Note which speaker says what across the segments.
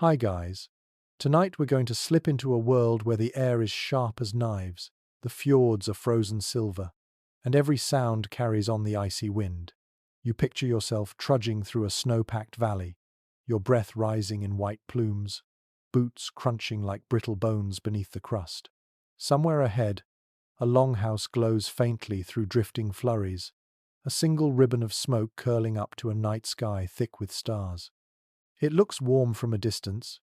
Speaker 1: Hi guys. Tonight we're going to slip into a world where the air is sharp as knives, the fjords are frozen silver, and every sound carries on the icy wind. You picture yourself trudging through a snow-packed valley, your breath rising in white plumes, boots crunching like brittle bones beneath the crust. Somewhere ahead, a longhouse glows faintly through drifting flurries, a single ribbon of smoke curling up to a night sky thick with stars. It looks warm from a distance,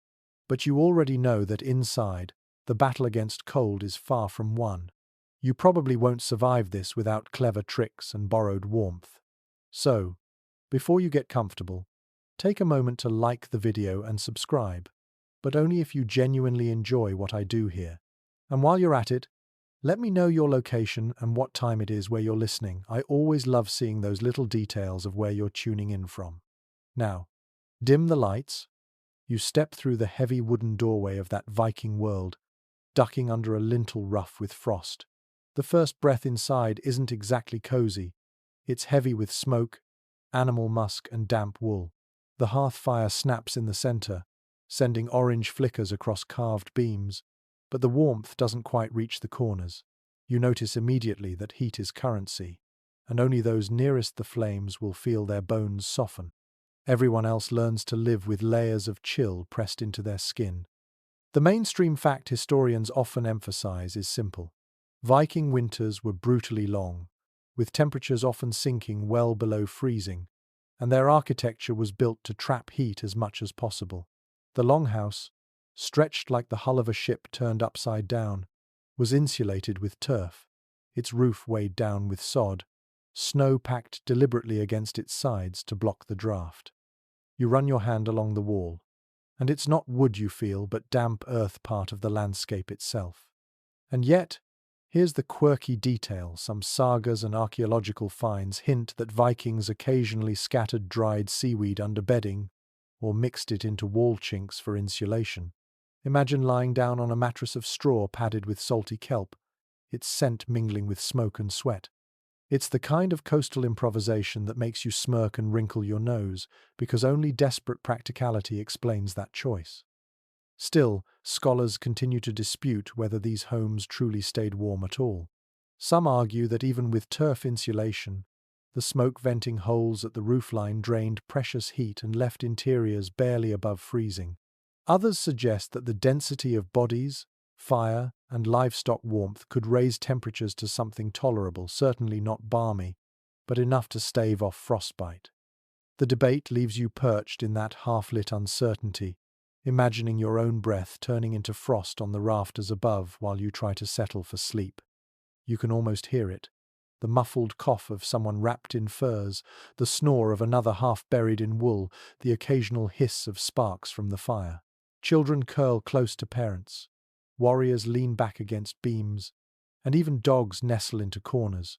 Speaker 1: but you already know that inside, the battle against cold is far from won. You probably won't survive this without clever tricks and borrowed warmth. So, before you get comfortable, take a moment to like the video and subscribe, but only if you genuinely enjoy what I do here. And while you're at it, let me know your location and what time it is where you're listening. I always love seeing those little details of where you're tuning in from. Now, dim the lights. You step through the heavy wooden doorway of that Viking world, ducking under a lintel rough with frost. The first breath inside isn't exactly cozy. It's heavy with smoke, animal musk and damp wool. The hearth fire snaps in the center, sending orange flickers across carved beams, but the warmth doesn't quite reach the corners. You notice immediately that heat is currency, and only those nearest the flames will feel their bones soften. Everyone else learns to live with layers of chill pressed into their skin. The mainstream fact historians often emphasize is simple. Viking winters were brutally long, with temperatures often sinking well below freezing, and their architecture was built to trap heat as much as possible. The longhouse, stretched like the hull of a ship turned upside down, was insulated with turf, its roof weighed down with sod, snow packed deliberately against its sides to block the draft. You run your hand along the wall, and it's not wood you feel, but damp earth, part of the landscape itself. And yet, here's the quirky detail. Some sagas and archaeological finds hint that Vikings occasionally scattered dried seaweed under bedding or mixed it into wall chinks for insulation. Imagine lying down on a mattress of straw padded with salty kelp, its scent mingling with smoke and sweat. It's the kind of coastal improvisation that makes you smirk and wrinkle your nose, because only desperate practicality explains that choice. Still, scholars continue to dispute whether these homes truly stayed warm at all. Some argue that even with turf insulation, the smoke-venting holes at the roofline drained precious heat and left interiors barely above freezing. Others suggest that the density of bodies, fire, and livestock warmth could raise temperatures to something tolerable, certainly not balmy, but enough to stave off frostbite. The debate leaves you perched in that half-lit uncertainty, imagining your own breath turning into frost on the rafters above while you try to settle for sleep. You can almost hear it. The muffled cough of someone wrapped in furs, the snore of another half buried in wool, the occasional hiss of sparks from the fire. Children curl close to parents. Warriors lean back against beams, and even dogs nestle into corners,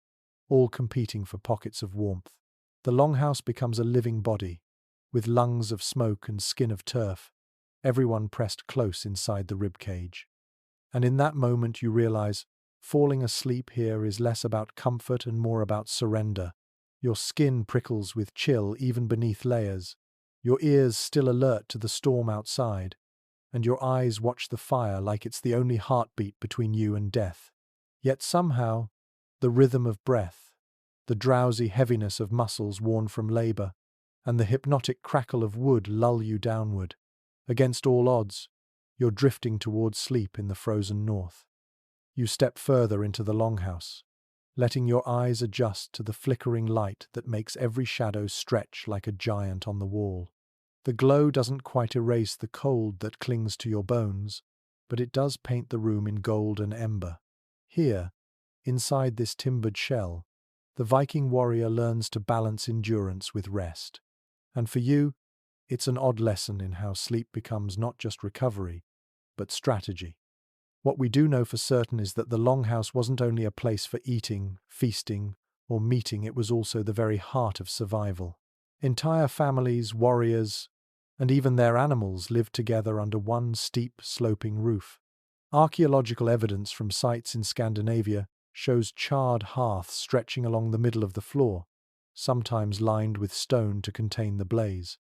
Speaker 1: all competing for pockets of warmth. The longhouse becomes a living body, with lungs of smoke and skin of turf, everyone pressed close inside the ribcage. And in that moment you realize, falling asleep here is less about comfort and more about surrender. Your skin prickles with chill even beneath layers, your ears still alert to the storm outside, and your eyes watch the fire like it's the only heartbeat between you and death. Yet somehow, the rhythm of breath, the drowsy heaviness of muscles worn from labor, and the hypnotic crackle of wood lull you downward. Against all odds, you're drifting towards sleep in the frozen north. You step further into the longhouse, letting your eyes adjust to the flickering light that makes every shadow stretch like a giant on the wall. The glow doesn't quite erase the cold that clings to your bones, but it does paint the room in gold and ember. Here, inside this timbered shell, the Viking warrior learns to balance endurance with rest. And for you, it's an odd lesson in how sleep becomes not just recovery, but strategy. What we do know for certain is that the longhouse wasn't only a place for eating, feasting, or meeting, it was also the very heart of survival. Entire families, warriors, and even their animals lived together under one steep, sloping roof. Archaeological evidence from sites in Scandinavia shows charred hearths stretching along the middle of the floor, sometimes lined with stone to contain the blaze.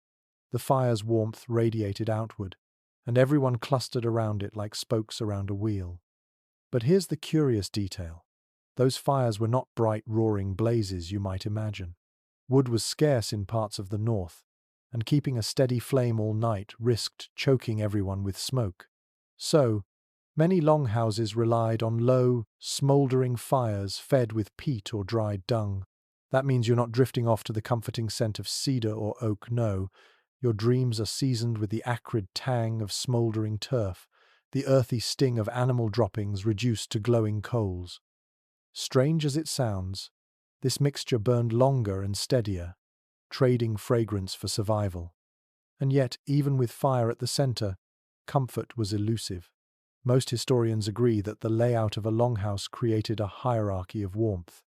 Speaker 1: The fire's warmth radiated outward, and everyone clustered around it like spokes around a wheel. But here's the curious detail. Those fires were not bright, roaring blazes you might imagine. Wood was scarce in parts of the north, and keeping a steady flame all night risked choking everyone with smoke. So, many longhouses relied on low, smouldering fires fed with peat or dried dung. That means you're not drifting off to the comforting scent of cedar or oak, no. Your dreams are seasoned with the acrid tang of smouldering turf, the earthy sting of animal droppings reduced to glowing coals. Strange as it sounds, this mixture burned longer and steadier, trading fragrance for survival. And yet, even with fire at the center, comfort was elusive. Most historians agree that the layout of a longhouse created a hierarchy of warmth.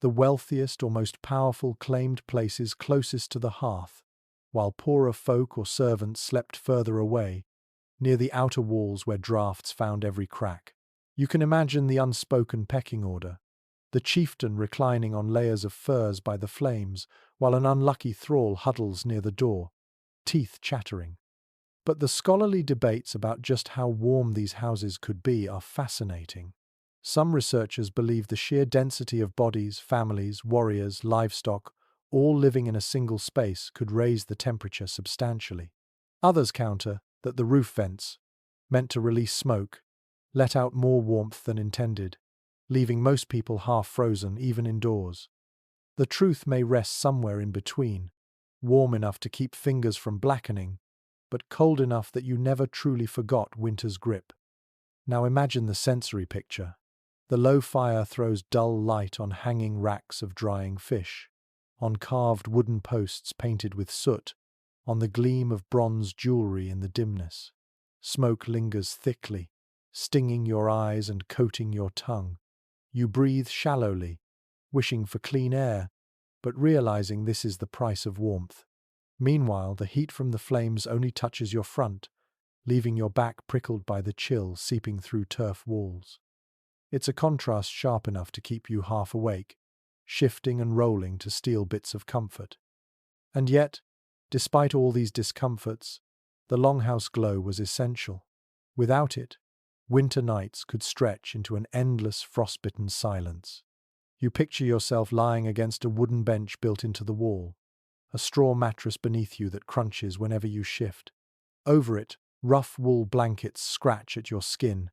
Speaker 1: The wealthiest or most powerful claimed places closest to the hearth, while poorer folk or servants slept further away, near the outer walls where drafts found every crack. You can imagine the unspoken pecking order. The chieftain reclining on layers of furs by the flames, while an unlucky thrall huddles near the door, teeth chattering. But the scholarly debates about just how warm these houses could be are fascinating. Some researchers believe the sheer density of bodies, families, warriors, livestock, all living in a single space could raise the temperature substantially. Others counter that the roof vents, meant to release smoke, let out more warmth than intended, leaving most people half frozen even indoors. The truth may rest somewhere in between, warm enough to keep fingers from blackening, but cold enough that you never truly forgot winter's grip. Now imagine the sensory picture. The low fire throws dull light on hanging racks of drying fish, on carved wooden posts painted with soot, on the gleam of bronze jewelry in the dimness. Smoke lingers thickly, stinging your eyes and coating your tongue. You breathe shallowly, wishing for clean air, but realizing this is the price of warmth. Meanwhile, the heat from the flames only touches your front, leaving your back prickled by the chill seeping through turf walls. It's a contrast sharp enough to keep you half awake, shifting and rolling to steal bits of comfort. And yet, despite all these discomforts, the longhouse glow was essential. Without it, winter nights could stretch into an endless frostbitten silence. You picture yourself lying against a wooden bench built into the wall, a straw mattress beneath you that crunches whenever you shift. Over it, rough wool blankets scratch at your skin,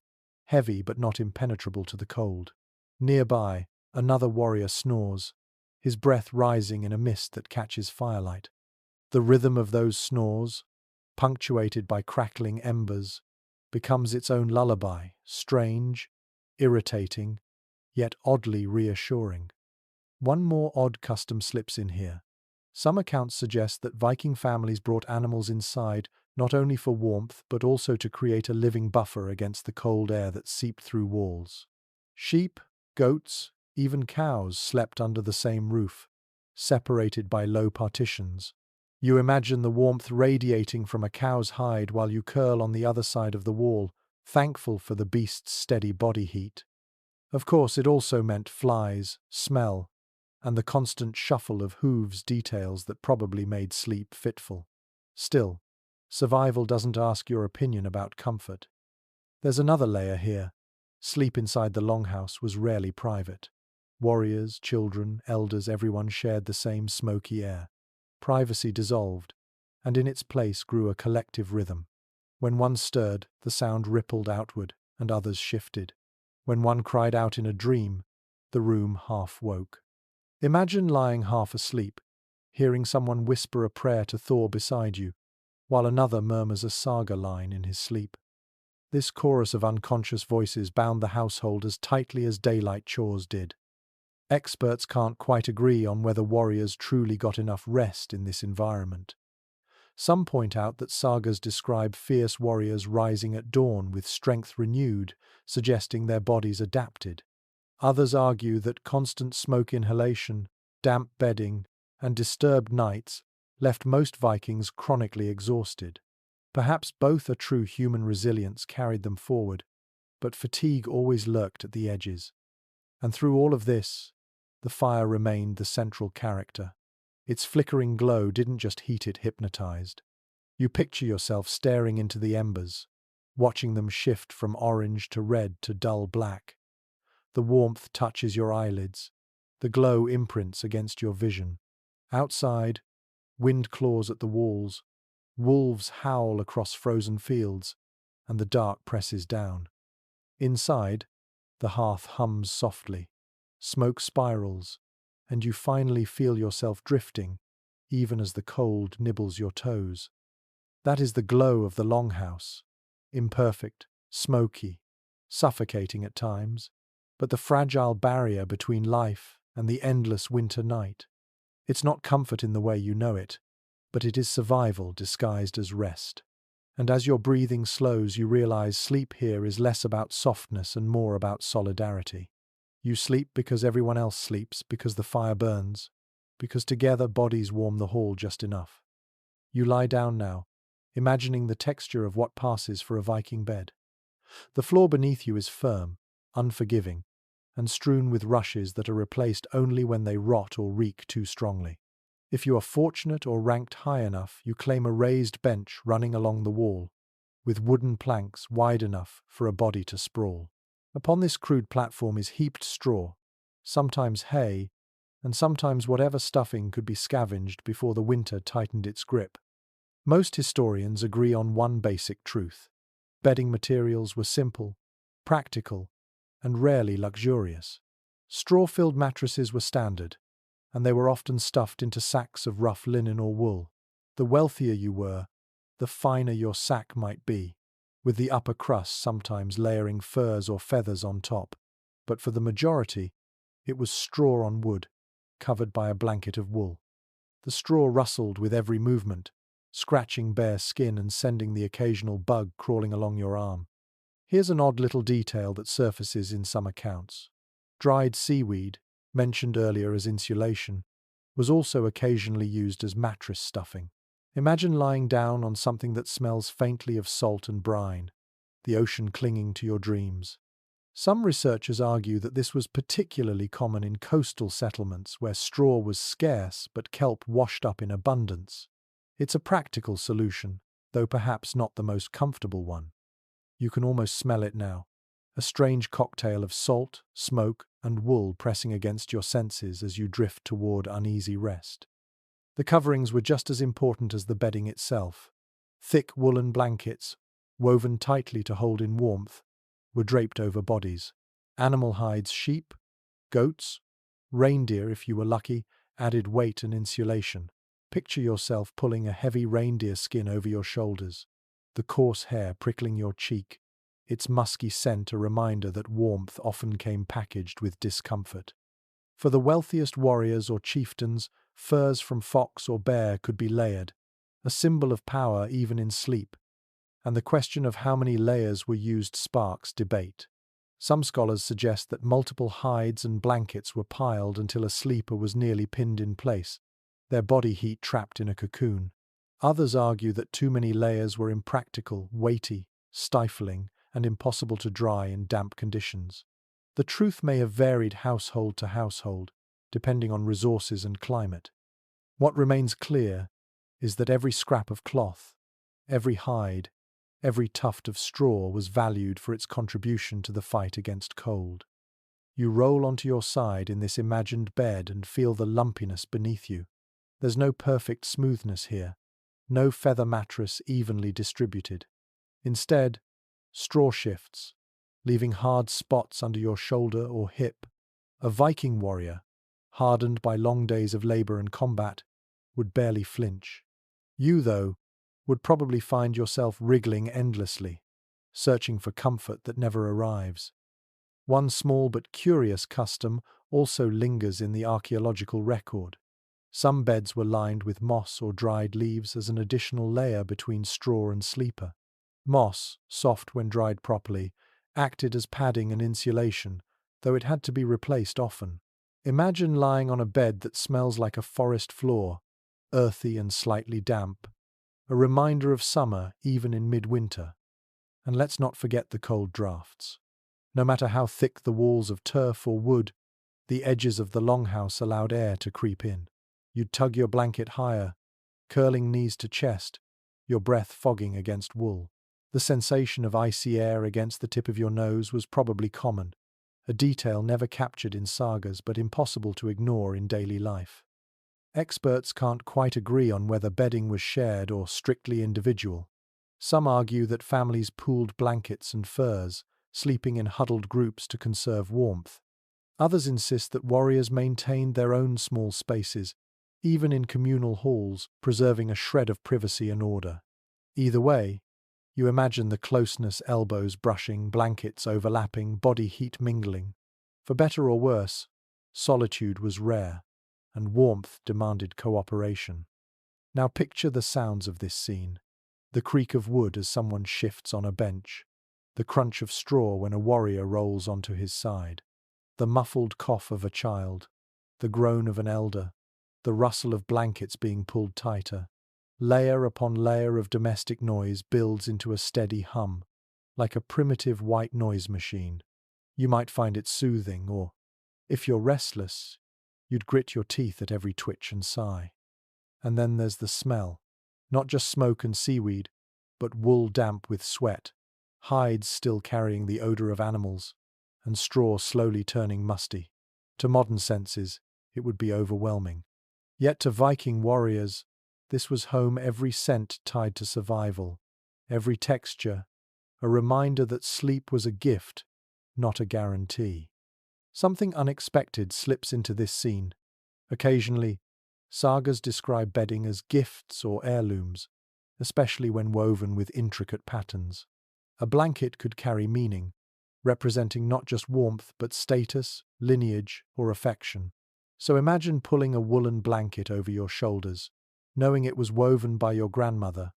Speaker 1: heavy but not impenetrable to the cold. Nearby, another warrior snores, his breath rising in a mist that catches firelight. The rhythm of those snores, punctuated by crackling embers, becomes its own lullaby, strange, irritating, yet oddly reassuring. One more odd custom slips in here. Some accounts suggest that Viking families brought animals inside not only for warmth but also to create a living buffer against the cold air that seeped through walls. Sheep, goats, even cows slept under the same roof, separated by low partitions. You imagine the warmth radiating from a cow's hide while you curl on the other side of the wall, thankful for the beast's steady body heat. Of course, it also meant flies, smell, and the constant shuffle of hooves details that probably made sleep fitful. Still, survival doesn't ask your opinion about comfort. There's another layer here. Sleep inside the longhouse was rarely private. Warriors, children, elders, everyone shared the same smoky air. Privacy dissolved, and in its place grew a collective rhythm. When one stirred, the sound rippled outward, and others shifted. When one cried out in a dream, the room half woke. Imagine lying half asleep, hearing someone whisper a prayer to Thor beside you, while another murmurs a saga line in his sleep. This chorus of unconscious voices bound the household as tightly as daylight chores did. Experts can't quite agree on whether warriors truly got enough rest in this environment. Some point out that sagas describe fierce warriors rising at dawn with strength renewed, suggesting their bodies adapted. Others argue that constant smoke inhalation, damp bedding, and disturbed nights left most Vikings chronically exhausted. Perhaps both a true human resilience carried them forward, but fatigue always lurked at the edges. And through all of this, the fire remained the central character. Its flickering glow didn't just heat, it hypnotized. You picture yourself staring into the embers, watching them shift from orange to red to dull black. The warmth touches your eyelids. The glow imprints against your vision. Outside, wind claws at the walls. Wolves howl across frozen fields, and the dark presses down. Inside, the hearth hums softly. Smoke spirals, and you finally feel yourself drifting, even as the cold nibbles your toes. That is the glow of the longhouse. Imperfect, smoky, suffocating at times, but the fragile barrier between life and the endless winter night. It's not comfort in the way you know it, but it is survival disguised as rest. And as your breathing slows, you realize sleep here is less about softness and more about solidarity. You sleep because everyone else sleeps, because the fire burns, because together bodies warm the hall just enough. You lie down now, imagining the texture of what passes for a Viking bed. The floor beneath you is firm, unforgiving, and strewn with rushes that are replaced only when they rot or reek too strongly. If you are fortunate or ranked high enough, you claim a raised bench running along the wall, with wooden planks wide enough for a body to sprawl. Upon this crude platform is heaped straw, sometimes hay, and sometimes whatever stuffing could be scavenged before the winter tightened its grip. Most historians agree on one basic truth. Bedding materials were simple, practical, and rarely luxurious. Straw-filled mattresses were standard, and they were often stuffed into sacks of rough linen or wool. The wealthier you were, the finer your sack might be, with the upper crust sometimes layering furs or feathers on top. But for the majority, it was straw on wood, covered by a blanket of wool. The straw rustled with every movement, scratching bare skin and sending the occasional bug crawling along your arm. Here's an odd little detail that surfaces in some accounts. Dried seaweed, mentioned earlier as insulation, was also occasionally used as mattress stuffing. Imagine lying down on something that smells faintly of salt and brine, the ocean clinging to your dreams. Some researchers argue that this was particularly common in coastal settlements where straw was scarce but kelp washed up in abundance. It's a practical solution, though perhaps not the most comfortable one. You can almost smell it now, a strange cocktail of salt, smoke, and wool pressing against your senses as you drift toward uneasy rest. The coverings were just as important as the bedding itself. Thick woolen blankets, woven tightly to hold in warmth, were draped over bodies. Animal hides, sheep, goats, reindeer if you were lucky, added weight and insulation. Picture yourself pulling a heavy reindeer skin over your shoulders, the coarse hair prickling your cheek, its musky scent a reminder that warmth often came packaged with discomfort. For the wealthiest warriors or chieftains, furs from fox or bear could be layered, a symbol of power even in sleep, and the question of how many layers were used sparks debate. Some scholars suggest that multiple hides and blankets were piled until a sleeper was nearly pinned in place, their body heat trapped in a cocoon. Others argue that too many layers were impractical, weighty, stifling, and impossible to dry in damp conditions. The truth may have varied household to household, depending on resources and climate. What remains clear is that every scrap of cloth, every hide, every tuft of straw was valued for its contribution to the fight against cold. You roll onto your side in this imagined bed and feel the lumpiness beneath you. There's no perfect smoothness here, no feather mattress evenly distributed. Instead, straw shifts, leaving hard spots under your shoulder or hip. A Viking warrior, hardened by long days of labor and combat, would barely flinch. You, though, would probably find yourself wriggling endlessly, searching for comfort that never arrives. One small but curious custom also lingers in the archaeological record. Some beds were lined with moss or dried leaves as an additional layer between straw and sleeper. Moss, soft when dried properly, acted as padding and insulation, though it had to be replaced often. Imagine lying on a bed that smells like a forest floor, earthy and slightly damp, a reminder of summer even in midwinter. And let's not forget the cold drafts. No matter how thick the walls of turf or wood, the edges of the longhouse allowed air to creep in. You'd tug your blanket higher, curling knees to chest, your breath fogging against wool. The sensation of icy air against the tip of your nose was probably common, a detail never captured in sagas but impossible to ignore in daily life. Experts can't quite agree on whether bedding was shared or strictly individual. Some argue that families pooled blankets and furs, sleeping in huddled groups to conserve warmth. Others insist that warriors maintained their own small spaces, even in communal halls, preserving a shred of privacy and order. Either way, you imagine the closeness, elbows brushing, blankets overlapping, body heat mingling. For better or worse, solitude was rare, and warmth demanded cooperation. Now picture the sounds of this scene. The creak of wood as someone shifts on a bench, the crunch of straw when a warrior rolls onto his side, the muffled cough of a child, the groan of an elder, the rustle of blankets being pulled tighter. Layer upon layer of domestic noise builds into a steady hum, like a primitive white noise machine. You might find it soothing, or, if you're restless, you'd grit your teeth at every twitch and sigh. And then there's the smell. Not just smoke and seaweed, but wool damp with sweat, hides still carrying the odor of animals, and straw slowly turning musty. To modern senses, it would be overwhelming. Yet to Viking warriors, this was home, every scent tied to survival, every texture, a reminder that sleep was a gift, not a guarantee. Something unexpected slips into this scene. Occasionally, sagas describe bedding as gifts or heirlooms, especially when woven with intricate patterns. A blanket could carry meaning, representing not just warmth but status, lineage, or affection. So imagine pulling a woolen blanket over your shoulders, knowing it was woven by your grandmother,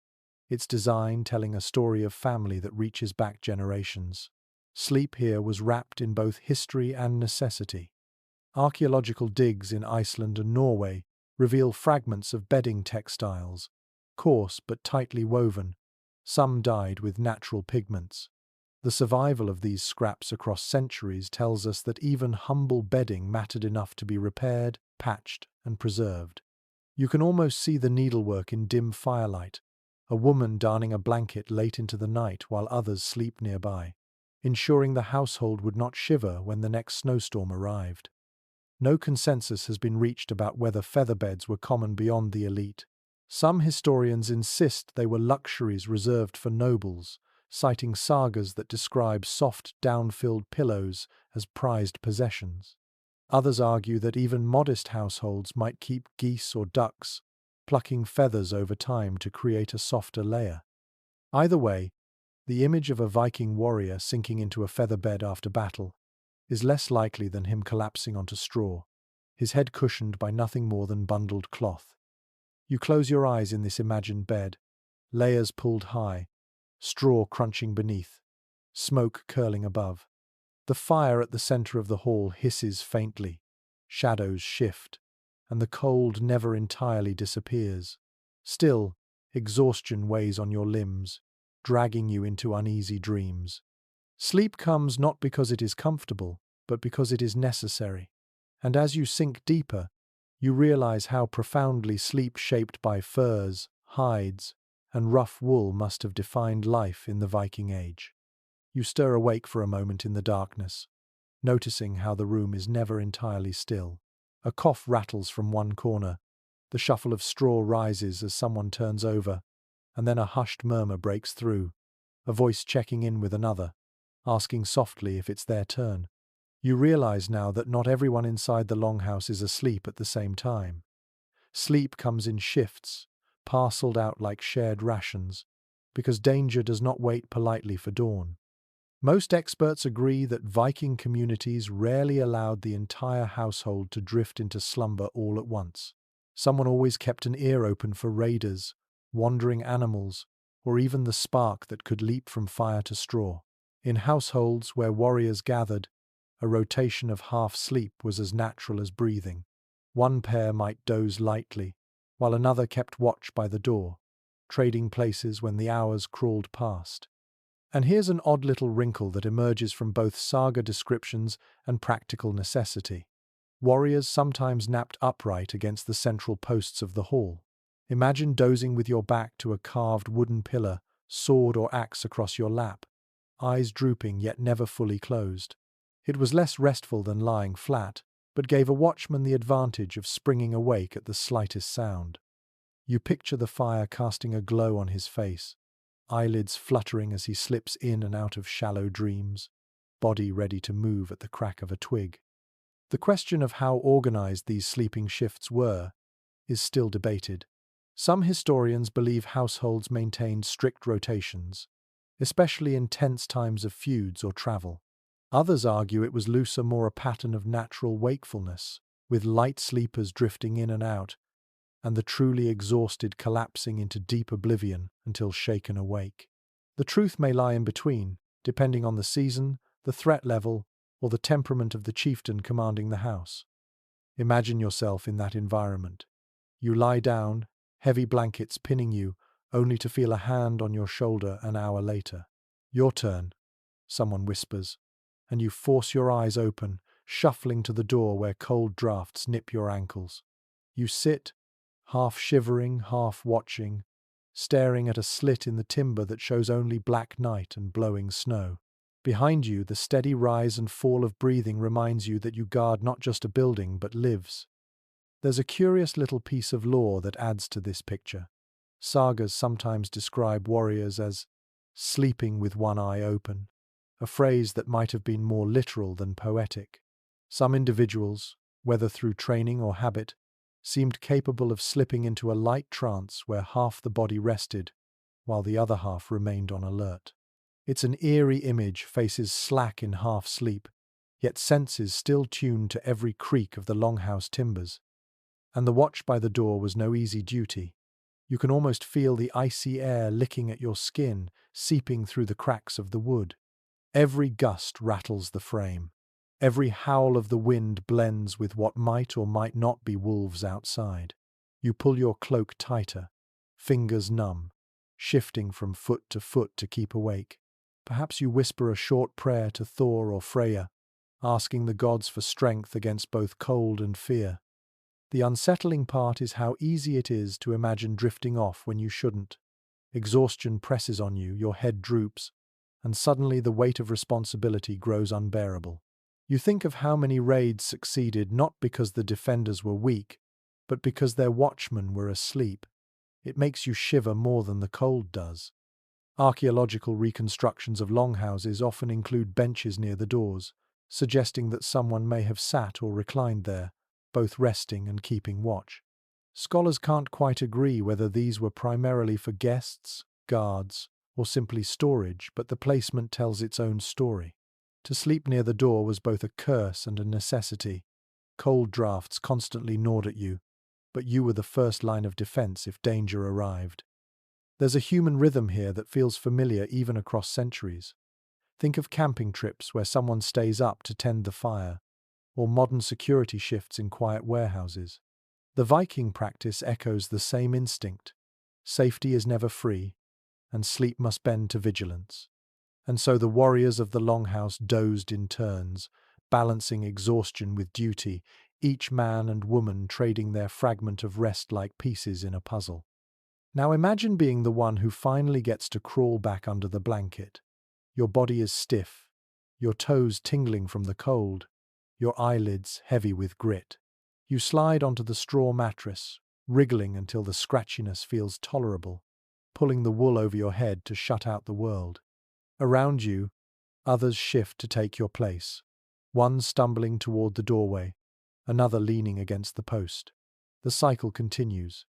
Speaker 1: its design telling a story of family that reaches back generations. Sleep here was wrapped in both history and necessity. Archaeological digs in Iceland and Norway reveal fragments of bedding textiles, coarse but tightly woven, some dyed with natural pigments. The survival of these scraps across centuries tells us that even humble bedding mattered enough to be repaired, patched, and preserved. You can almost see the needlework in dim firelight, a woman darning a blanket late into the night while others sleep nearby, ensuring the household would not shiver when the next snowstorm arrived. No consensus has been reached about whether featherbeds were common beyond the elite. Some historians insist they were luxuries reserved for nobles, citing sagas that describe soft, down-filled pillows as prized possessions. Others argue that even modest households might keep geese or ducks, plucking feathers over time to create a softer layer. Either way, the image of a Viking warrior sinking into a feather bed after battle is less likely than him collapsing onto straw, his head cushioned by nothing more than bundled cloth. You close your eyes in this imagined bed, layers pulled high, straw crunching beneath, smoke curling above. The fire at the center of the hall hisses faintly, shadows shift, and the cold never entirely disappears. Still, exhaustion weighs on your limbs, dragging you into uneasy dreams. Sleep comes not because it is comfortable, but because it is necessary. And as you sink deeper, you realize how profoundly sleep shaped by furs, hides, and rough wool must have defined life in the Viking Age. You stir awake for a moment in the darkness, noticing how the room is never entirely still. A cough rattles from one corner, the shuffle of straw rises as someone turns over, and then a hushed murmur breaks through, a voice checking in with another, asking softly if it's their turn. You realize now that not everyone inside the longhouse is asleep at the same time. Sleep comes in shifts, parceled out like shared rations, because danger does not wait politely for dawn. Most experts agree that Viking communities rarely allowed the entire household to drift into slumber all at once. Someone always kept an ear open for raiders, wandering animals, or even the spark that could leap from fire to straw. In households where warriors gathered, a rotation of half-sleep was as natural as breathing. One pair might doze lightly, while another kept watch by the door, trading places when the hours crawled past. And here's an odd little wrinkle that emerges from both saga descriptions and practical necessity. Warriors sometimes napped upright against the central posts of the hall. Imagine dozing with your back to a carved wooden pillar, sword or axe across your lap, eyes drooping yet never fully closed. It was less restful than lying flat, but gave a watchman the advantage of springing awake at the slightest sound. You picture the fire casting a glow on his face, eyelids fluttering as he slips in and out of shallow dreams, body ready to move at the crack of a twig. The question of how organized these sleeping shifts were is still debated. Some historians believe households maintained strict rotations, especially in tense times of feuds or travel. Others argue it was looser, more a pattern of natural wakefulness, with light sleepers drifting in and out, and the truly exhausted collapsing into deep oblivion until shaken awake. The truth may lie in between, depending on the season, the threat level, or the temperament of the chieftain commanding the house. Imagine yourself in that environment. You lie down, heavy blankets pinning you, only to feel a hand on your shoulder an hour later. Your turn, someone whispers, and you force your eyes open, shuffling to the door where cold drafts nip your ankles. You sit, half shivering, half watching, staring at a slit in the timber that shows only black night and blowing snow. Behind you, the steady rise and fall of breathing reminds you that you guard not just a building but lives. There's a curious little piece of lore that adds to this picture. Sagas sometimes describe warriors as sleeping with one eye open, a phrase that might have been more literal than poetic. Some individuals, whether through training or habit, seemed capable of slipping into a light trance where half the body rested, while the other half remained on alert. It's an eerie image, faces slack in half sleep, yet senses still tuned to every creak of the longhouse timbers. And the watch by the door was no easy duty. You can almost feel the icy air licking at your skin, seeping through the cracks of the wood. Every gust rattles the frame. Every howl of the wind blends with what might or might not be wolves outside. You pull your cloak tighter, fingers numb, shifting from foot to keep awake. Perhaps you whisper a short prayer to Thor or Freya, asking the gods for strength against both cold and fear. The unsettling part is how easy it is to imagine drifting off when you shouldn't. Exhaustion presses on you, your head droops, and suddenly the weight of responsibility grows unbearable. You think of how many raids succeeded not because the defenders were weak, but because their watchmen were asleep. It makes you shiver more than the cold does. Archaeological reconstructions of longhouses often include benches near the doors, suggesting that someone may have sat or reclined there, both resting and keeping watch. Scholars can't quite agree whether these were primarily for guests, guards, or simply storage, but the placement tells its own story. To sleep near the door was both a curse and a necessity. Cold drafts constantly gnawed at you, but you were the first line of defense if danger arrived. There's a human rhythm here that feels familiar even across centuries. Think of camping trips where someone stays up to tend the fire, or modern security shifts in quiet warehouses. The Viking practice echoes the same instinct. Safety is never free, and sleep must bend to vigilance. And so the warriors of the longhouse dozed in turns, balancing exhaustion with duty, each man and woman trading their fragment of rest like pieces in a puzzle. Now imagine being the one who finally gets to crawl back under the blanket. Your body is stiff, your toes tingling from the cold, your eyelids heavy with grit. You slide onto the straw mattress, wriggling until the scratchiness feels tolerable, pulling the wool over your head to shut out the world. Around you, others shift to take your place, one stumbling toward the doorway, another leaning against the post. The cycle continues,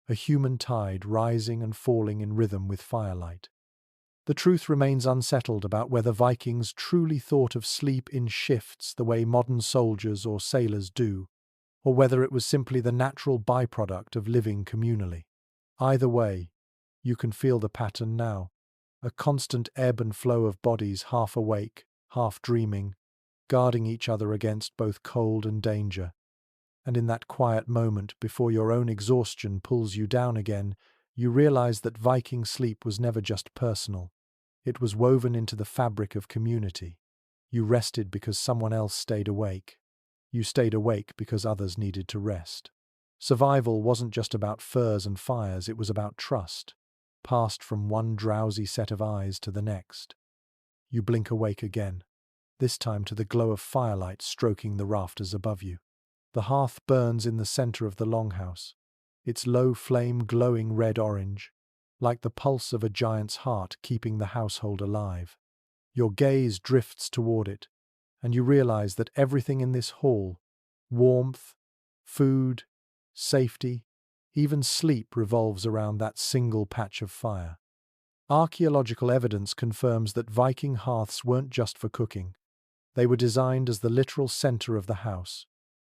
Speaker 1: a human tide rising and falling in rhythm with firelight. The truth remains unsettled about whether Vikings truly thought of sleep in shifts the way modern soldiers or sailors do, or whether it was simply the natural byproduct of living communally. Either way, you can feel the pattern now, a constant ebb and flow of bodies half awake, half dreaming, guarding each other against both cold and danger. And in that quiet moment before your own exhaustion pulls you down again, you realize that Viking sleep was never just personal. It was woven into the fabric of community. You rested because someone else stayed awake. You stayed awake because others needed to rest. Survival wasn't just about furs and fires, it was about trust, passed from one drowsy set of eyes to the next. You blink awake again, this time to the glow of firelight stroking the rafters above you. The hearth burns in the center of the longhouse, its low flame glowing red-orange, like the pulse of a giant's heart keeping the household alive. Your gaze drifts toward it, and you realize that everything in this hall, warmth, food, safety, even sleep, revolves around that single patch of fire. Archaeological evidence confirms that Viking hearths weren't just for cooking. They were designed as the literal center of the house,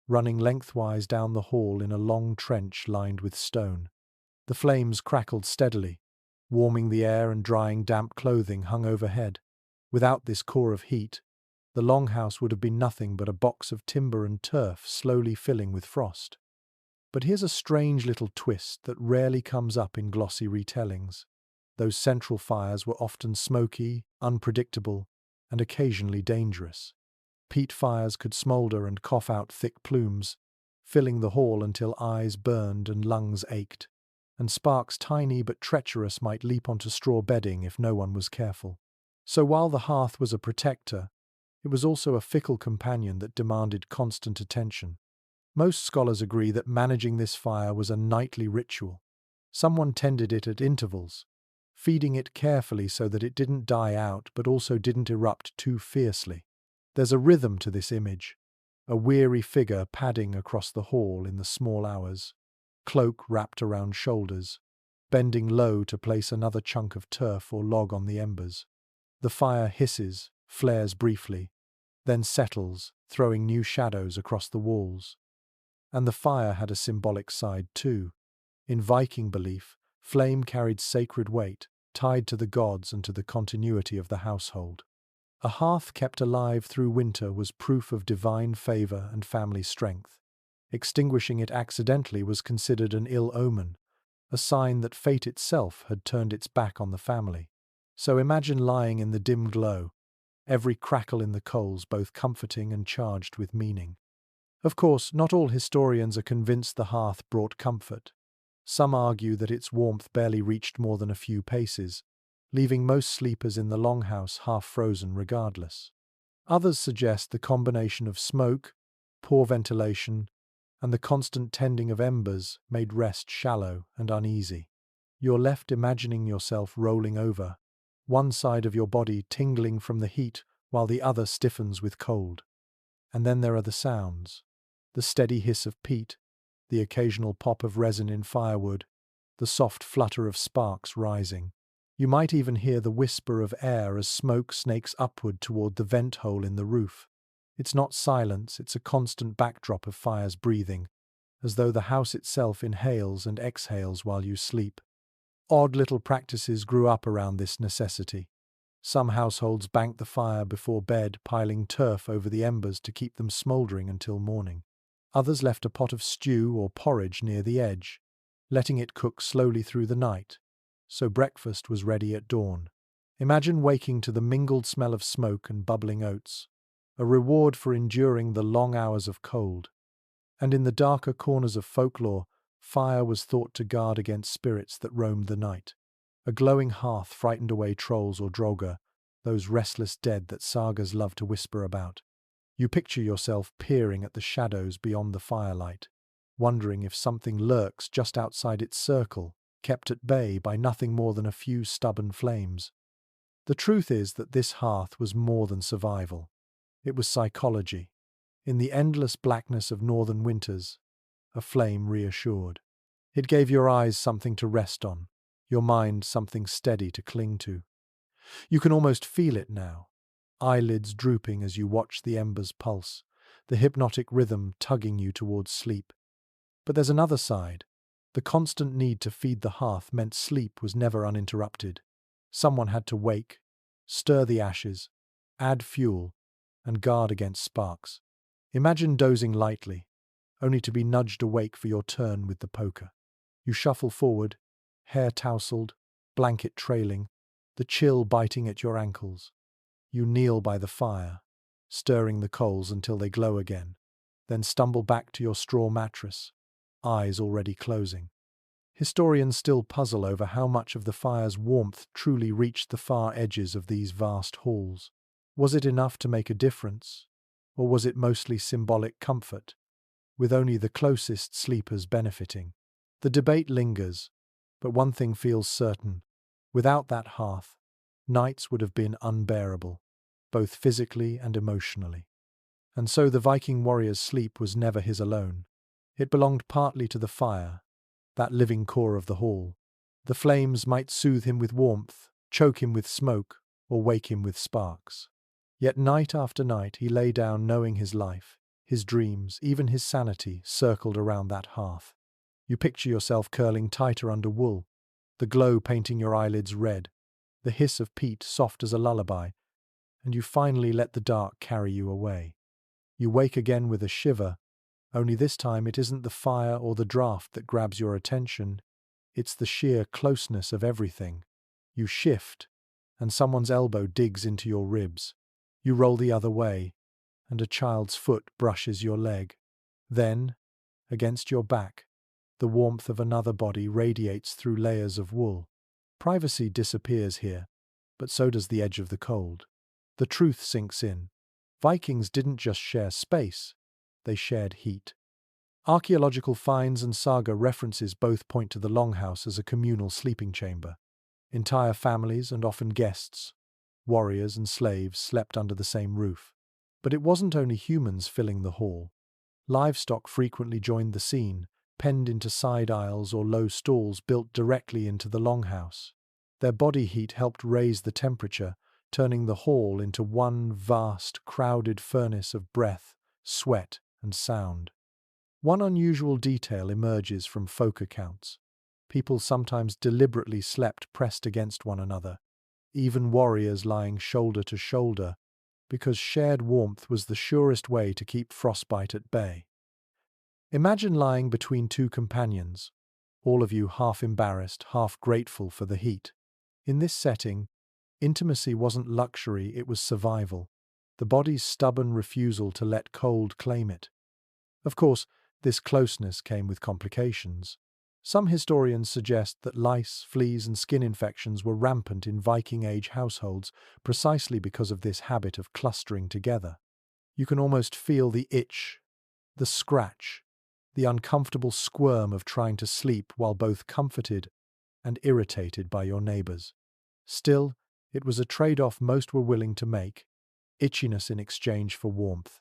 Speaker 1: running lengthwise down the hall in a long trench lined with stone. The flames crackled steadily, warming the air and drying damp clothing hung overhead. Without this core of heat, the longhouse would have been nothing but a box of timber and turf slowly filling with frost. But here's a strange little twist that rarely comes up in glossy retellings. Those central fires were often smoky, unpredictable, and occasionally dangerous. Peat fires could smolder and cough out thick plumes, filling the hall until eyes burned and lungs ached, and sparks tiny but treacherous might leap onto straw bedding if no one was careful. So while the hearth was a protector, it was also a fickle companion that demanded constant attention. Most scholars agree that managing this fire was a nightly ritual. Someone tended it at intervals, feeding it carefully so that it didn't die out but also didn't erupt too fiercely. There's a rhythm to this image, a weary figure padding across the hall in the small hours, cloak wrapped around shoulders, bending low to place another chunk of turf or log on the embers. The fire hisses, flares briefly, then settles, throwing new shadows across the walls. And the fire had a symbolic side too. In Viking belief, flame carried sacred weight, tied to the gods and to the continuity of the household. A hearth kept alive through winter was proof of divine favor and family strength. Extinguishing it accidentally was considered an ill omen, a sign that fate itself had turned its back on the family. So imagine lying in the dim glow, every crackle in the coals both comforting and charged with meaning. Of course, not all historians are convinced the hearth brought comfort. Some argue that its warmth barely reached more than a few paces, leaving most sleepers in the longhouse half frozen regardless. Others suggest the combination of smoke, poor ventilation, and the constant tending of embers made rest shallow and uneasy. You're left imagining yourself rolling over, one side of your body tingling from the heat while the other stiffens with cold. And then there are the sounds. The steady hiss of peat, the occasional pop of resin in firewood, the soft flutter of sparks rising. You might even hear the whisper of air as smoke snakes upward toward the vent hole in the roof. It's not silence, it's a constant backdrop of fires breathing, as though the house itself inhales and exhales while you sleep. Odd little practices grew up around this necessity. Some households banked the fire before bed, piling turf over the embers to keep them smouldering until morning. Others left a pot of stew or porridge near the edge, letting it cook slowly through the night, so breakfast was ready at dawn. Imagine waking to the mingled smell of smoke and bubbling oats, a reward for enduring the long hours of cold. And in the darker corners of folklore, fire was thought to guard against spirits that roamed the night. A glowing hearth frightened away trolls or droga, those restless dead that sagas love to whisper about. You picture yourself peering at the shadows beyond the firelight, wondering if something lurks just outside its circle, kept at bay by nothing more than a few stubborn flames. The truth is that this hearth was more than survival. It was psychology. In the endless blackness of northern winters, a flame reassured. It gave your eyes something to rest on, your mind something steady to cling to. You can almost feel it now, eyelids drooping as you watch the embers pulse, the hypnotic rhythm tugging you towards sleep. But there's another side. The constant need to feed the hearth meant sleep was never uninterrupted. Someone had to wake, stir the ashes, add fuel, and guard against sparks. Imagine dozing lightly, only to be nudged awake for your turn with the poker. You shuffle forward, hair tousled, blanket trailing, the chill biting at your ankles. You kneel by the fire, stirring the coals until they glow again, then stumble back to your straw mattress, eyes already closing. Historians still puzzle over how much of the fire's warmth truly reached the far edges of these vast halls. Was it enough to make a difference, or was it mostly symbolic comfort, with only the closest sleepers benefiting? The debate lingers, but one thing feels certain. Without that hearth, nights would have been unbearable, both physically and emotionally. And so the Viking warrior's sleep was never his alone. It belonged partly to the fire, that living core of the hall. The flames might soothe him with warmth, choke him with smoke, or wake him with sparks. Yet night after night he lay down knowing his life, his dreams, even his sanity circled around that hearth. You picture yourself curling tighter under wool, the glow painting your eyelids red, the hiss of peat soft as a lullaby, and you finally let the dark carry you away. You wake again with a shiver, only this time it isn't the fire or the draft that grabs your attention, it's the sheer closeness of everything. You shift, and someone's elbow digs into your ribs. You roll the other way, and a child's foot brushes your leg. Then, against your back, the warmth of another body radiates through layers of wool. Privacy disappears here, but so does the edge of the cold. The truth sinks in. Vikings didn't just share space, they shared heat. Archaeological finds and saga references both point to the longhouse as a communal sleeping chamber. Entire families and often guests, warriors and slaves slept under the same roof. But it wasn't only humans filling the hall. Livestock frequently joined the scene, penned into side aisles or low stalls built directly into the longhouse. Their body heat helped raise the temperature, turning the hall into one vast, crowded furnace of breath, sweat, and sound. One unusual detail emerges from folk accounts. People sometimes deliberately slept pressed against one another, even warriors lying shoulder to shoulder, because shared warmth was the surest way to keep frostbite at bay. Imagine lying between two companions, all of you half embarrassed, half grateful for the heat. In this setting, intimacy wasn't luxury, it was survival, the body's stubborn refusal to let cold claim it. Of course, this closeness came with complications. Some historians suggest that lice, fleas, and skin infections were rampant in Viking Age households precisely because of this habit of clustering together. You can almost feel the itch, the scratch, the uncomfortable squirm of trying to sleep while both comforted and irritated by your neighbors. Still, it was a trade-off most were willing to make, itchiness in exchange for warmth.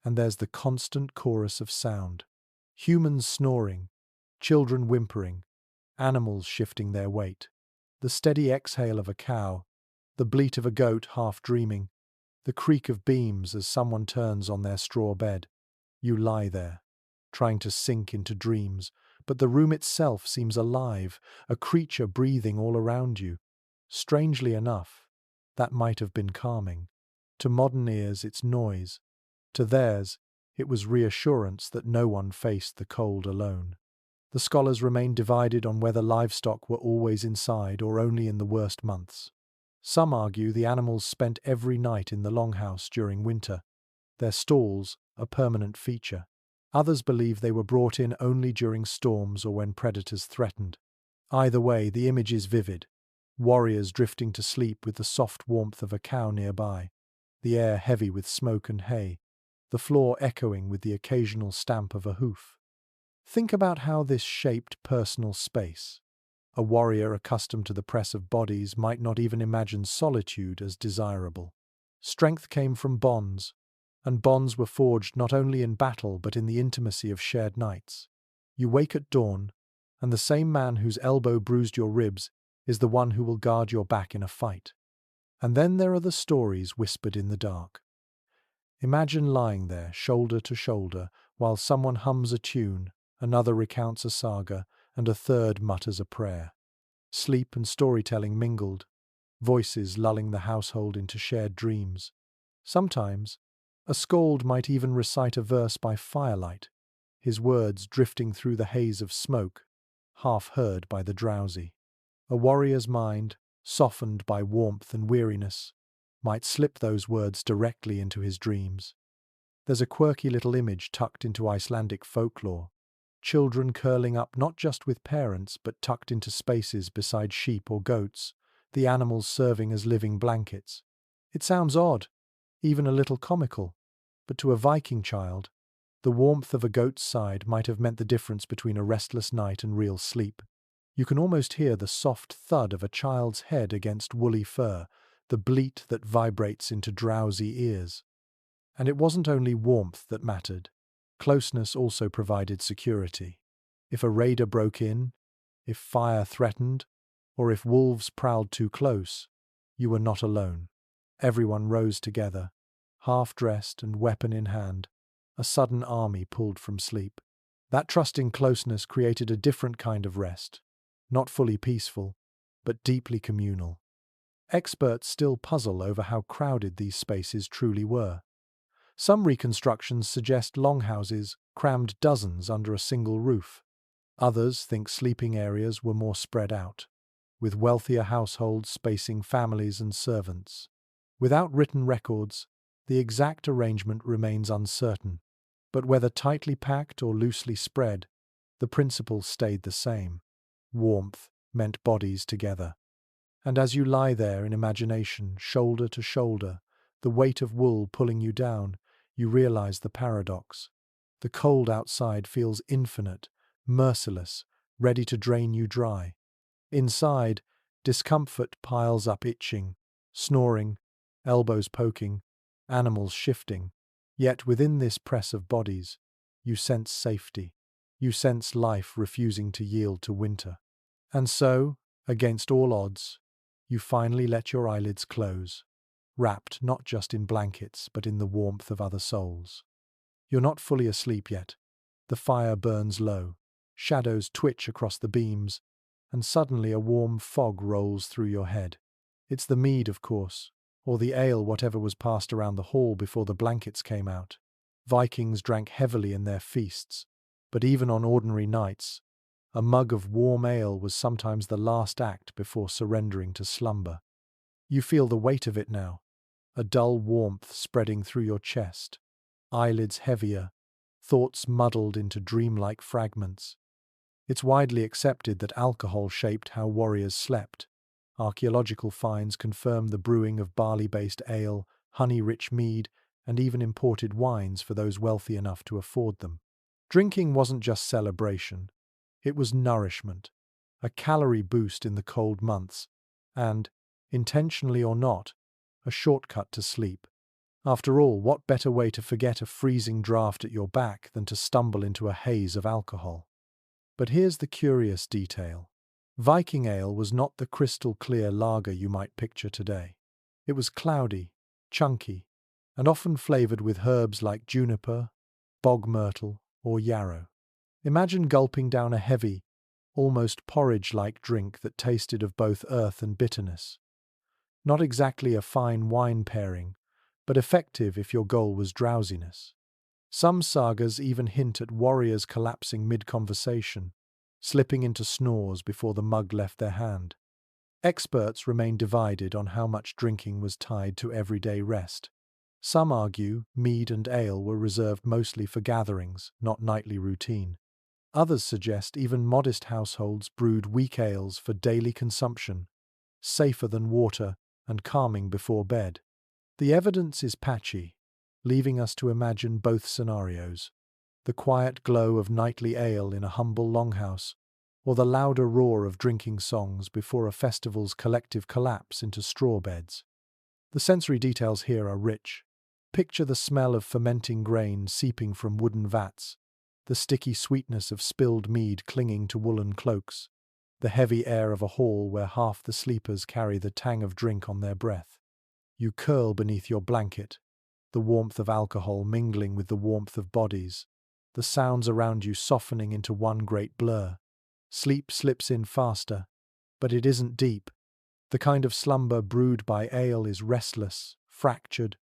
Speaker 1: And there's the constant chorus of sound. Humans snoring, children whimpering, animals shifting their weight. The steady exhale of a cow, the bleat of a goat half dreaming, the creak of beams as someone turns on their straw bed. You lie there, trying to sink into dreams, but the room itself seems alive, a creature breathing all around you. Strangely enough, that might have been calming. To modern ears, it's noise. To theirs, it was reassurance that no one faced the cold alone. The scholars remain divided on whether livestock were always inside or only in the worst months. Some argue the animals spent every night in the longhouse during winter, their stalls a permanent feature. Others believe they were brought in only during storms or when predators threatened. Either way, the image is vivid. Warriors drifting to sleep with the soft warmth of a cow nearby, the air heavy with smoke and hay, the floor echoing with the occasional stamp of a hoof. Think about how this shaped personal space. A warrior accustomed to the press of bodies might not even imagine solitude as desirable. Strength came from bonds, and bonds were forged not only in battle but in the intimacy of shared nights. You wake at dawn, and the same man whose elbow bruised your ribs is the one who will guard your back in a fight. And then there are the stories whispered in the dark. Imagine lying there, shoulder to shoulder, while someone hums a tune, another recounts a saga, and a third mutters a prayer. Sleep and storytelling mingled, voices lulling the household into shared dreams. Sometimes, a skald might even recite a verse by firelight, his words drifting through the haze of smoke, half heard by the drowsy. A warrior's mind, softened by warmth and weariness, might slip those words directly into his dreams. There's a quirky little image tucked into Icelandic folklore. children curling up not just with parents but tucked into spaces beside sheep or goats, the animals serving as living blankets. It sounds odd, even a little comical, but to a Viking child, the warmth of a goat's side might have meant the difference between a restless night and real sleep. You can almost hear the soft thud of a child's head against woolly fur, the bleat that vibrates into drowsy ears. And it wasn't only warmth that mattered. Closeness also provided security. If a raider broke in, if fire threatened, or if wolves prowled too close, you were not alone. Everyone rose together, half-dressed and weapon in hand, a sudden army pulled from sleep. That trusting closeness created a different kind of rest, not fully peaceful, but deeply communal. Experts still puzzle over how crowded these spaces truly were. Some reconstructions suggest longhouses crammed dozens under a single roof. Others think sleeping areas were more spread out, with wealthier households spacing families and servants. Without written records, the exact arrangement remains uncertain, but whether tightly packed or loosely spread, the principle stayed the same. Warmth meant bodies together. And as you lie there in imagination, shoulder to shoulder, the weight of wool pulling you down, you realize the paradox. The cold outside feels infinite, merciless, ready to drain you dry. Inside, discomfort piles up, itching, snoring, elbows poking, animals shifting. Yet within this press of bodies, you sense safety. You sense life refusing to yield to winter. And so, against all odds, you finally let your eyelids close, wrapped not just in blankets but in the warmth of other souls. You're not fully asleep yet. The fire burns low, shadows twitch across the beams, and suddenly a warm fog rolls through your head. It's the mead, of course, or the ale, whatever was passed around the hall before the blankets came out. Vikings drank heavily in their feasts, but even on ordinary nights, a mug of warm ale was sometimes the last act before surrendering to slumber. You feel the weight of it now, a dull warmth spreading through your chest, eyelids heavier, thoughts muddled into dreamlike fragments. It's widely accepted that alcohol shaped how warriors slept. Archaeological finds confirm the brewing of barley-based ale, honey-rich mead, and even imported wines for those wealthy enough to afford them. Drinking wasn't just celebration. It was nourishment, a calorie boost in the cold months, and, intentionally or not, a shortcut to sleep. After all, what better way to forget a freezing draft at your back than to stumble into a haze of alcohol? But here's the curious detail. Viking ale was not the crystal-clear lager you might picture today. It was cloudy, chunky, and often flavored with herbs like juniper, bog myrtle, or yarrow. Imagine gulping down a heavy, almost porridge-like drink that tasted of both earth and bitterness. Not exactly a fine wine pairing, but effective if your goal was drowsiness. Some sagas even hint at warriors collapsing mid-conversation, slipping into snores before the mug left their hand. Experts remain divided on how much drinking was tied to everyday rest. Some argue mead and ale were reserved mostly for gatherings, not nightly routine. Others suggest even modest households brewed weak ales for daily consumption, safer than water and calming before bed. The evidence is patchy, leaving us to imagine both scenarios: the quiet glow of nightly ale in a humble longhouse, or the louder roar of drinking songs before a festival's collective collapse into straw beds. The sensory details here are rich. Picture the smell of fermenting grain seeping from wooden vats, the sticky sweetness of spilled mead clinging to woolen cloaks, the heavy air of a hall where half the sleepers carry the tang of drink on their breath. You curl beneath your blanket, the warmth of alcohol mingling with the warmth of bodies, the sounds around you softening into one great blur. Sleep slips in faster, but it isn't deep. The kind of slumber brewed by ale is restless, fractured,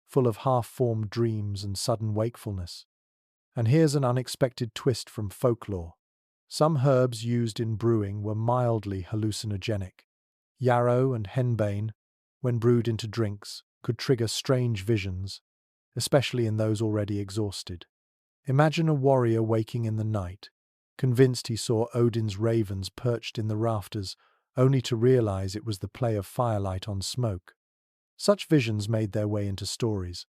Speaker 1: full of half-formed dreams and sudden wakefulness. And here's an unexpected twist from folklore. Some herbs used in brewing were mildly hallucinogenic. Yarrow and henbane, when brewed into drinks, could trigger strange visions, especially in those already exhausted. Imagine a warrior waking in the night, convinced he saw Odin's ravens perched in the rafters, only to realize it was the play of firelight on smoke. Such visions made their way into stories,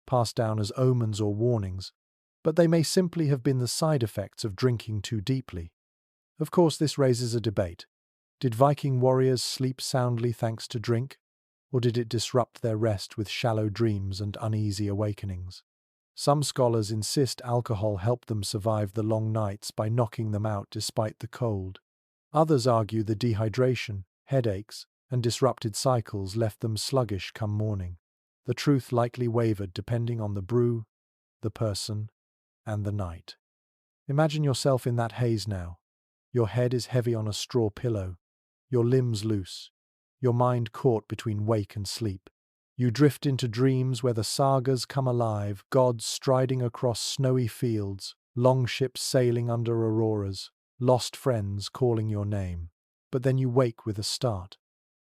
Speaker 1: passed down as omens or warnings, but they may simply have been the side effects of drinking too deeply. Of course, this raises a debate. Did Viking warriors sleep soundly thanks to drink, or did it disrupt their rest with shallow dreams and uneasy awakenings? Some scholars insist alcohol helped them survive the long nights by knocking them out despite the cold. Others argue the dehydration, headaches, and disrupted cycles left them sluggish come morning. The truth likely wavered depending on the brew, the person, and the night. Imagine yourself in that haze now. Your head is heavy on a straw pillow, your limbs loose, your mind caught between wake and sleep. You drift into dreams where the sagas come alive, gods striding across snowy fields, longships sailing under auroras, lost friends calling your name. But then you wake with a start,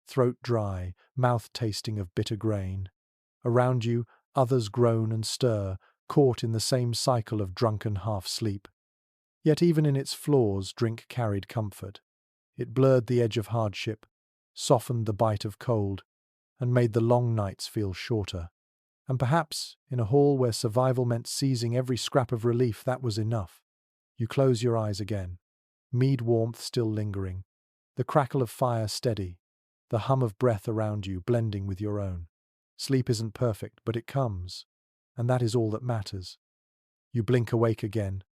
Speaker 1: throat dry, mouth tasting of bitter grain. Around you, others groan and stir, caught in the same cycle of drunken half-sleep. Yet even in its flaws, drink carried comfort. It blurred the edge of hardship, softened the bite of cold, and made the long nights feel shorter. And perhaps, in a hall where survival meant seizing every scrap of relief, that was enough. You close your eyes again, mead warmth still lingering, the crackle of fire steady, the hum of breath around you blending with your own. Sleep isn't perfect, but it comes, and that is all that matters. You blink awake again,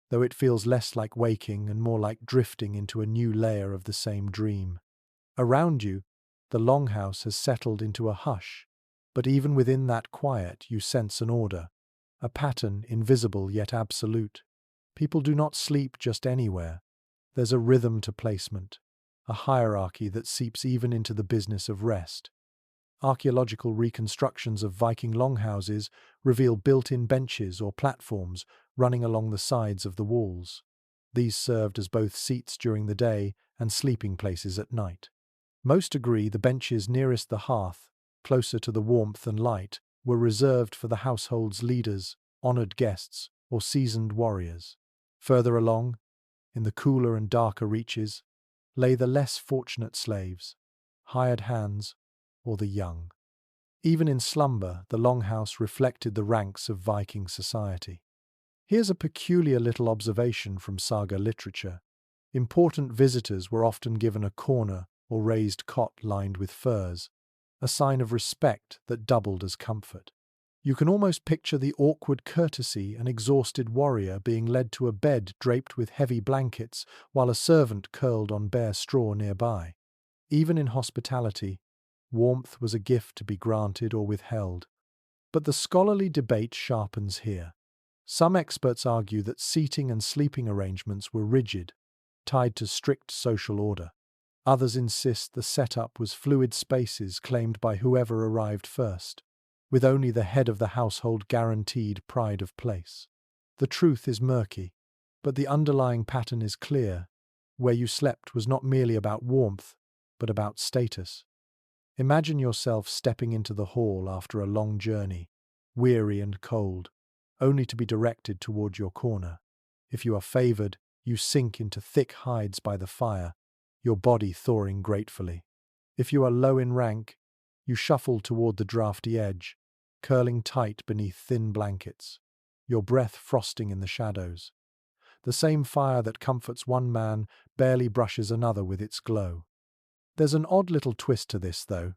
Speaker 1: though it feels less like waking and more like drifting into a new layer of the same dream. Around you, the longhouse has settled into a hush, but even within that quiet you sense an order, a pattern invisible yet absolute. People do not sleep just anywhere. There's a rhythm to placement, a hierarchy that seeps even into the business of rest. Archaeological reconstructions of Viking longhouses reveal built-in benches or platforms running along the sides of the walls. These served as both seats during the day and sleeping places at night. Most agree the benches nearest the hearth, closer to the warmth and light, were reserved for the household's leaders, honored guests, or seasoned warriors. Further along, in the cooler and darker reaches, lay the less fortunate slaves, hired hands, or the young. Even in slumber, the longhouse reflected the ranks of Viking society. Here's a peculiar little observation from saga literature. Important visitors were often given a corner or raised cot lined with furs, a sign of respect that doubled as comfort. You can almost picture the awkward courtesy an exhausted warrior being led to a bed draped with heavy blankets while a servant curled on bare straw nearby. Even in hospitality, warmth was a gift to be granted or withheld. But the scholarly debate sharpens here. Some experts argue that seating and sleeping arrangements were rigid, tied to strict social order. Others insist the setup was fluid spaces claimed by whoever arrived first, with only the head of the household guaranteed pride of place. The truth is murky, but the underlying pattern is clear. Where you slept was not merely about warmth, but about status. Imagine yourself stepping into the hall after a long journey, weary and cold, only to be directed toward your corner. If you are favored, you sink into thick hides by the fire, your body thawing gratefully. If you are low in rank, you shuffle toward the drafty edge, curling tight beneath thin blankets, your breath frosting in the shadows. The same fire that comforts one man barely brushes another with its glow. There's an odd little twist to this, though.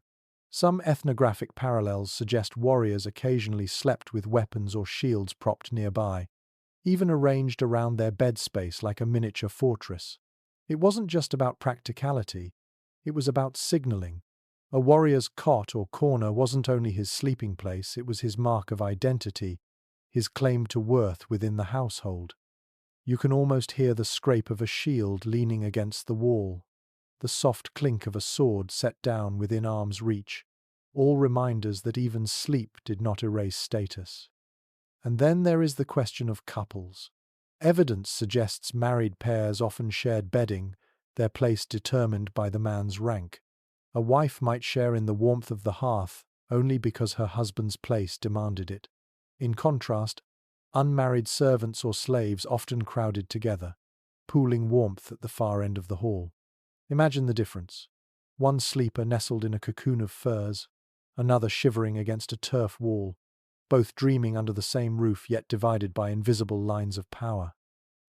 Speaker 1: Some ethnographic parallels suggest warriors occasionally slept with weapons or shields propped nearby, even arranged around their bed space like a miniature fortress. It wasn't just about practicality, it was about signaling. A warrior's cot or corner wasn't only his sleeping place, it was his mark of identity, his claim to worth within the household. You can almost hear the scrape of a shield leaning against the wall, the soft clink of a sword set down within arm's reach, all reminders that even sleep did not erase status. And then there is the question of couples. Evidence suggests married pairs often shared bedding, their place determined by the man's rank. A wife might share in the warmth of the hearth only because her husband's place demanded it. In contrast, unmarried servants or slaves often crowded together, pooling warmth at the far end of the hall. Imagine the difference. One sleeper nestled in a cocoon of furs, another shivering against a turf wall, both dreaming under the same roof yet divided by invisible lines of power.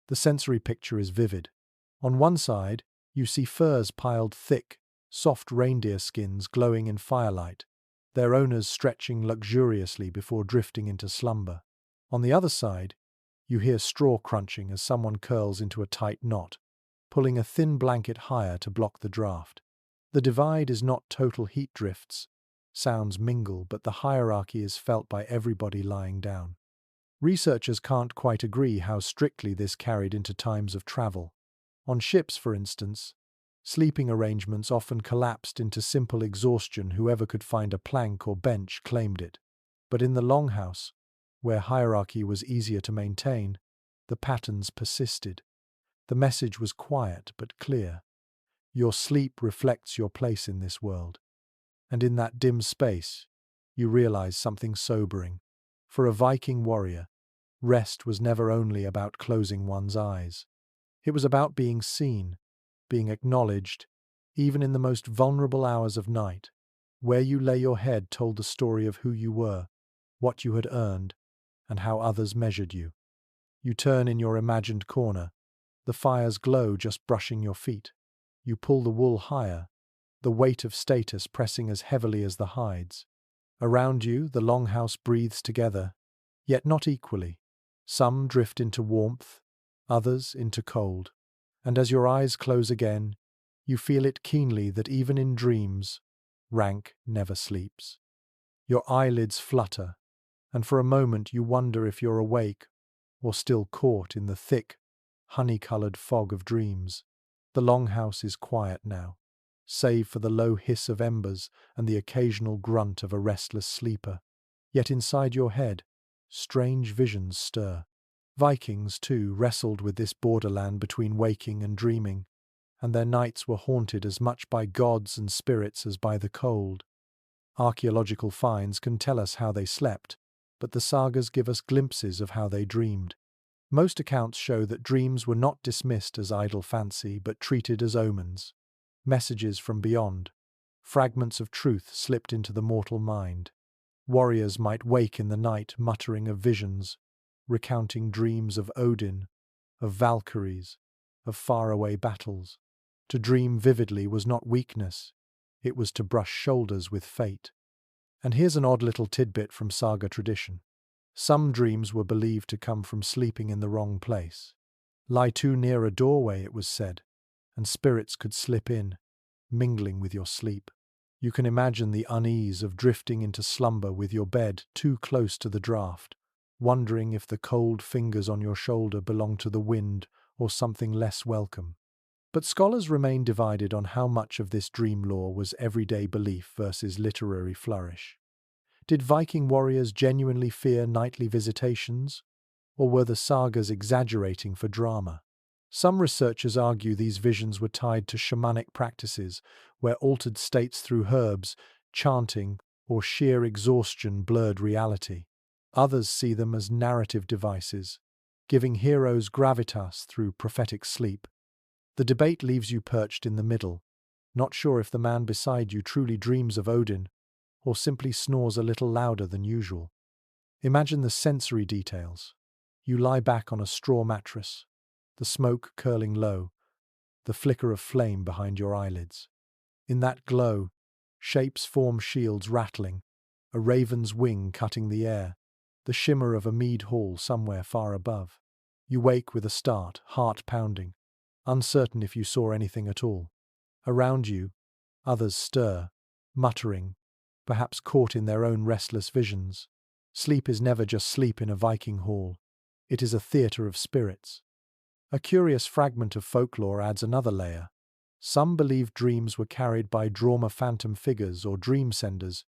Speaker 1: The sensory picture is vivid. On one side, you see furs piled thick, soft reindeer skins glowing in firelight, their owners stretching luxuriously before drifting into slumber. On the other side, you hear straw crunching as someone curls into a tight knot, pulling a thin blanket higher to block the draft. The divide is not total heat drifts. Sounds mingle, but the hierarchy is felt by everybody lying down. Researchers can't quite agree how strictly this carried into times of travel. On ships, for instance, sleeping arrangements often collapsed into simple exhaustion. Whoever could find a plank or bench claimed it. But in the longhouse, where hierarchy was easier to maintain, the patterns persisted. The message was quiet but clear. Your sleep reflects your place in this world. And in that dim space, you realize something sobering. For a Viking warrior, rest was never only about closing one's eyes. It was about being seen, being acknowledged, even in the most vulnerable hours of night. Where you lay your head told the story of who you were, what you had earned, and how others measured you. You turn in your imagined corner, the fire's glow just brushing your feet. You pull the wool higher, the weight of status pressing as heavily as the hides. Around you, the longhouse breathes together, yet not equally. Some drift into warmth, others into cold. And as your eyes close again, you feel it keenly that even in dreams, rank never sleeps. Your eyelids flutter, and for a moment you wonder if you're awake or still caught in the thick, honey-coloured fog of dreams. The longhouse is quiet now, save for the low hiss of embers and the occasional grunt of a restless sleeper. Yet inside your head, strange visions stir. Vikings, too, wrestled with this borderland between waking and dreaming, and their nights were haunted as much by gods and spirits as by the cold. Archaeological finds can tell us how they slept, but the sagas give us glimpses of how they dreamed. Most accounts show that dreams were not dismissed as idle fancy, but treated as omens, messages from beyond. Fragments of truth slipped into the mortal mind. Warriors might wake in the night muttering of visions, recounting dreams of Odin, of Valkyries, of faraway battles. To dream vividly was not weakness, it was to brush shoulders with fate. And here's an odd little tidbit from saga tradition. Some dreams were believed to come from sleeping in the wrong place. Lie too near a doorway, it was said, and spirits could slip in, mingling with your sleep. You can imagine the unease of drifting into slumber with your bed too close to the draught, wondering if the cold fingers on your shoulder belong to the wind or something less welcome. But scholars remain divided on how much of this dream lore was everyday belief versus literary flourish. Did Viking warriors genuinely fear nightly visitations, or were the sagas exaggerating for drama? Some researchers argue these visions were tied to shamanic practices, where altered states through herbs, chanting, or sheer exhaustion blurred reality. Others see them as narrative devices, giving heroes gravitas through prophetic sleep. The debate leaves you perched in the middle, not sure if the man beside you truly dreams of Odin or simply snores a little louder than usual. Imagine the sensory details. You lie back on a straw mattress, the smoke curling low, the flicker of flame behind your eyelids. In that glow, shapes form shields rattling, a raven's wing cutting the air, the shimmer of a mead hall somewhere far above. You wake with a start, heart pounding, uncertain if you saw anything at all. Around you, others stir, muttering, perhaps caught in their own restless visions. Sleep is never just sleep in a Viking hall. It is a theatre of spirits. A curious fragment of folklore adds another layer. Some believe dreams were carried by drama phantom figures or dream senders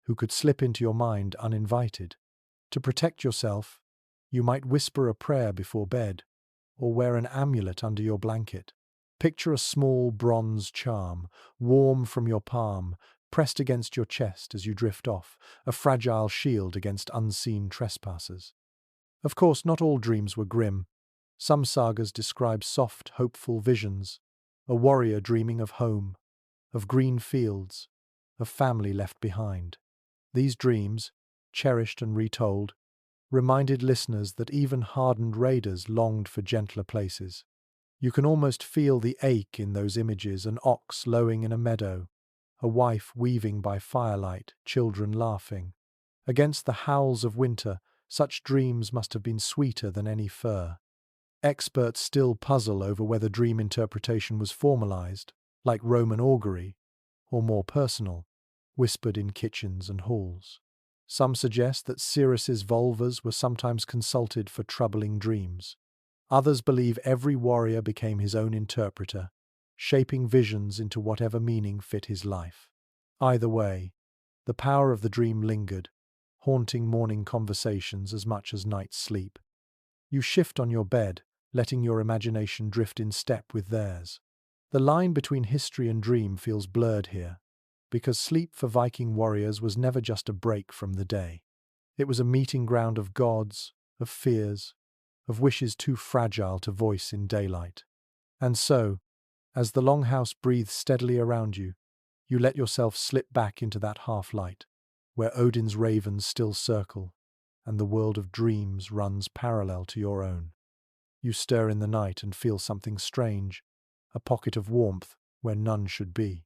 Speaker 1: who could slip into your mind uninvited. To protect yourself, you might whisper a prayer before bed or wear an amulet under your blanket. Picture a small bronze charm, warm from your palm, pressed against your chest as you drift off, a fragile shield against unseen trespassers. Of course, not all dreams were grim. Some sagas describe soft, hopeful visions, a warrior dreaming of home, of green fields, of family left behind. These dreams, cherished and retold, reminded listeners that even hardened raiders longed for gentler places. You can almost feel the ache in those images: an ox lowing in a meadow, a wife weaving by firelight, children laughing. Against the howls of winter, such dreams must have been sweeter than any fur. Experts still puzzle over whether dream interpretation was formalized, like Roman augury, or more personal, whispered in kitchens and halls. Some suggest that Cirrus's vulvas were sometimes consulted for troubling dreams. Others believe every warrior became his own interpreter, shaping visions into whatever meaning fit his life. Either way, the power of the dream lingered, haunting morning conversations as much as night's sleep. You shift on your bed, letting your imagination drift in step with theirs. The line between history and dream feels blurred here, because sleep for Viking warriors was never just a break from the day. It was a meeting ground of gods, of fears, of wishes too fragile to voice in daylight. And so, as the longhouse breathes steadily around you, you let yourself slip back into that half-light, where Odin's ravens still circle, and the world of dreams runs parallel to your own. You stir in the night and feel something strange, a pocket of warmth where none should be.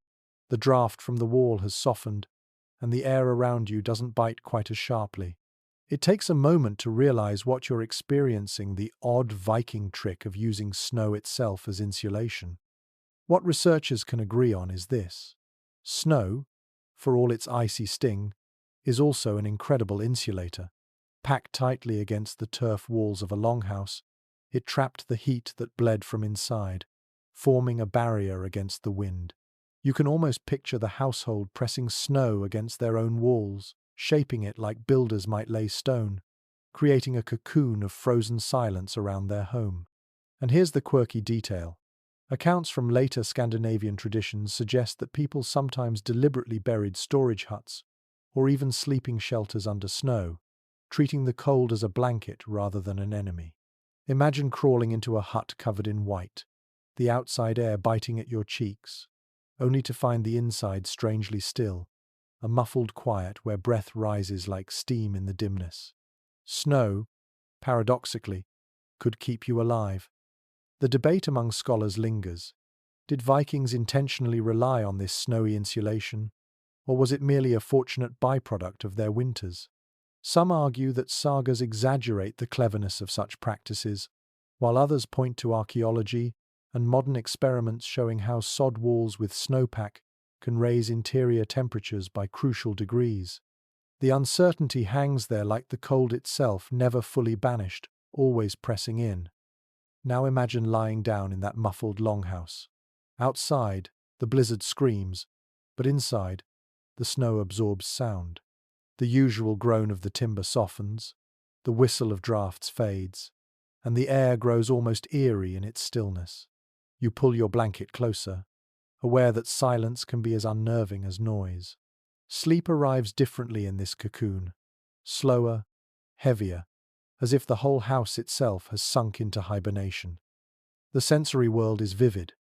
Speaker 1: The draft from the wall has softened, and the air around you doesn't bite quite as sharply. It takes a moment to realize what you're experiencing: the odd Viking trick of using snow itself as insulation. What researchers can agree on is this: snow, for all its icy sting, is also an incredible insulator. Packed tightly against the turf walls of a longhouse, it trapped the heat that bled from inside, forming a barrier against the wind. You can almost picture the household pressing snow against their own walls, shaping it like builders might lay stone, creating a cocoon of frozen silence around their home. And here's the quirky detail. Accounts from later Scandinavian traditions suggest that people sometimes deliberately buried storage huts, or even sleeping shelters under snow, treating the cold as a blanket rather than an enemy. Imagine crawling into a hut covered in white, the outside air biting at your cheeks, only to find the inside strangely still, a muffled quiet where breath rises like steam in the dimness. Snow, paradoxically, could keep you alive. The debate among scholars lingers. Did Vikings intentionally rely on this snowy insulation, or was it merely a fortunate byproduct of their winters? Some argue that sagas exaggerate the cleverness of such practices, while others point to archaeology and modern experiments showing how sod walls with snowpack can raise interior temperatures by crucial degrees. The uncertainty hangs there like the cold itself, never fully banished, always pressing in. Now imagine lying down in that muffled longhouse. Outside, the blizzard screams, but inside, the snow absorbs sound. The usual groan of the timber softens, the whistle of drafts fades, and the air grows almost eerie in its stillness. You pull your blanket closer, aware that silence can be as unnerving as noise. Sleep arrives differently in this cocoon, slower, heavier, as if the whole house itself has sunk into hibernation. The sensory world is vivid: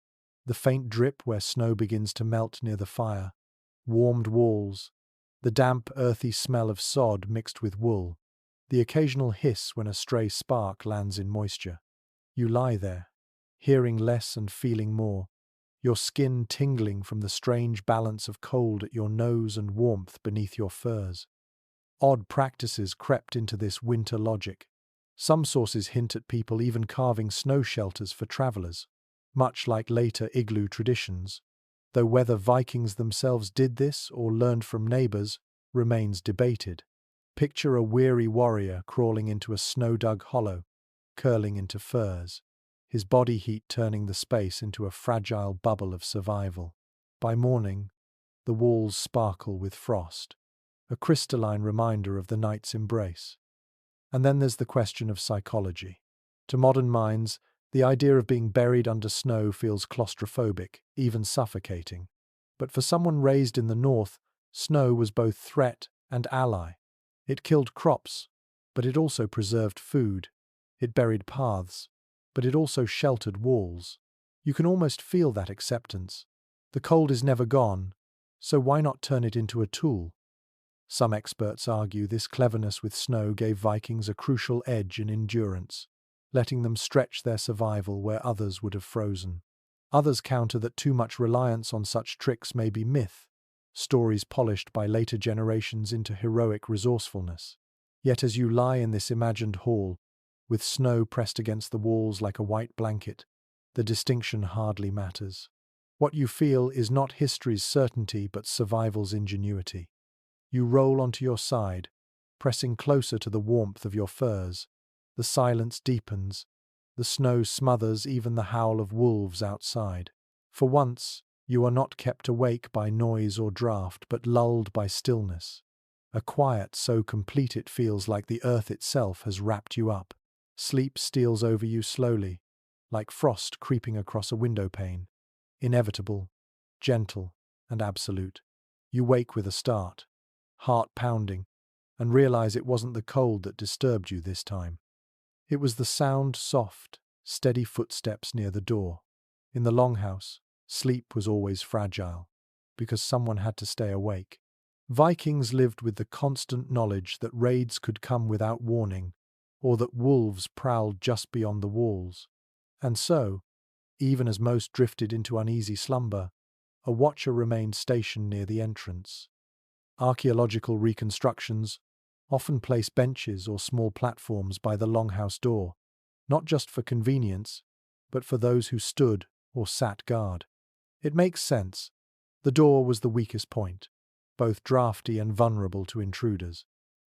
Speaker 1: the faint drip where snow begins to melt near the fire, warmed walls, the damp, earthy smell of sod mixed with wool, the occasional hiss when a stray spark lands in moisture. You lie there, hearing less and feeling more, your skin tingling from the strange balance of cold at your nose and warmth beneath your furs. Odd practices crept into this winter logic. Some sources hint at people even carving snow shelters for travelers, much like later igloo traditions, though whether Vikings themselves did this or learned from neighbors remains debated. Picture a weary warrior crawling into a snow-dug hollow, curling into furs, his body heat turning the space into a fragile bubble of survival. By morning, the walls sparkle with frost, a crystalline reminder of the night's embrace. And then there's the question of psychology. To modern minds, the idea of being buried under snow feels claustrophobic, even suffocating. But for someone raised in the north, snow was both threat and ally. It killed crops, but it also preserved food. It buried paths, but it also sheltered walls. You can almost feel that acceptance. The cold is never gone, so why not turn it into a tool? Some experts argue this cleverness with snow gave Vikings a crucial edge in endurance, letting them stretch their survival where others would have frozen. Others counter that too much reliance on such tricks may be myth, stories polished by later generations into heroic resourcefulness. Yet as you lie in this imagined hall, with snow pressed against the walls like a white blanket, the distinction hardly matters. What you feel is not history's certainty but survival's ingenuity. You roll onto your side, pressing closer to the warmth of your furs. The silence deepens. The snow smothers even the howl of wolves outside. For once, you are not kept awake by noise or draught, but lulled by stillness. A quiet so complete it feels like the earth itself has wrapped you up. Sleep steals over you slowly, like frost creeping across a window pane. Inevitable, gentle, and absolute. You wake with a start, heart pounding, and realize it wasn't the cold that disturbed you this time. It was the soft, steady footsteps near the door. In the longhouse, sleep was always fragile, because someone had to stay awake. Vikings lived with the constant knowledge that raids could come without warning, or that wolves prowled just beyond the walls. And so, even as most drifted into uneasy slumber, a watcher remained stationed near the entrance. Archaeological reconstructions often place benches or small platforms by the longhouse door, not just for convenience, but for those who stood or sat guard. It makes sense. The door was the weakest point, both drafty and vulnerable to intruders.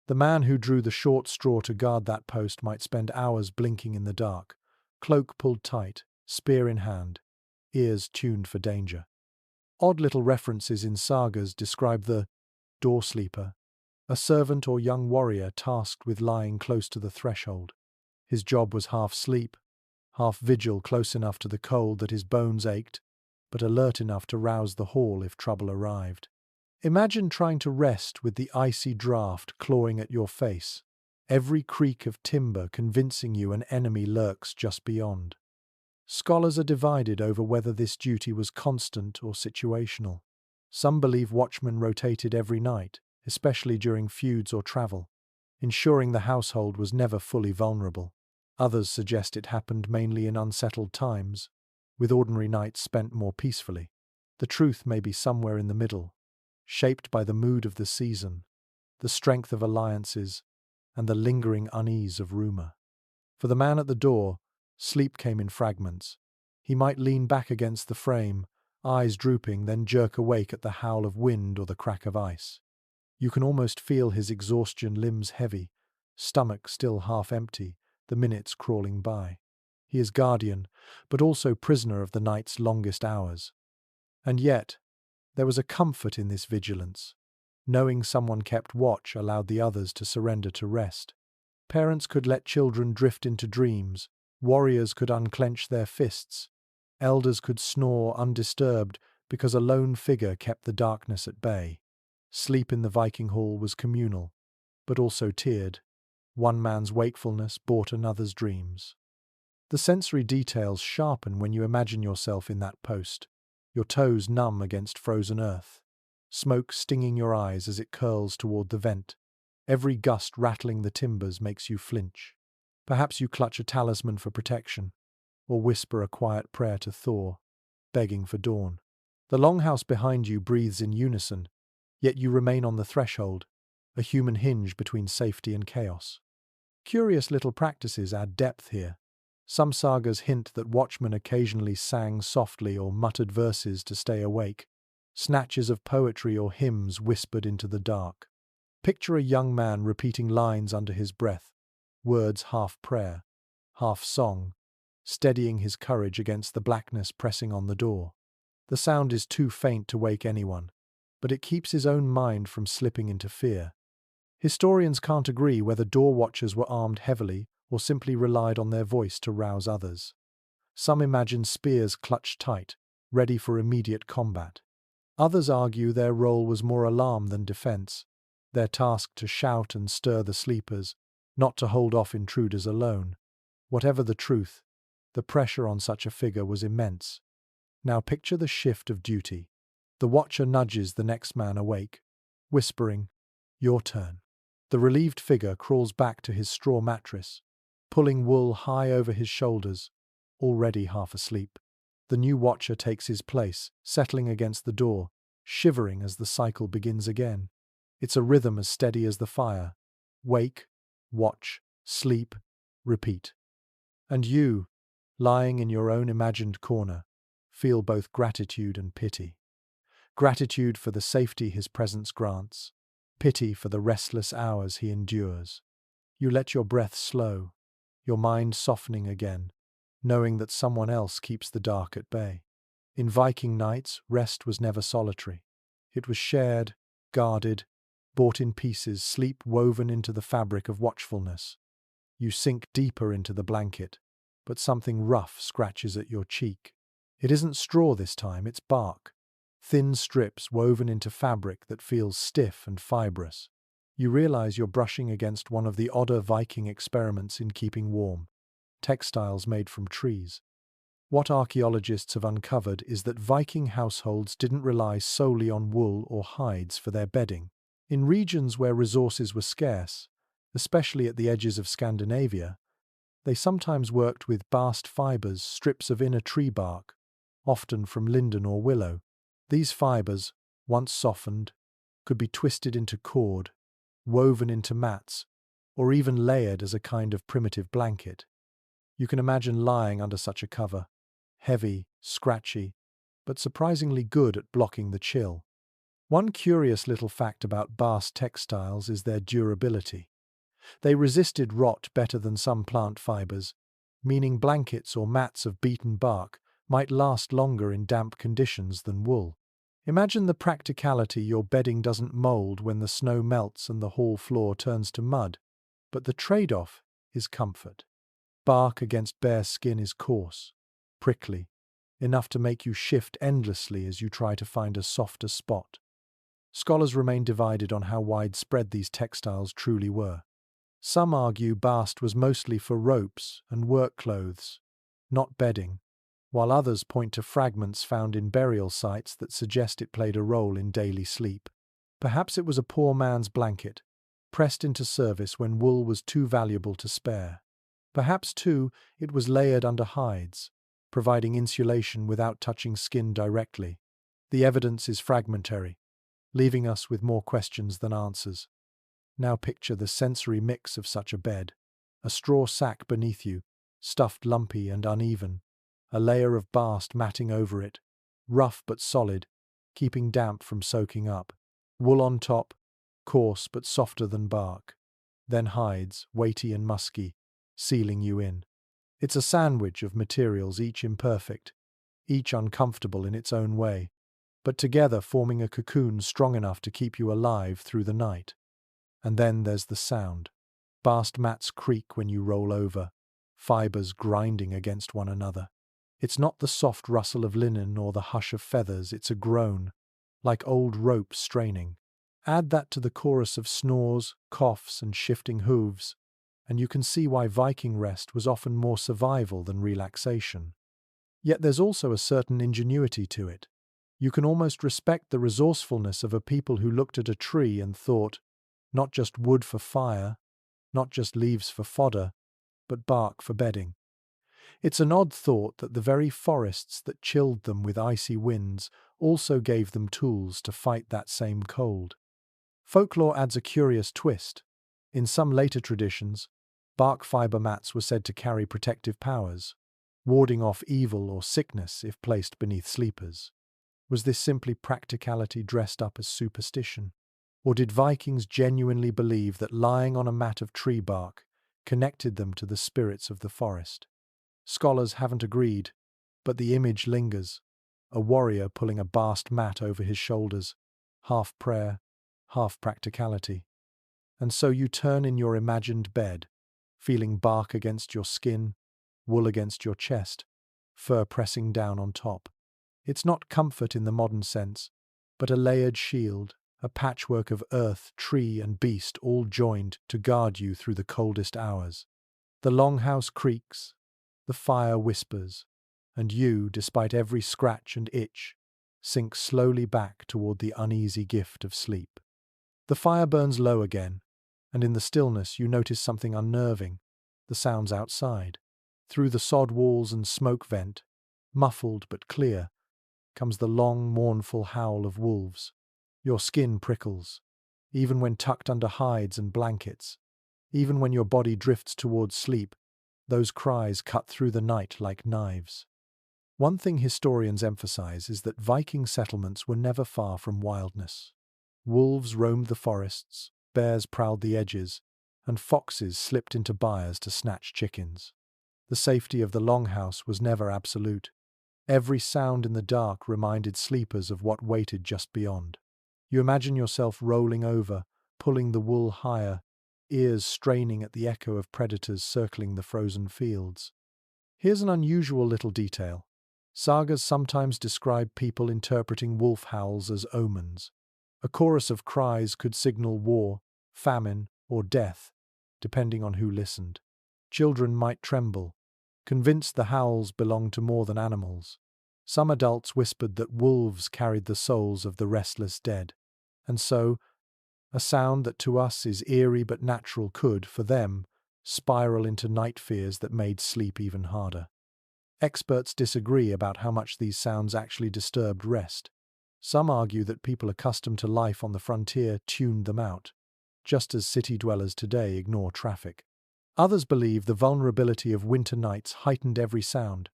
Speaker 1: The man who drew the short straw to guard that post might spend hours blinking in the dark, cloak pulled tight, spear in hand, ears tuned for danger. Odd little references in sagas describe the door sleeper, a servant or young warrior tasked with lying close to the threshold. His job was half sleep, half vigil, close enough to the cold that his bones ached, but alert enough to rouse the hall if trouble arrived. Imagine trying to rest with the icy draught clawing at your face, every creak of timber convincing you an enemy lurks just beyond. Scholars are divided over whether this duty was constant or situational. Some believe watchmen rotated every night, especially during feuds or travel, ensuring the household was never fully vulnerable. Others suggest it happened mainly in unsettled times, with ordinary nights spent more peacefully. The truth may be somewhere in the middle, shaped by the mood of the season, the strength of alliances, and the lingering unease of rumor. For the man at the door, sleep came in fragments. He might lean back against the frame, eyes drooping, then jerk awake at the howl of wind or the crack of ice. You can almost feel his exhaustion, limbs heavy, stomach still half empty, the minutes crawling by. He is guardian, but also prisoner of the night's longest hours. And yet, there was a comfort in this vigilance. Knowing someone kept watch allowed the others to surrender to rest. Parents could let children drift into dreams, warriors could unclench their fists, elders could snore undisturbed because a lone figure kept the darkness at bay. Sleep in the Viking hall was communal, but also tiered. One man's wakefulness bought another's dreams. The sensory details sharpen when you imagine yourself in that post, your toes numb against frozen earth, smoke stinging your eyes as it curls toward the vent. Every gust rattling the timbers makes you flinch. Perhaps you clutch a talisman for protection, or whisper a quiet prayer to Thor, begging for dawn. The longhouse behind you breathes in unison, yet you remain on the threshold, a human hinge between safety and chaos. Curious little practices add depth here. Some sagas hint that watchmen occasionally sang softly or muttered verses to stay awake, snatches of poetry or hymns whispered into the dark. Picture a young man repeating lines under his breath, words half prayer, half song, steadying his courage against the blackness pressing on the door. The sound is too faint to wake anyone, but it keeps his own mind from slipping into fear. Historians can't agree whether door watchers were armed heavily or simply relied on their voice to rouse others. Some imagine spears clutched tight, ready for immediate combat. Others argue their role was more alarm than defense, their task to shout and stir the sleepers, not to hold off intruders alone. Whatever the truth, The pressure on such a figure was immense. Now picture the shift of duty. The watcher nudges the next man awake, whispering, "Your turn." The relieved figure crawls back to his straw mattress, pulling wool high over his shoulders, already half asleep. The new watcher takes his place, settling against the door, shivering as the cycle begins again. It's a rhythm as steady as the fire. Wake, watch, sleep, repeat. And you, lying in your own imagined corner, feel both gratitude and pity. Gratitude for the safety his presence grants, pity for the restless hours he endures. You let your breath slow, your mind softening again, knowing that someone else keeps the dark at bay. In Viking nights, rest was never solitary. It was shared, guarded, bought in pieces, sleep woven into the fabric of watchfulness. You sink deeper into the blanket, but something rough scratches at your cheek. It isn't straw this time, it's bark. Thin strips woven into fabric that feels stiff and fibrous. You realize you're brushing against one of the odder Viking experiments in keeping warm: textiles made from trees. What archaeologists have uncovered is that Viking households didn't rely solely on wool or hides for their bedding. In regions where resources were scarce, especially at the edges of Scandinavia, they sometimes worked with bast fibers, strips of inner tree bark, often from linden or willow. These fibers, once softened, could be twisted into cord, woven into mats, or even layered as a kind of primitive blanket. You can imagine lying under such a cover, heavy, scratchy, but surprisingly good at blocking the chill. One curious little fact about bast textiles is their durability. They resisted rot better than some plant fibers, meaning blankets or mats of beaten bark might last longer in damp conditions than wool. Imagine the practicality: your bedding doesn't mold when the snow melts and the hall floor turns to mud, but the trade-off is comfort. Bark against bare skin is coarse, prickly, enough to make you shift endlessly as you try to find a softer spot. Scholars remain divided on how widespread these textiles truly were. Some argue bast was mostly for ropes and work clothes, not bedding, while others point to fragments found in burial sites that suggest it played a role in daily sleep. Perhaps it was a poor man's blanket, pressed into service when wool was too valuable to spare. Perhaps, too, it was layered under hides, providing insulation without touching skin directly. The evidence is fragmentary, leaving us with more questions than answers. Now picture the sensory mix of such a bed: a straw sack beneath you, stuffed lumpy and uneven, a layer of bast matting over it, rough but solid, keeping damp from soaking up, wool on top, coarse but softer than bark, then hides, weighty and musky, sealing you in. It's a sandwich of materials, each imperfect, each uncomfortable in its own way, but together forming a cocoon strong enough to keep you alive through the night. And then there's the sound. Bast mats creak when you roll over, fibers grinding against one another. It's not the soft rustle of linen or the hush of feathers, it's a groan, like old rope straining. Add that to the chorus of snores, coughs, and shifting hooves, and you can see why Viking rest was often more survival than relaxation. Yet there's also a certain ingenuity to it. You can almost respect the resourcefulness of a people who looked at a tree and thought, not just wood for fire, not just leaves for fodder, but bark for bedding. It's an odd thought that the very forests that chilled them with icy winds also gave them tools to fight that same cold. Folklore adds a curious twist. In some later traditions, bark fiber mats were said to carry protective powers, warding off evil or sickness if placed beneath sleepers. Was this simply practicality dressed up as superstition? Or did Vikings genuinely believe that lying on a mat of tree bark connected them to the spirits of the forest? Scholars haven't agreed, but the image lingers: a warrior pulling a bast mat over his shoulders, half prayer, half practicality. And so you turn in your imagined bed, feeling bark against your skin, wool against your chest, fur pressing down on top. It's not comfort in the modern sense, but a layered shield, a patchwork of earth, tree, and beast all joined to guard you through the coldest hours. The longhouse creaks, The fire whispers, and you, despite every scratch and itch, sink slowly back toward the uneasy gift of sleep. The fire burns low again, and in the stillness you notice something unnerving, the sounds outside. Through the sod walls and smoke vent, muffled but clear, comes the long, mournful howl of wolves. Your skin prickles, even when tucked under hides and blankets. Even when your body drifts towards sleep, those cries cut through the night like knives. One thing historians emphasize is that Viking settlements were never far from wildness. Wolves roamed the forests, bears prowled the edges, and foxes slipped into byres to snatch chickens. The safety of the longhouse was never absolute. Every sound in the dark reminded sleepers of what waited just beyond. You imagine yourself rolling over, pulling the wool higher, ears straining at the echo of predators circling the frozen fields. Here's an unusual little detail. Sagas sometimes describe people interpreting wolf howls as omens. A chorus of cries could signal war, famine, or death, depending on who listened. Children might tremble, convinced the howls belonged to more than animals. Some adults whispered that wolves carried the souls of the restless dead. And so, a sound that to us is eerie but natural could, for them, spiral into night fears that made sleep even harder. Experts disagree about how much these sounds actually disturbed rest. Some argue that people accustomed to life on the frontier tuned them out, just as city dwellers today ignore traffic. Others believe the vulnerability of winter nights heightened every sound,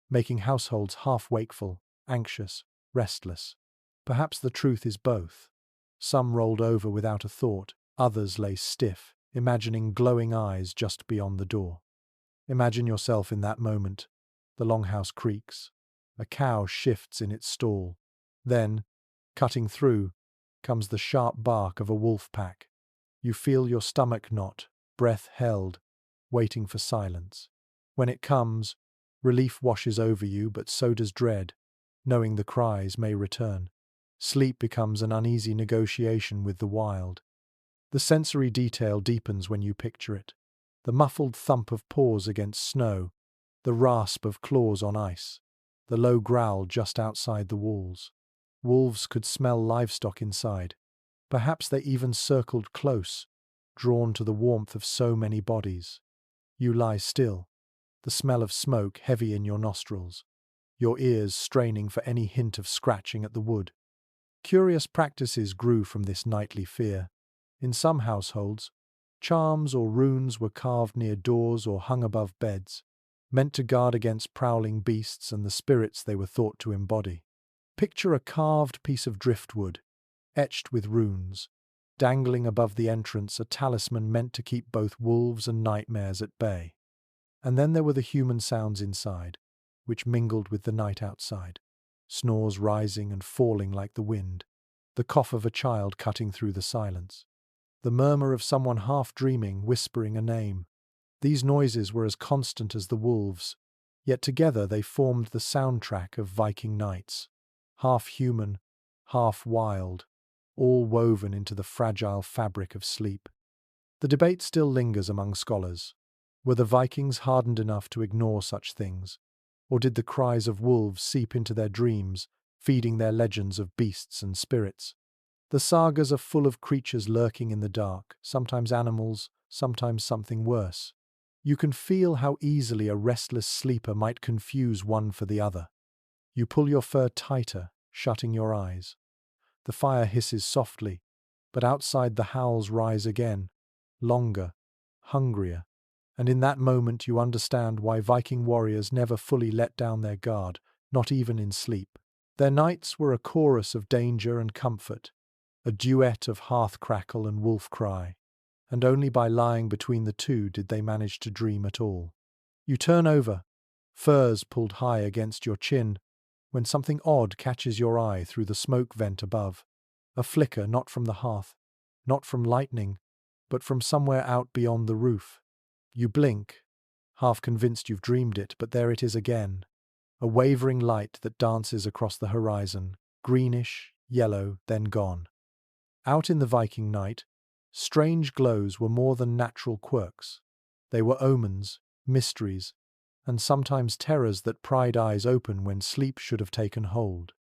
Speaker 1: making households half-wakeful, anxious, restless. Perhaps the truth is both. Some rolled over without a thought, others lay stiff, imagining glowing eyes just beyond the door. Imagine yourself in that moment. The longhouse creaks. A cow shifts in its stall. Then, cutting through, comes the sharp bark of a wolf pack. You feel your stomach knot, breath held, waiting for silence. When it comes, relief washes over you, but so does dread, knowing the cries may return. Sleep becomes an uneasy negotiation with the wild. The sensory detail deepens when you picture it. The muffled thump of paws against snow, the rasp of claws on ice, the low growl just outside the walls. Wolves could smell livestock inside. Perhaps they even circled close, drawn to the warmth of so many bodies. You lie still, the smell of smoke heavy in your nostrils, your ears straining for any hint of scratching at the wood. Curious practices grew from this nightly fear. In some households, charms or runes were carved near doors or hung above beds, meant to guard against prowling beasts and the spirits they were thought to embody. Picture a carved piece of driftwood, etched with runes, dangling above the entrance, a talisman meant to keep both wolves and nightmares at bay. And then there were the human sounds inside, which mingled with the night outside. Snores rising and falling like the wind, the cough of a child cutting through the silence, the murmur of someone half dreaming, whispering a name. These noises were as constant as the wolves, yet together they formed the soundtrack of Viking nights. Half human, half wild, all woven into the fragile fabric of sleep. The debate still lingers among scholars. Were the Vikings hardened enough to ignore such things? Or did the cries of wolves seep into their dreams, feeding their legends of beasts and spirits? The sagas are full of creatures lurking in the dark, sometimes animals, sometimes something worse. You can feel how easily a restless sleeper might confuse one for the other. You pull your fur tighter, shutting your eyes. The fire hisses softly, but outside the howls rise again, longer, hungrier. And in that moment you understand why Viking warriors never fully let down their guard, not even in sleep. Their nights were a chorus of danger and comfort, a duet of hearth crackle and wolf cry, and only by lying between the two did they manage to dream at all. You turn over, furs pulled high against your chin, when something odd catches your eye through the smoke vent above. A flicker not from the hearth, not from lightning, but from somewhere out beyond the roof. You blink, half convinced you've dreamed it, but there it is again. A wavering light that dances across the horizon, greenish, yellow, then gone. Out in the Viking night, strange glows were more than natural quirks. They were omens, mysteries, and sometimes terrors that pried eyes open when sleep should have taken hold.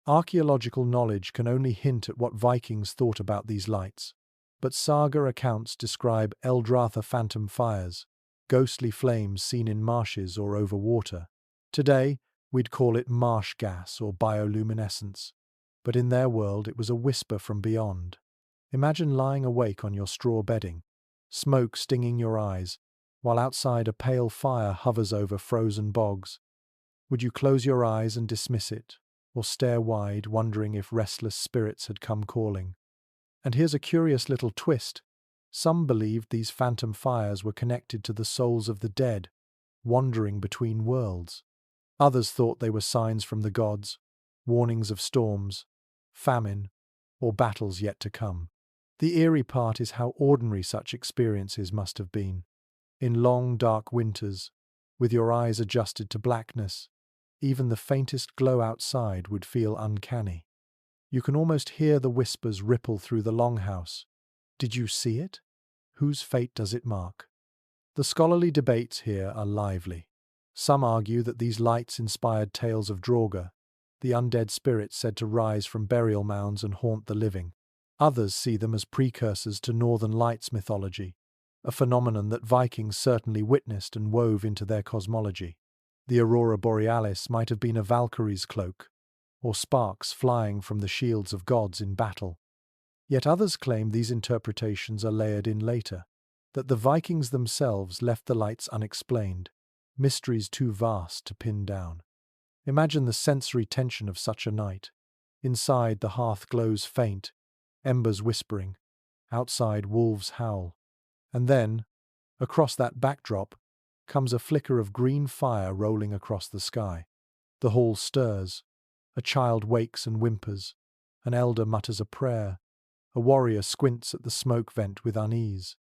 Speaker 1: Archaeological knowledge can only hint at what Vikings thought about these lights, but saga accounts describe Eldrathar phantom fires, ghostly flames seen in marshes or over water. Today, we'd call it marsh gas or bioluminescence, but in their world it was a whisper from beyond. Imagine lying awake on your straw bedding, smoke stinging your eyes, while outside a pale fire hovers over frozen bogs. Would you close your eyes and dismiss it, or stare wide, wondering if restless spirits had come calling? And here's a curious little twist. Some believed these phantom fires were connected to the souls of the dead, wandering between worlds. Others thought they were signs from the gods, warnings of storms, famine, or battles yet to come. The eerie part is how ordinary such experiences must have been. In long, dark winters, with your eyes adjusted to blackness, even the faintest glow outside would feel uncanny. You can almost hear the whispers ripple through the longhouse. Did you see it? Whose fate does it mark? The scholarly debates here are lively. Some argue that these lights inspired tales of Draugr, the undead spirits said to rise from burial mounds and haunt the living. Others see them as precursors to Northern Lights mythology, a phenomenon that Vikings certainly witnessed and wove into their cosmology. The aurora borealis might have been a Valkyrie's cloak, or sparks flying from the shields of gods in battle. Yet others claim these interpretations are layered in later, that the Vikings themselves left the lights unexplained, mysteries too vast to pin down. Imagine the sensory tension of such a night. Inside, the hearth glows faint, embers whispering, outside wolves howl. And then, across that backdrop, comes a flicker of green fire rolling across the sky. The hall stirs. A child wakes and whimpers. An elder mutters a prayer. A warrior squints at the smoke vent with unease.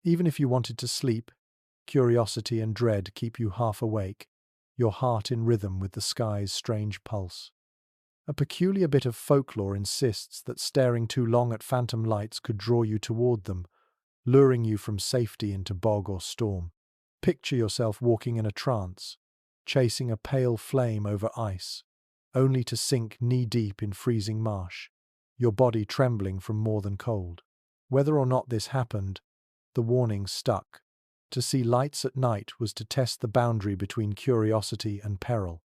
Speaker 1: Even if you wanted to sleep, curiosity and dread keep you half awake, your heart in rhythm with the sky's strange pulse. A peculiar bit of folklore insists that staring too long at phantom lights could draw you toward them, luring you from safety into bog or storm. Picture yourself walking in a trance, chasing a pale flame over ice, only to sink knee-deep in freezing marsh, your body trembling from more than cold. Whether or not this happened, the warning stuck. To see lights at night was to test the boundary between curiosity and peril.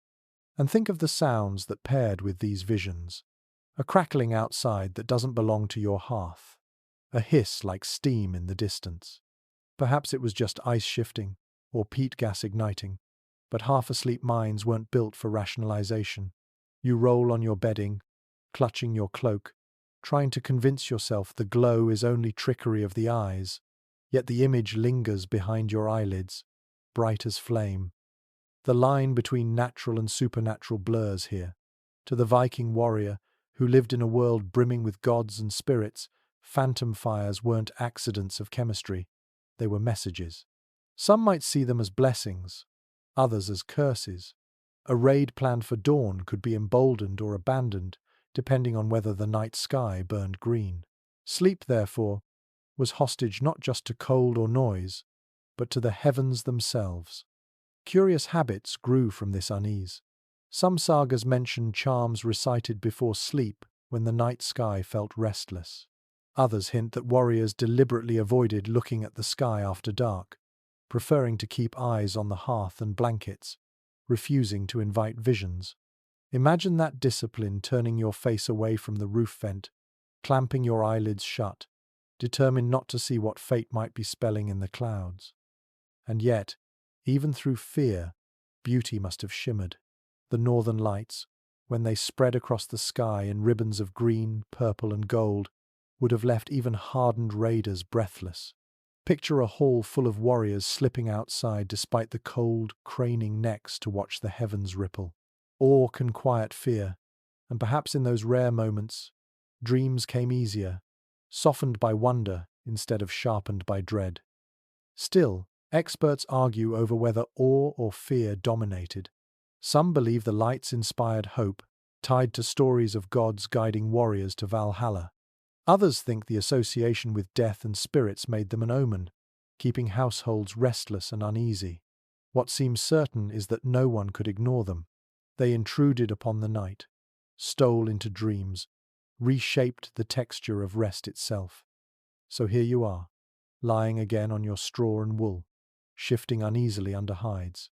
Speaker 1: And think of the sounds that paired with these visions. A crackling outside that doesn't belong to your hearth. A hiss like steam in the distance. Perhaps it was just ice shifting, or peat gas igniting, but half-asleep minds weren't built for rationalization. You roll on your bedding, clutching your cloak, trying to convince yourself the glow is only trickery of the eyes, yet the image lingers behind your eyelids, bright as flame. The line between natural and supernatural blurs here. To the Viking warrior, who lived in a world brimming with gods and spirits, phantom fires weren't accidents of chemistry, they were messages. Some might see them as blessings, others as curses. A raid planned for dawn could be emboldened or abandoned, depending on whether the night sky burned green. Sleep, therefore, was hostage not just to cold or noise, but to the heavens themselves. Curious habits grew from this unease. Some sagas mention charms recited before sleep when the night sky felt restless. Others hint that warriors deliberately avoided looking at the sky after dark, preferring to keep eyes on the hearth and blankets, refusing to invite visions. Imagine that discipline, turning your face away from the roof vent, clamping your eyelids shut, determined not to see what fate might be spelling in the clouds. And yet, even through fear, beauty must have shimmered. The northern lights, when they spread across the sky in ribbons of green, purple, and gold, would have left even hardened raiders breathless. Picture a hall full of warriors slipping outside despite the cold, craning necks to watch the heavens ripple. Awe can quiet fear, and perhaps in those rare moments, dreams came easier, softened by wonder instead of sharpened by dread. Still, experts argue over whether awe or fear dominated. Some believe the lights inspired hope, tied to stories of gods guiding warriors to Valhalla. Others think the association with death and spirits made them an omen, keeping households restless and uneasy. What seems certain is that no one could ignore them. They intruded upon the night, stole into dreams, reshaped the texture of rest itself. So here you are, lying again on your straw and wool, shifting uneasily under hides.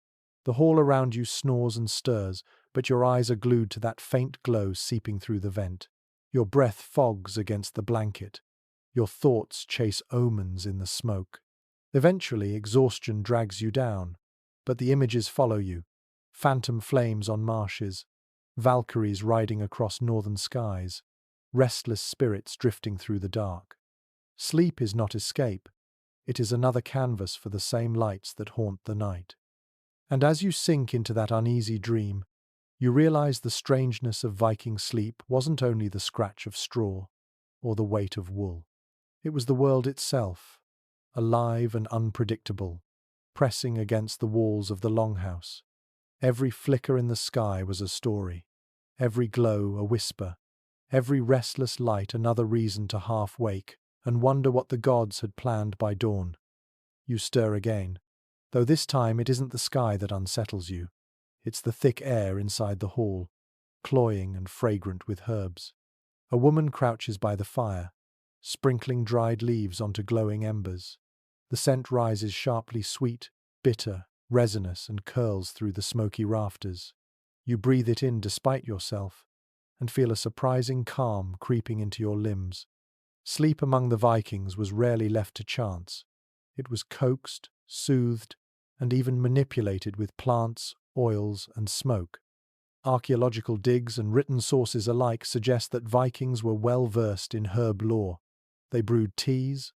Speaker 1: The hall around you snores and stirs, but your eyes are glued to that faint glow seeping through the vent. Your breath fogs against the blanket. Your thoughts chase omens in the smoke. Eventually, exhaustion drags you down, but the images follow you. Phantom flames on marshes, Valkyries riding across northern skies, restless spirits drifting through the dark. Sleep is not escape. It is another canvas for the same lights that haunt the night. And as you sink into that uneasy dream, you realize the strangeness of Viking sleep wasn't only the scratch of straw or the weight of wool. It was the world itself, alive and unpredictable, pressing against the walls of the longhouse. Every flicker in the sky was a story, every glow a whisper, every restless light another reason to half wake and wonder what the gods had planned by dawn. You stir again, though this time it isn't the sky that unsettles you. It's the thick air inside the hall, cloying and fragrant with herbs. A woman crouches by the fire, sprinkling dried leaves onto glowing embers. The scent rises sharply sweet, bitter, resinous, and curls through the smoky rafters. You breathe it in despite yourself, and feel a surprising calm creeping into your limbs. Sleep among the Vikings was rarely left to chance. It was coaxed, soothed, and even manipulated with plants, oils, and smoke. Archaeological digs and written sources alike suggest that Vikings were well versed in herb lore. They brewed teas,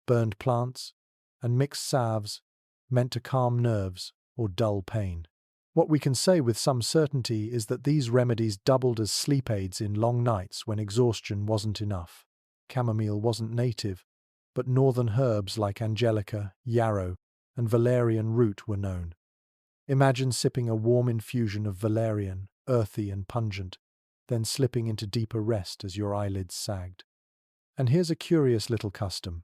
Speaker 1: burned plants, and mixed salves meant to calm nerves or dull pain. What we can say with some certainty is that these remedies doubled as sleep aids in long nights when exhaustion wasn't enough. Chamomile wasn't native, but northern herbs like angelica, yarrow, and valerian root were known. Imagine sipping a warm infusion of valerian, earthy and pungent, then slipping into deeper rest as your eyelids sagged. And here's a curious little custom.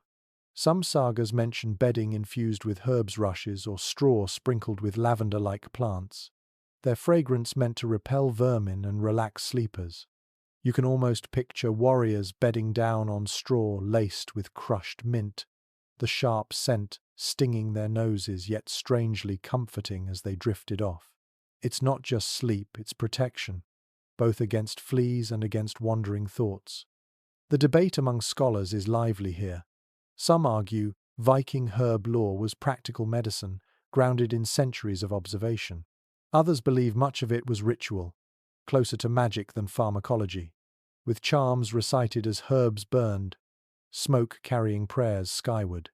Speaker 1: Some sagas mention bedding infused with herbs rushes or straw sprinkled with lavender-like plants. Their fragrance meant to repel vermin and relax sleepers. You can almost picture warriors bedding down on straw laced with crushed mint, the sharp scent stinging their noses yet strangely comforting as they drifted off. It's not just sleep, it's protection, both against fleas and against wandering thoughts. The debate among scholars is lively here. Some argue Viking herb lore was practical medicine, grounded in centuries of observation. Others believe much of it was ritual, closer to magic than pharmacology, with charms recited as herbs burned, smoke carrying prayers skyward.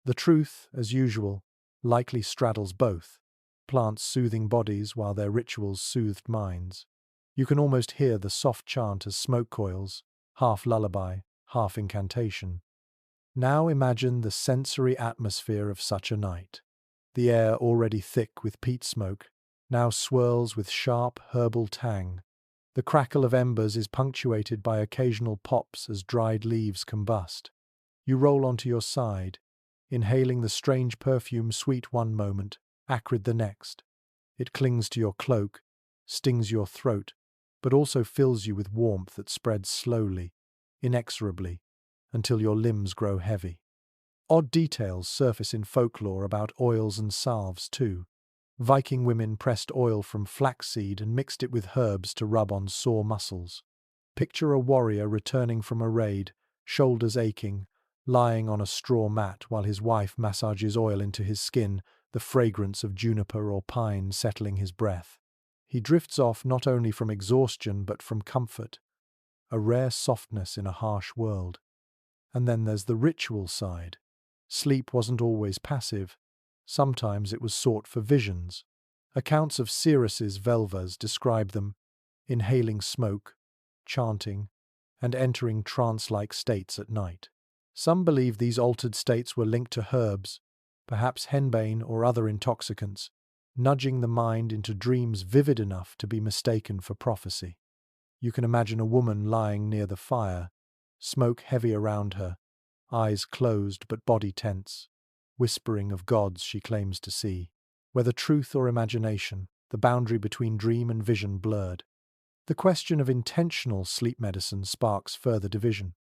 Speaker 1: The truth, as usual, likely straddles both, plants soothing bodies while their rituals soothed minds. You can almost hear the soft chant as smoke coils, half lullaby, half incantation. Now imagine the sensory atmosphere of such a night. The air, already thick with peat smoke, now swirls with sharp herbal tang. The crackle of embers is punctuated by occasional pops as dried leaves combust. You roll onto your side, inhaling the strange perfume sweet one moment, acrid the next. It clings to your cloak, stings your throat, but also fills you with warmth that spreads slowly, inexorably, until your limbs grow heavy. Odd details surface in folklore about oils and salves too. Viking women pressed oil from flaxseed and mixed it with herbs to rub on sore muscles. Picture a warrior returning from a raid, shoulders aching, lying on a straw mat while his wife massages oil into his skin, the fragrance of juniper or pine settling his breath. He drifts off not only from exhaustion but from comfort, a rare softness in a harsh world. And then there's the ritual side. Sleep wasn't always passive. Sometimes it was sought for visions. Accounts of Cirrus's Velvas describe them, inhaling smoke, chanting, and entering trance-like states at night. Some believe these altered states were linked to herbs, perhaps henbane or other intoxicants, nudging the mind into dreams vivid enough to be mistaken for prophecy. You can imagine a woman lying near the fire, smoke heavy around her, eyes closed but body tense, whispering of gods she claims to see. Whether truth or imagination, the boundary between dream and vision blurred. The question of intentional sleep medicine sparks further division.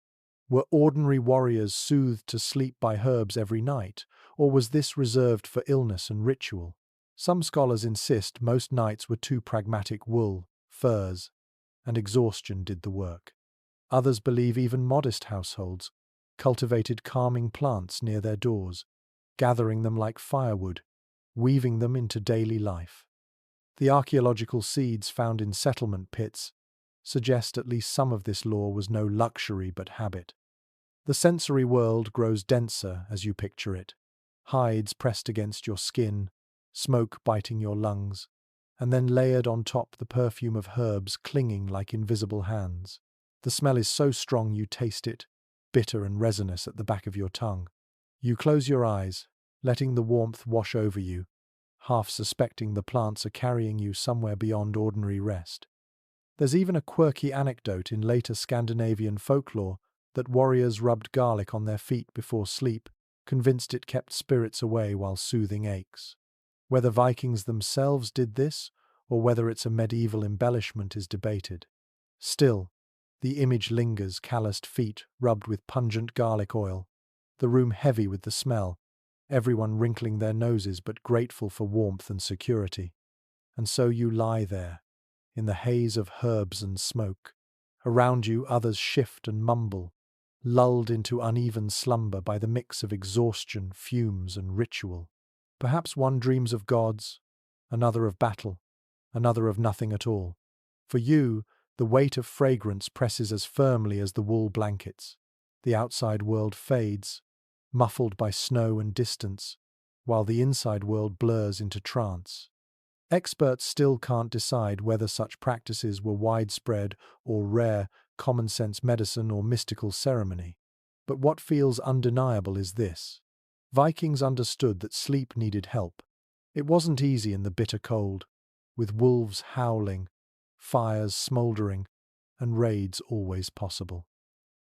Speaker 1: Were ordinary warriors soothed to sleep by herbs every night, or was this reserved for illness and ritual? Some scholars insist most nights were too pragmatic. Wool, furs, and exhaustion did the work. Others believe even modest households cultivated calming plants near their doors, gathering them like firewood, weaving them into daily life. The archaeological seeds found in settlement pits suggest at least some of this lore was no luxury but habit. The sensory world grows denser as you picture it. Hides pressed against your skin, smoke biting your lungs, and then layered on top the perfume of herbs clinging like invisible hands. The smell is so strong you taste it, bitter and resinous at the back of your tongue. You close your eyes, letting the warmth wash over you, half suspecting the plants are carrying you somewhere beyond ordinary rest. There's even a quirky anecdote in later Scandinavian folklore that warriors rubbed garlic on their feet before sleep, convinced it kept spirits away while soothing aches. Whether Vikings themselves did this, or whether it's a medieval embellishment is debated. Still, the image lingers: calloused feet rubbed with pungent garlic oil, the room heavy with the smell, everyone wrinkling their noses but grateful for warmth and security. And so you lie there, in the haze of herbs and smoke. Around you others shift and mumble, lulled into uneven slumber by the mix of exhaustion, fumes, and ritual. Perhaps one dreams of gods, another of battle, another of nothing at all. For you, the weight of fragrance presses as firmly as the wool blankets. The outside world fades, muffled by snow and distance, while the inside world blurs into trance. Experts still can't decide whether such practices were widespread or rare, common-sense medicine or mystical ceremony. But what feels undeniable is this: Vikings understood that sleep needed help. It wasn't easy in the bitter cold, with wolves howling, fires smouldering, and raids always possible.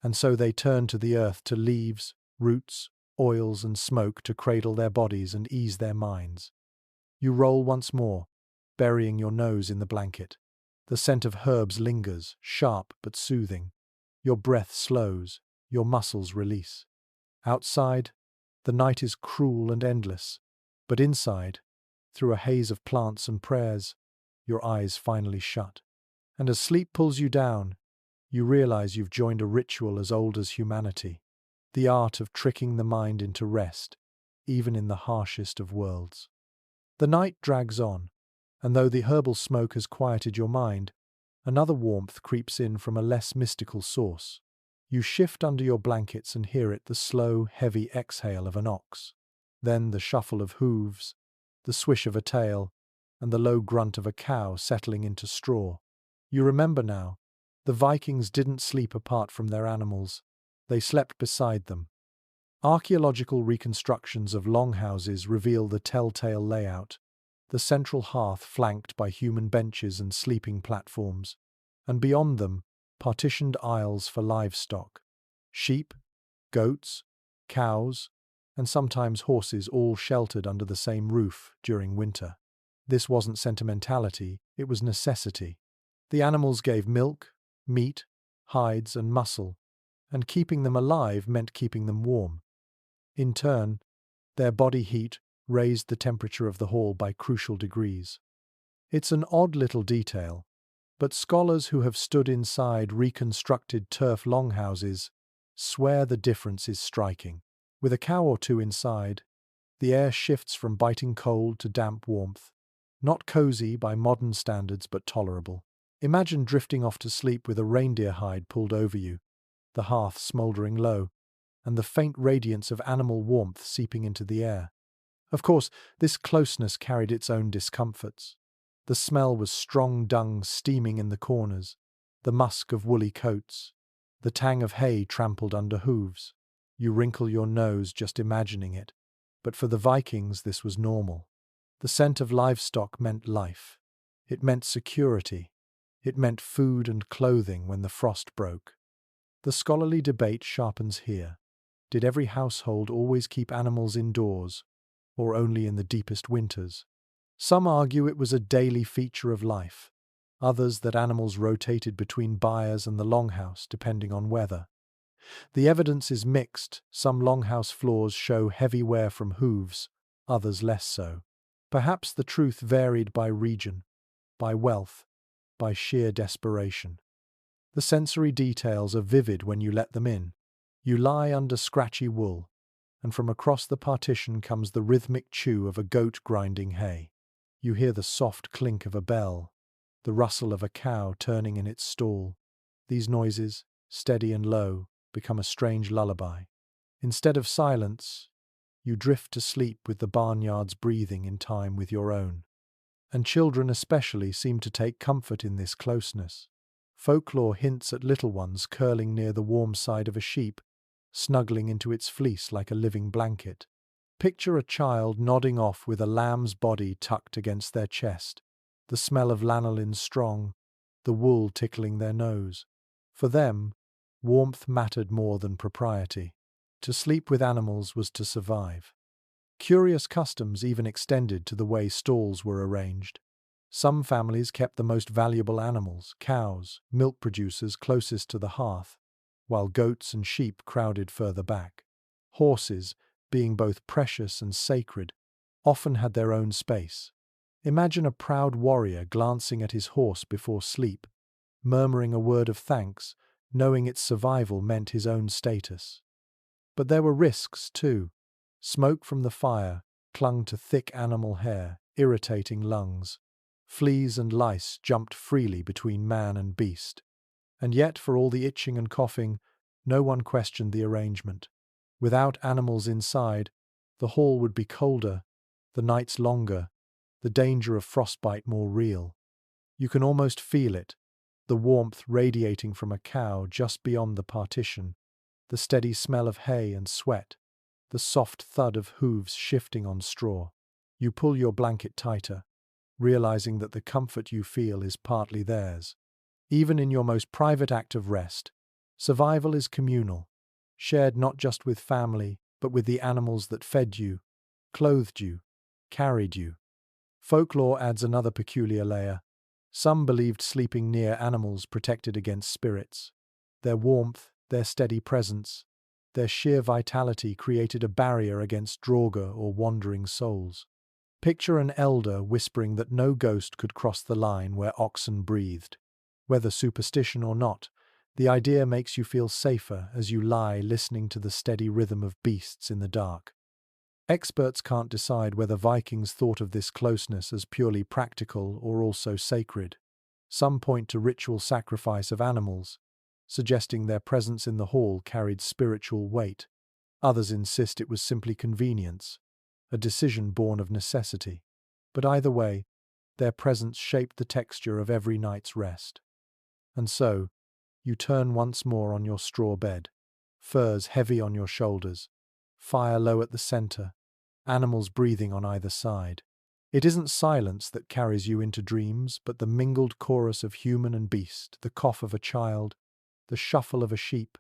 Speaker 1: And so they turned to the earth, to leaves, roots, oils, and smoke to cradle their bodies and ease their minds. You roll once more, burying your nose in the blanket. The scent of herbs lingers, sharp but soothing. Your breath slows, your muscles release. Outside, the night is cruel and endless, but inside, through a haze of plants and prayers, your eyes finally shut. And as sleep pulls you down, you realize you've joined a ritual as old as humanity, the art of tricking the mind into rest, even in the harshest of worlds. The night drags on, and though the herbal smoke has quieted your mind, another warmth creeps in from a less mystical source. You shift under your blankets and hear it: the slow, heavy exhale of an ox, then the shuffle of hooves, the swish of a tail, and the low grunt of a cow settling into straw. You remember now, the Vikings didn't sleep apart from their animals, they slept beside them. Archaeological reconstructions of longhouses reveal the telltale layout: the central hearth flanked by human benches and sleeping platforms, and beyond them, partitioned aisles for livestock. Sheep, goats, cows, and sometimes horses, all sheltered under the same roof during winter. This wasn't sentimentality, it was necessity. The animals gave milk, meat, hides, and muscle, and keeping them alive meant keeping them warm. In turn, their body heat raised the temperature of the hall by crucial degrees. It's an odd little detail, but scholars who have stood inside reconstructed turf longhouses swear the difference is striking. With a cow or two inside, the air shifts from biting cold to damp warmth. Not cozy by modern standards, but tolerable. Imagine drifting off to sleep with a reindeer hide pulled over you, the hearth smouldering low, and the faint radiance of animal warmth seeping into the air. Of course, this closeness carried its own discomforts. The smell was strong dung steaming in the corners, the musk of woolly coats, the tang of hay trampled under hooves. You wrinkle your nose just imagining it, but for the Vikings this was normal. The scent of livestock meant life. It meant security. It meant food and clothing when the frost broke. The scholarly debate sharpens here. Did every household always keep animals indoors, or only in the deepest winters? Some argue it was a daily feature of life, others that animals rotated between byres and the longhouse depending on weather. The evidence is mixed. Some longhouse floors show heavy wear from hooves, others less so. Perhaps the truth varied by region, by wealth, by sheer desperation. The sensory details are vivid when you let them in. You lie under scratchy wool, and from across the partition comes the rhythmic chew of a goat grinding hay. You hear the soft clink of a bell, the rustle of a cow turning in its stall. These noises, steady and low, become a strange lullaby. Instead of silence, you drift to sleep with the barnyards breathing in time with your own. And children especially seem to take comfort in this closeness. Folklore hints at little ones curling near the warm side of a sheep, snuggling into its fleece like a living blanket. Picture a child nodding off with a lamb's body tucked against their chest, the smell of lanolin strong, the wool tickling their nose. For them, warmth mattered more than propriety. To sleep with animals was to survive. Curious customs even extended to the way stalls were arranged. Some families kept the most valuable animals, cows, milk producers, closest to the hearth, while goats and sheep crowded further back. Horses, being both precious and sacred, often had their own space. Imagine a proud warrior glancing at his horse before sleep, murmuring a word of thanks, knowing its survival meant his own status. But there were risks, too. Smoke from the fire clung to thick animal hair, irritating lungs. Fleas and lice jumped freely between man and beast. And yet, for all the itching and coughing, no one questioned the arrangement. Without animals inside, the hall would be colder, the nights longer, the danger of frostbite more real. You can almost feel it, the warmth radiating from a cow just beyond the partition, the steady smell of hay and sweat, the soft thud of hooves shifting on straw. You pull your blanket tighter, realizing that the comfort you feel is partly theirs. Even in your most private act of rest, survival is communal, shared not just with family, but with the animals that fed you, clothed you, carried you. Folklore adds another peculiar layer. Some believed sleeping near animals protected against spirits. Their warmth, their steady presence, their sheer vitality created a barrier against drauga or wandering souls. Picture an elder whispering that no ghost could cross the line where oxen breathed. Whether superstition or not, the idea makes you feel safer as you lie listening to the steady rhythm of beasts in the dark. Experts can't decide whether Vikings thought of this closeness as purely practical or also sacred. Some point to ritual sacrifice of animals, suggesting their presence in the hall carried spiritual weight. Others insist it was simply convenience, a decision born of necessity. But either way, their presence shaped the texture of every night's rest. And so, you turn once more on your straw bed, furs heavy on your shoulders, fire low at the center, animals breathing on either side. It isn't silence that carries you into dreams, but the mingled chorus of human and beast, the cough of a child, the shuffle of a sheep,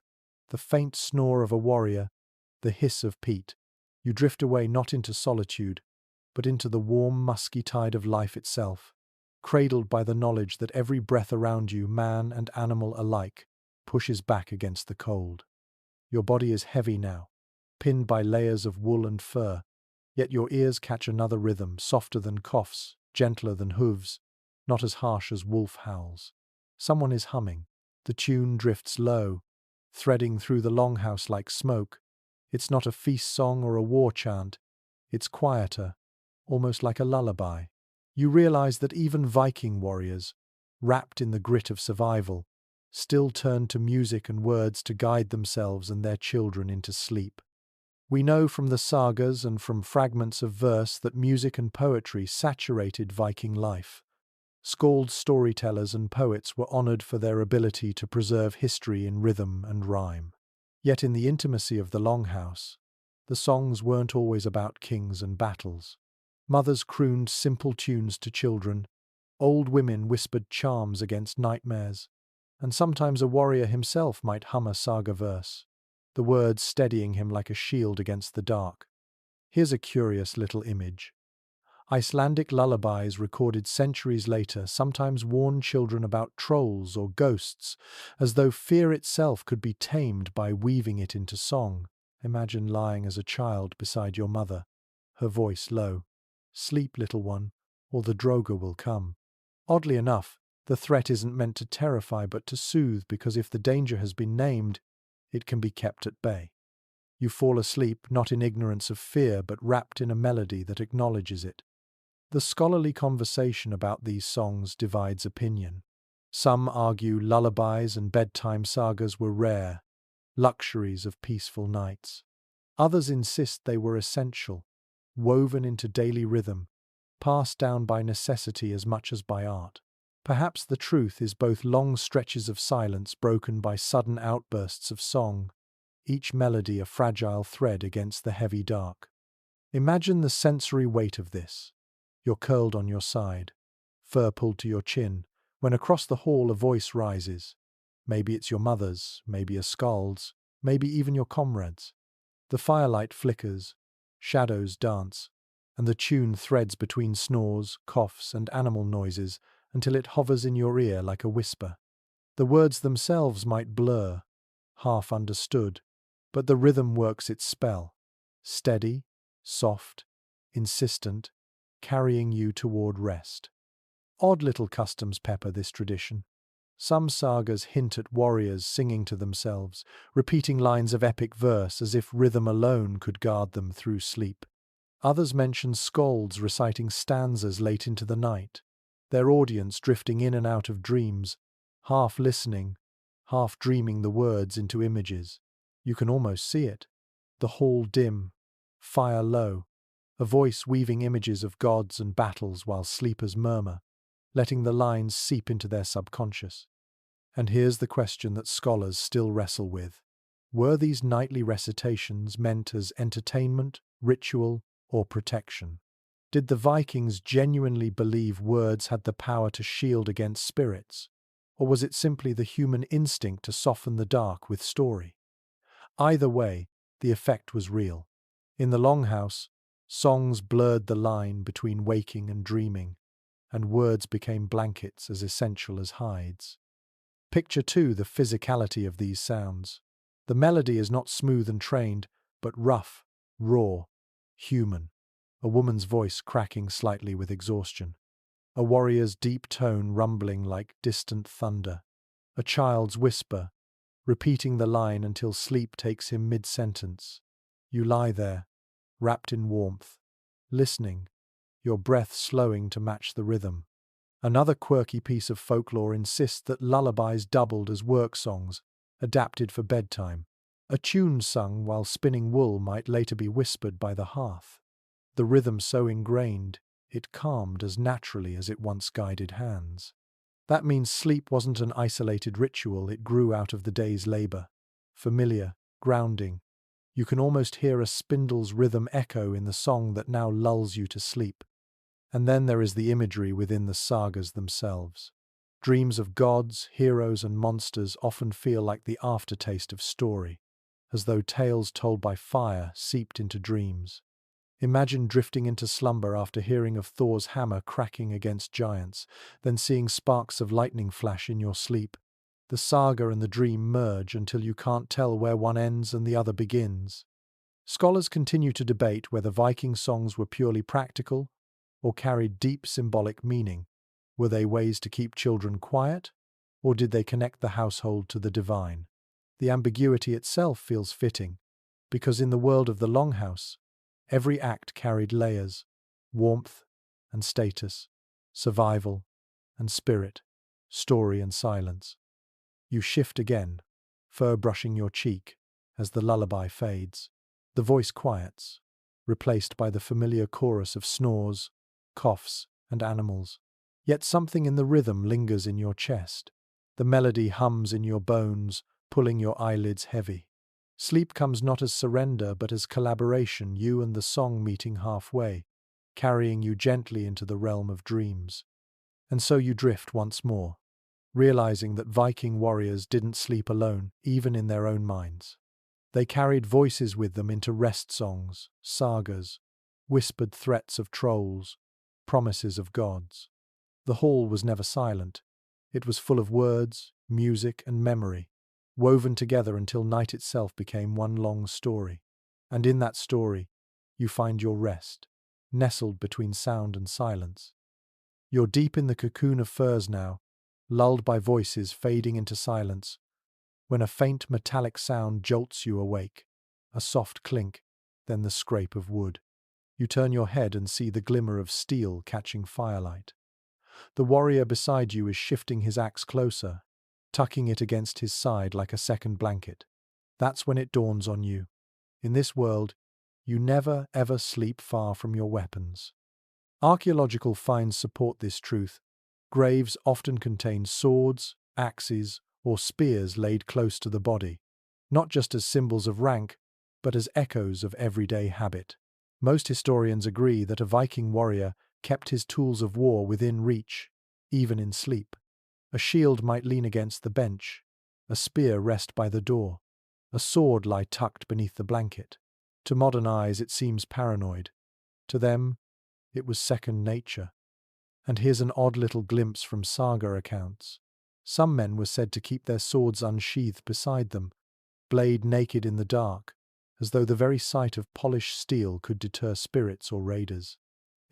Speaker 1: the faint snore of a warrior, the hiss of peat. You drift away not into solitude, but into the warm, musky tide of life itself, cradled by the knowledge that every breath around you, man and animal alike, pushes back against the cold. Your body is heavy now, pinned by layers of wool and fur, yet your ears catch another rhythm, softer than coughs, gentler than hooves, not as harsh as wolf howls. Someone is humming. The tune drifts low, threading through the longhouse like smoke. It's not a feast song or a war chant. It's quieter, almost like a lullaby. You realize that even Viking warriors, wrapped in the grit of survival, still turned to music and words to guide themselves and their children into sleep. We know from the sagas and from fragments of verse that music and poetry saturated Viking life. Skald storytellers and poets were honored for their ability to preserve history in rhythm and rhyme. Yet in the intimacy of the longhouse, the songs weren't always about kings and battles. Mothers crooned simple tunes to children, old women whispered charms against nightmares, and sometimes a warrior himself might hum a saga verse, the words steadying him like a shield against the dark. Here's a curious little image. Icelandic lullabies recorded centuries later sometimes warned children about trolls or ghosts, as though fear itself could be tamed by weaving it into song. Imagine lying as a child beside your mother, her voice low. "Sleep, little one, or the droga will come." Oddly enough, the threat isn't meant to terrify but to soothe, because if the danger has been named, it can be kept at bay. You fall asleep not in ignorance of fear, but wrapped in a melody that acknowledges it. The scholarly conversation about these songs divides opinion. Some argue lullabies and bedtime sagas were rare, luxuries of peaceful nights. Others insist they were essential, woven into daily rhythm, passed down by necessity as much as by art. Perhaps the truth is both long stretches of silence broken by sudden outbursts of song, each melody a fragile thread against the heavy dark. Imagine the sensory weight of this. You're curled on your side, fur pulled to your chin, when across the hall a voice rises. Maybe it's your mother's, maybe a skald's, maybe even your comrade's. The firelight flickers, shadows dance, and the tune threads between snores, coughs, and animal noises until it hovers in your ear like a whisper. The words themselves might blur, half understood, but the rhythm works its spell. Steady, soft, insistent, carrying you toward rest. Odd little customs pepper this tradition. Some sagas hint at warriors singing to themselves, repeating lines of epic verse as if rhythm alone could guard them through sleep. Others mention skalds reciting stanzas late into the night, their audience drifting in and out of dreams, half listening, half dreaming the words into images. You can almost see it. The hall dim, fire low, a voice weaving images of gods and battles while sleepers murmur, letting the lines seep into their subconscious. And here's the question that scholars still wrestle with. Were these nightly recitations meant as entertainment, ritual, or protection? Did the Vikings genuinely believe words had the power to shield against spirits? Or was it simply the human instinct to soften the dark with story? Either way, the effect was real. In the longhouse, songs blurred the line between waking and dreaming, and words became blankets as essential as hides. Picture, too, the physicality of these sounds. The melody is not smooth and trained, but rough, raw, human. A woman's voice cracking slightly with exhaustion. A warrior's deep tone rumbling like distant thunder. A child's whisper, repeating the line until sleep takes him mid-sentence. You lie there, wrapped in warmth, listening, your breath slowing to match the rhythm. Another quirky piece of folklore insists that lullabies doubled as work songs, adapted for bedtime. A tune sung while spinning wool might later be whispered by the hearth. The rhythm so ingrained, it calmed as naturally as it once guided hands. That means sleep wasn't an isolated ritual, it grew out of the day's labor. Familiar, grounding. You can almost hear a spindle's rhythm echo in the song that now lulls you to sleep. And then there is the imagery within the sagas themselves. Dreams of gods, heroes, and monsters often feel like the aftertaste of story, as though tales told by fire seeped into dreams. Imagine drifting into slumber after hearing of Thor's hammer cracking against giants, then seeing sparks of lightning flash in your sleep. The saga and the dream merge until you can't tell where one ends and the other begins. Scholars continue to debate whether Viking songs were purely practical or carried deep symbolic meaning. Were they ways to keep children quiet, or did they connect the household to the divine? The ambiguity itself feels fitting, because in the world of the Longhouse, every act carried layers, warmth and status, survival and spirit, story and silence. You shift again, fur brushing your cheek, as the lullaby fades. The voice quiets, replaced by the familiar chorus of snores, coughs, and animals. Yet something in the rhythm lingers in your chest. The melody hums in your bones, pulling your eyelids heavy. Sleep comes not as surrender, but as collaboration, you and the song meeting halfway, carrying you gently into the realm of dreams. And so you drift once more, realizing that Viking warriors didn't sleep alone, even in their own minds. They carried voices with them into rest songs, sagas, whispered threats of trolls, promises of gods. The hall was never silent. It was full of words, music, and memory, woven together until night itself became one long story. And in that story, you find your rest, nestled between sound and silence. You're deep in the cocoon of furs now, lulled by voices fading into silence, when a faint metallic sound jolts you awake, a soft clink, then the scrape of wood. You turn your head and see the glimmer of steel catching firelight. The warrior beside you is shifting his axe closer, tucking it against his side like a second blanket. That's when it dawns on you. In this world, you never ever sleep far from your weapons. Archaeological finds support this truth. Graves often contain swords, axes, or spears laid close to the body, not just as symbols of rank, but as echoes of everyday habit. Most historians agree that a Viking warrior kept his tools of war within reach, even in sleep. A shield might lean against the bench, a spear rest by the door, a sword lie tucked beneath the blanket. To modern eyes, it seems paranoid. To them, it was second nature. And here's an odd little glimpse from saga accounts. Some men were said to keep their swords unsheathed beside them, blade naked in the dark, as though the very sight of polished steel could deter spirits or raiders.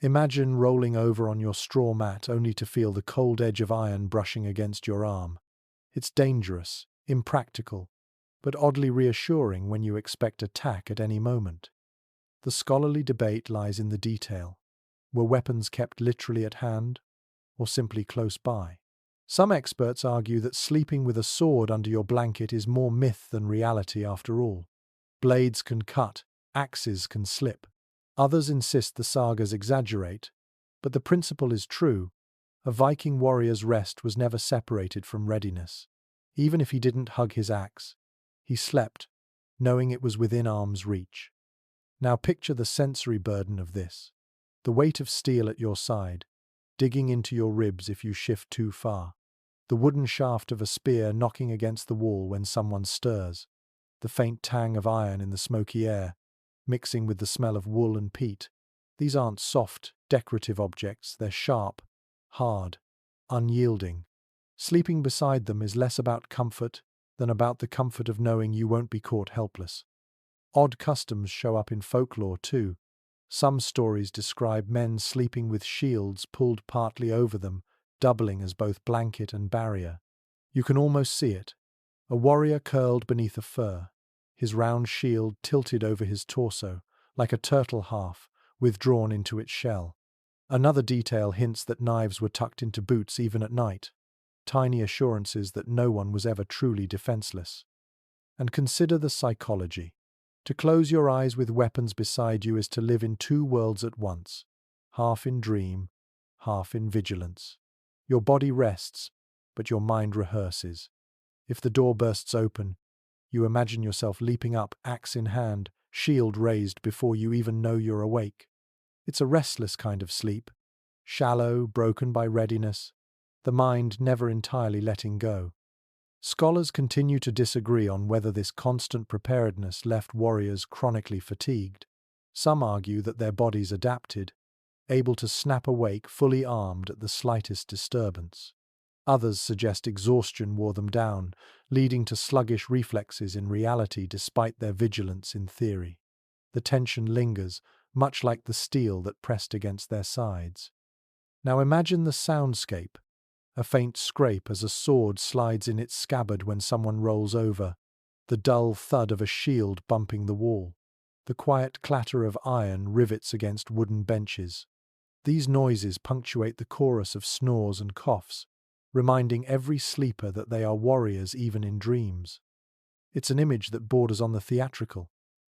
Speaker 1: Imagine rolling over on your straw mat only to feel the cold edge of iron brushing against your arm. It's dangerous, impractical, but oddly reassuring when you expect attack at any moment. The scholarly debate lies in the detail. Were weapons kept literally at hand, or simply close by? Some experts argue that sleeping with a sword under your blanket is more myth than reality after all. Blades can cut, axes can slip. Others insist the sagas exaggerate, but the principle is true. A Viking warrior's rest was never separated from readiness. Even if he didn't hug his axe, he slept, knowing it was within arm's reach. Now picture the sensory burden of this. The weight of steel at your side, digging into your ribs if you shift too far. The wooden shaft of a spear knocking against the wall when someone stirs. The faint tang of iron in the smoky air, mixing with the smell of wool and peat. These aren't soft, decorative objects, they're sharp, hard, unyielding. Sleeping beside them is less about comfort than about the comfort of knowing you won't be caught helpless. Odd customs show up in folklore too. Some stories describe men sleeping with shields pulled partly over them, doubling as both blanket and barrier. You can almost see it. A warrior curled beneath a fir, his round shield tilted over his torso, like a turtle half, withdrawn into its shell. Another detail hints that knives were tucked into boots even at night, tiny assurances that no one was ever truly defenseless. And consider the psychology. To close your eyes with weapons beside you is to live in two worlds at once, half in dream, half in vigilance. Your body rests, but your mind rehearses. If the door bursts open, you imagine yourself leaping up, axe in hand, shield raised before you even know you're awake. It's a restless kind of sleep, shallow, broken by readiness, the mind never entirely letting go. Scholars continue to disagree on whether this constant preparedness left warriors chronically fatigued. Some argue that their bodies adapted, able to snap awake fully armed at the slightest disturbance. Others suggest exhaustion wore them down, leading to sluggish reflexes in reality despite their vigilance in theory. The tension lingers, much like the steel that pressed against their sides. Now imagine the soundscape. A faint scrape as a sword slides in its scabbard when someone rolls over, the dull thud of a shield bumping the wall, the quiet clatter of iron rivets against wooden benches. These noises punctuate the chorus of snores and coughs, reminding every sleeper that they are warriors even in dreams. It's an image that borders on the theatrical.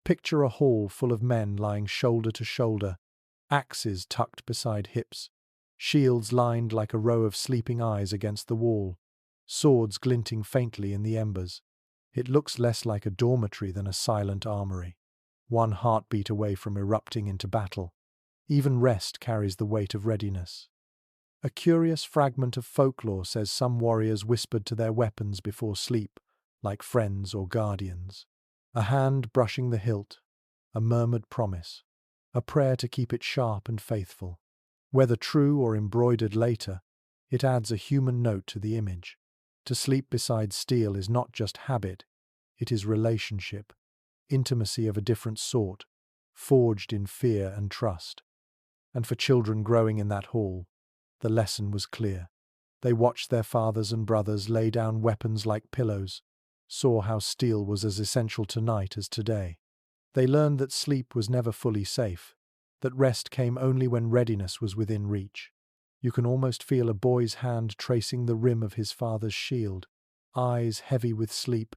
Speaker 1: Picture a hall full of men lying shoulder to shoulder, axes tucked beside hips, shields lined like a row of sleeping eyes against the wall, swords glinting faintly in the embers. It looks less like a dormitory than a silent armory, one heartbeat away from erupting into battle. Even rest carries the weight of readiness. A curious fragment of folklore says some warriors whispered to their weapons before sleep, like friends or guardians. A hand brushing the hilt, a murmured promise, a prayer to keep it sharp and faithful. Whether true or embroidered later, it adds a human note to the image. To sleep beside steel is not just habit, it is relationship, intimacy of a different sort, forged in fear and trust. And for children growing in that hall, the lesson was clear. They watched their fathers and brothers lay down weapons like pillows, saw how steel was as essential tonight as today. They learned that sleep was never fully safe, that rest came only when readiness was within reach. You can almost feel a boy's hand tracing the rim of his father's shield, eyes heavy with sleep,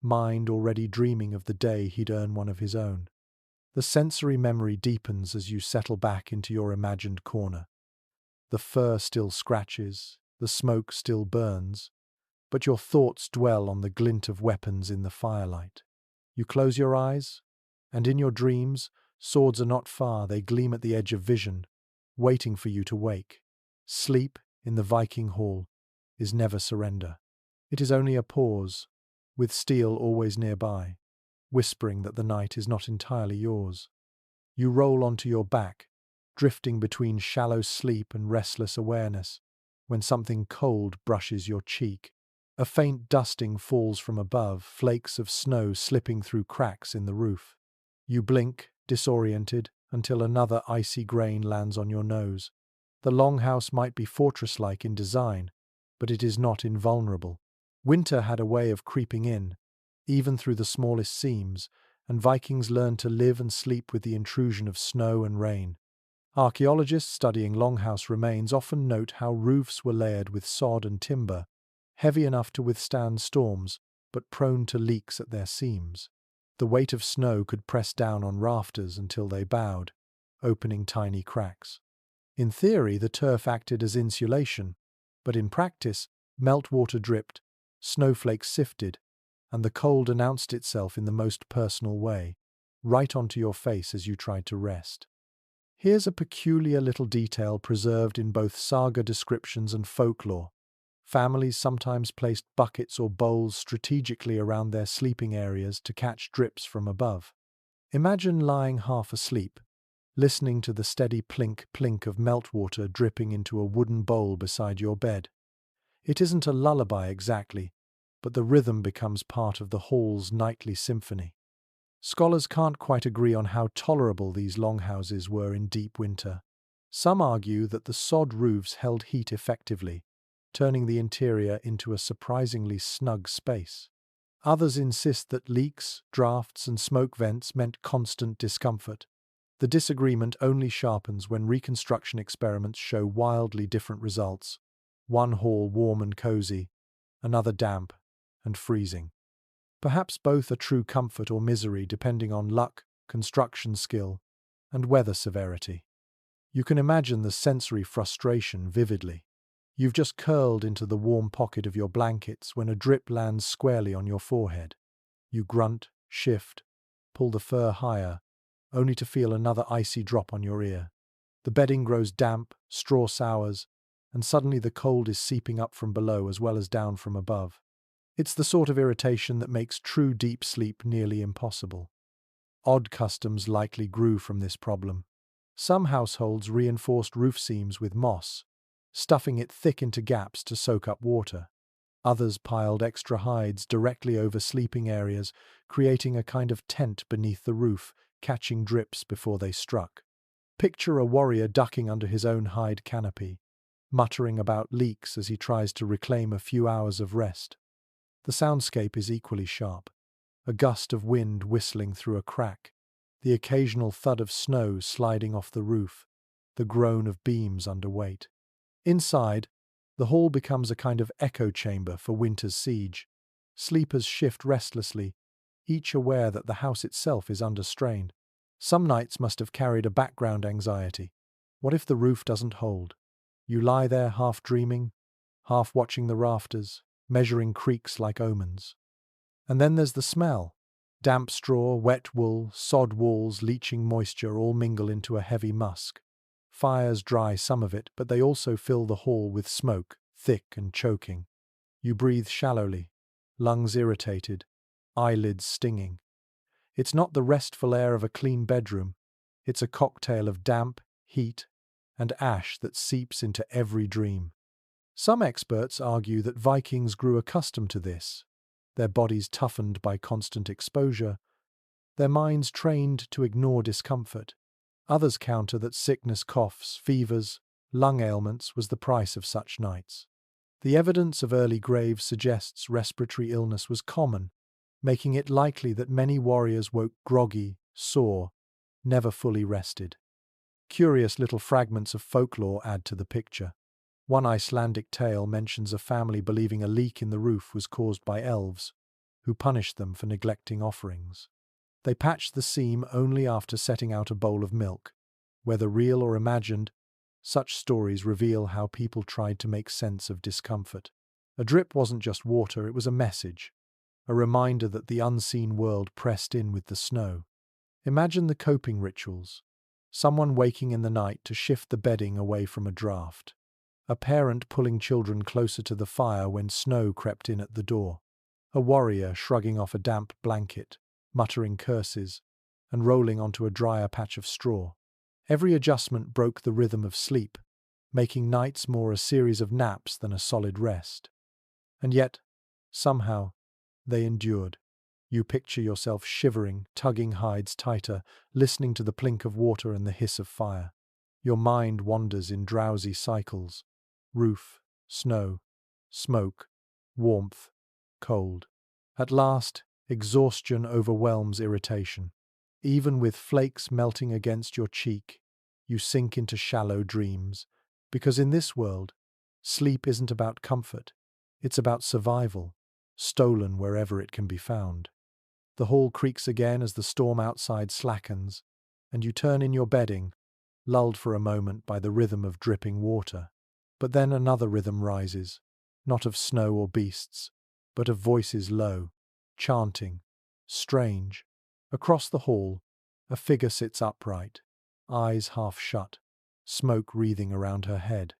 Speaker 1: mind already dreaming of the day he'd earn one of his own. The sensory memory deepens as you settle back into your imagined corner. The fur still scratches, the smoke still burns, but your thoughts dwell on the glint of weapons in the firelight. You close your eyes, and in your dreams, swords are not far, they gleam at the edge of vision, waiting for you to wake. Sleep, in the Viking hall, is never surrender. It is only a pause, with steel always nearby, whispering that the night is not entirely yours. You roll onto your back, drifting between shallow sleep and restless awareness, when something cold brushes your cheek. A faint dusting falls from above, flakes of snow slipping through cracks in the roof. You blink, disoriented, until another icy grain lands on your nose. The longhouse might be fortress-like in design, but it is not invulnerable. Winter had a way of creeping in, even through the smallest seams, and Vikings learned to live and sleep with the intrusion of snow and rain. Archaeologists studying longhouse remains often note how roofs were layered with sod and timber, heavy enough to withstand storms, but prone to leaks at their seams. The weight of snow could press down on rafters until they bowed, opening tiny cracks. In theory, the turf acted as insulation, but in practice, meltwater dripped, snowflakes sifted, and the cold announced itself in the most personal way, right onto your face as you tried to rest. Here's a peculiar little detail preserved in both saga descriptions and folklore. Families sometimes placed buckets or bowls strategically around their sleeping areas to catch drips from above. Imagine lying half asleep, listening to the steady plink-plink of meltwater dripping into a wooden bowl beside your bed. It isn't a lullaby exactly, but the rhythm becomes part of the hall's nightly symphony. Scholars can't quite agree on how tolerable these longhouses were in deep winter. Some argue that the sod roofs held heat effectively, turning the interior into a surprisingly snug space. Others insist that leaks, drafts, and smoke vents meant constant discomfort. The disagreement only sharpens when reconstruction experiments show wildly different results. One hall warm and cozy, another damp and freezing. Perhaps both are true comfort or misery depending on luck, construction skill, and weather severity. You can imagine the sensory frustration vividly. You've just curled into the warm pocket of your blankets when a drip lands squarely on your forehead. You grunt, shift, pull the fur higher, only to feel another icy drop on your ear. The bedding grows damp, straw sours, and suddenly the cold is seeping up from below as well as down from above. It's the sort of irritation that makes true deep sleep nearly impossible. Odd customs likely grew from this problem. Some households reinforced roof seams with moss, stuffing it thick into gaps to soak up water. Others piled extra hides directly over sleeping areas, creating a kind of tent beneath the roof, catching drips before they struck. Picture a warrior ducking under his own hide canopy, muttering about leaks as he tries to reclaim a few hours of rest. The soundscape is equally sharp. A gust of wind whistling through a crack, the occasional thud of snow sliding off the roof, the groan of beams under weight. Inside, the hall becomes a kind of echo chamber for winter's siege. Sleepers shift restlessly, each aware that the house itself is under strain. Some nights must have carried a background anxiety. What if the roof doesn't hold? You lie there half dreaming, half watching the rafters, measuring creaks like omens. And then there's the smell. Damp straw, wet wool, sod walls, leaching moisture all mingle into a heavy musk. Fires dry some of it, but they also fill the hall with smoke, thick and choking. You breathe shallowly, lungs irritated, eyelids stinging. It's not the restful air of a clean bedroom. It's a cocktail of damp, heat, and ash that seeps into every dream. Some experts argue that Vikings grew accustomed to this, their bodies toughened by constant exposure, their minds trained to ignore discomfort. Others counter that sickness, coughs, fevers, lung ailments was the price of such nights. The evidence of early graves suggests respiratory illness was common, making it likely that many warriors woke groggy, sore, never fully rested. Curious little fragments of folklore add to the picture. One Icelandic tale mentions a family believing a leak in the roof was caused by elves, who punished them for neglecting offerings. They patched the seam only after setting out a bowl of milk. Whether real or imagined, such stories reveal how people tried to make sense of discomfort. A drip wasn't just water, it was a message, a reminder that the unseen world pressed in with the snow. Imagine the coping rituals. Someone waking in the night to shift the bedding away from a draft. A parent pulling children closer to the fire when snow crept in at the door. A warrior shrugging off a damp blanket, muttering curses, and rolling onto a drier patch of straw. Every adjustment broke the rhythm of sleep, making nights more a series of naps than a solid rest. And yet, somehow, they endured. You picture yourself shivering, tugging hides tighter, listening to the plink of water and the hiss of fire. Your mind wanders in drowsy cycles. Roof, snow, smoke, warmth, cold. At last, exhaustion overwhelms irritation. Even with flakes melting against your cheek, you sink into shallow dreams, because in this world, sleep isn't about comfort, it's about survival, stolen wherever it can be found. The hall creaks again as the storm outside slackens, and you turn in your bedding, lulled for a moment by the rhythm of dripping water. But then another rhythm rises, not of snow or beasts, but of voices low, chanting, strange. Across the hall, a figure sits upright, eyes half shut, smoke wreathing around her head.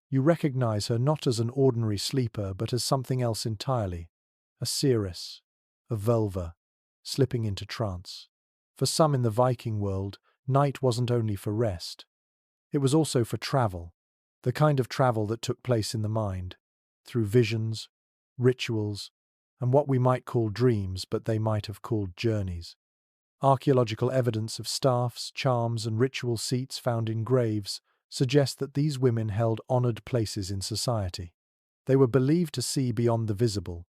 Speaker 1: You recognize her not as an ordinary sleeper, but as something else entirely, a seeress, a vulva, slipping into trance. For some in the Viking world, night wasn't only for rest. It was also for travel, the kind of travel that took place in the mind, through visions, rituals, and what we might call dreams, but they might have called journeys. Archaeological evidence of staffs, charms, and ritual seats found in graves suggest that these women held honored places in society. They were believed to see beyond the visible,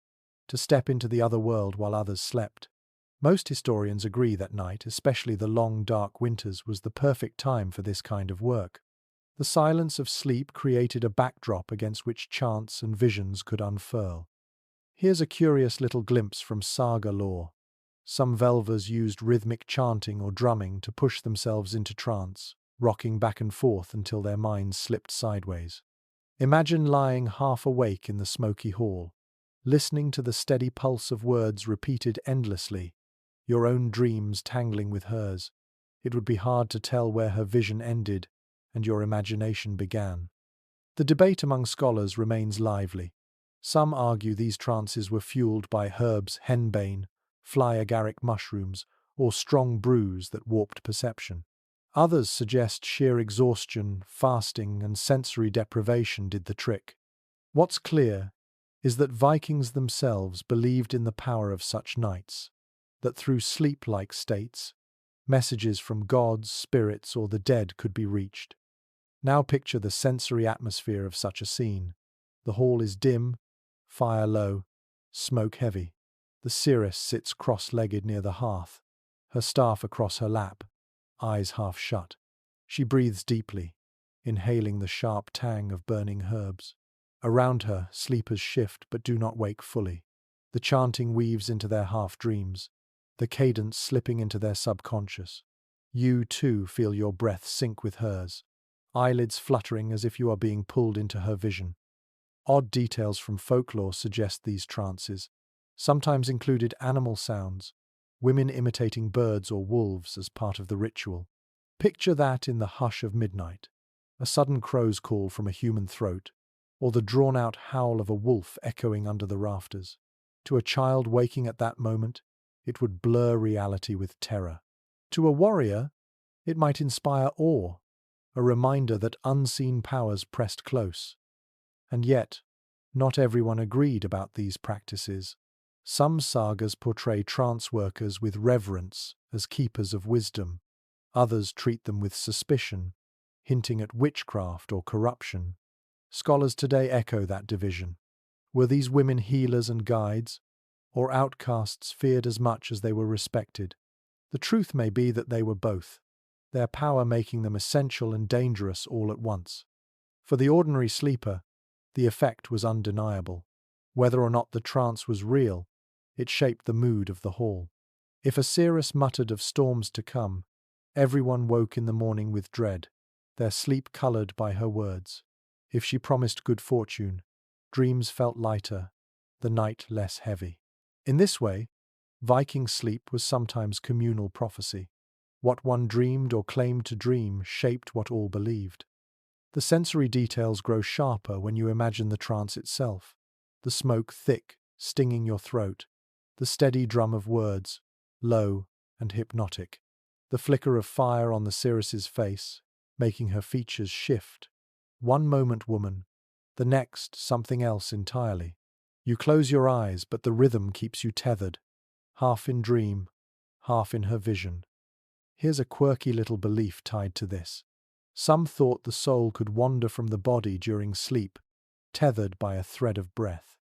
Speaker 1: to step into the other world while others slept. Most historians agree that night, especially the long, dark winters, was the perfect time for this kind of work. The silence of sleep created a backdrop against which chants and visions could unfurl. Here's a curious little glimpse from saga lore. Some Velvers used rhythmic chanting or drumming to push themselves into trance, rocking back and forth until their minds slipped sideways. Imagine lying half awake in the smoky hall, listening to the steady pulse of words repeated endlessly, your own dreams tangling with hers. It would be hard to tell where her vision ended and your imagination began. The debate among scholars remains lively. Some argue these trances were fueled by herbs, henbane, fly agaric mushrooms, or strong brews that warped perception. Others suggest sheer exhaustion, fasting, and sensory deprivation did the trick. What's clear is that Vikings themselves believed in the power of such nights, that through sleep-like states, messages from gods, spirits, or the dead could be reached. Now picture the sensory atmosphere of such a scene. The hall is dim, fire low, smoke heavy. The seeress sits cross-legged near the hearth, her staff across her lap, eyes half shut. She breathes deeply, inhaling the sharp tang of burning herbs. Around her, sleepers shift but do not wake fully. The chanting weaves into their half-dreams, the cadence slipping into their subconscious. You, too, feel your breath sync with hers, eyelids fluttering as if you are being pulled into her vision. Odd details from folklore suggest these trances sometimes included animal sounds, women imitating birds or wolves as part of the ritual. Picture that in the hush of midnight, a sudden crow's call from a human throat, or the drawn-out howl of a wolf echoing under the rafters. To a child waking at that moment, it would blur reality with terror. To a warrior, it might inspire awe, a reminder that unseen powers pressed close. And yet, not everyone agreed about these practices. Some sagas portray trance workers with reverence as keepers of wisdom. Others treat them with suspicion, hinting at witchcraft or corruption. Scholars today echo that division. Were these women healers and guides, or outcasts feared as much as they were respected? The truth may be that they were both, their power making them essential and dangerous all at once. For the ordinary sleeper, the effect was undeniable. Whether or not the trance was real, it shaped the mood of the hall. If a seeress muttered of storms to come, everyone woke in the morning with dread, their sleep coloured by her words. If she promised good fortune, dreams felt lighter, the night less heavy. In this way, Viking sleep was sometimes communal prophecy. What one dreamed or claimed to dream shaped what all believed. The sensory details grow sharper when you imagine the trance itself. The smoke thick, stinging your throat. The steady drum of words, low and hypnotic. The flicker of fire on the seeress's face, making her features shift. One moment woman, the next something else entirely. You close your eyes, but the rhythm keeps you tethered, half in dream, half in her vision. Here's a quirky little belief tied to this. Some thought the soul could wander from the body during sleep, tethered by a thread of breath.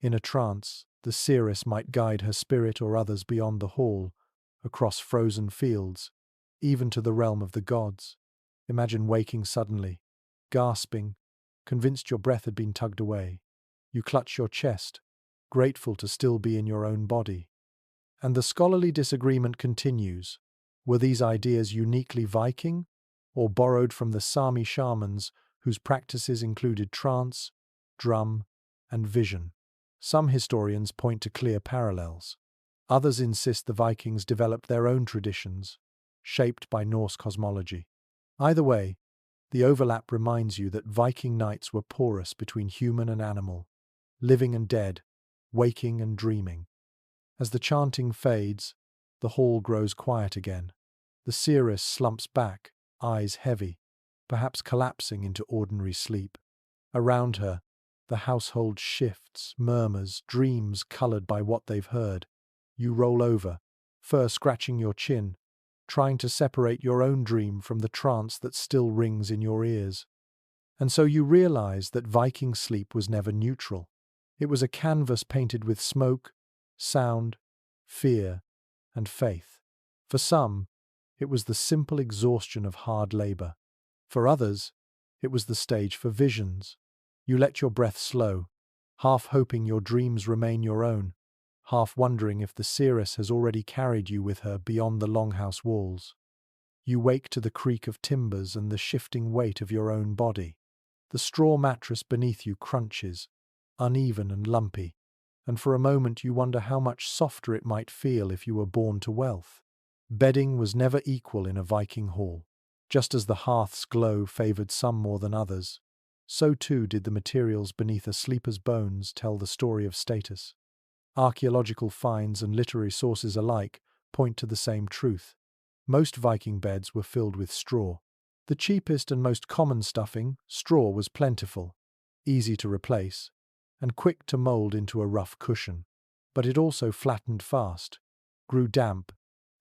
Speaker 1: In a trance, the seeress might guide her spirit or others beyond the hall, across frozen fields, even to the realm of the gods. Imagine waking suddenly, gasping, convinced your breath had been tugged away. You clutch your chest, grateful to still be in your own body. And the scholarly disagreement continues. Were these ideas uniquely Viking, or borrowed from the Sami shamans whose practices included trance, drum, and vision? Some historians point to clear parallels. Others insist the Vikings developed their own traditions, shaped by Norse cosmology. Either way, the overlap reminds you that Viking nights were porous between human and animal, living and dead, waking and dreaming. As the chanting fades, the hall grows quiet again. The seeress slumps back, eyes heavy, perhaps collapsing into ordinary sleep. Around her, the household shifts, murmurs, dreams coloured by what they've heard. You roll over, fur scratching your chin, trying to separate your own dream from the trance that still rings in your ears. And so you realize that Viking sleep was never neutral. It was a canvas painted with smoke, sound, fear, and faith. For some, it was the simple exhaustion of hard labor. For others, it was the stage for visions. You let your breath slow, half hoping your dreams remain your own, half wondering if the seeress has already carried you with her beyond the longhouse walls. You wake to the creak of timbers and the shifting weight of your own body. The straw mattress beneath you crunches, uneven and lumpy, and for a moment you wonder how much softer it might feel if you were born to wealth. Bedding was never equal in a Viking hall. Just as the hearth's glow favoured some more than others, so too did the materials beneath a sleeper's bones tell the story of status. Archaeological finds and literary sources alike point to the same truth. Most Viking beds were filled with straw. The cheapest and most common stuffing, straw, was plentiful, easy to replace, and quick to mould into a rough cushion. But it also flattened fast, grew damp,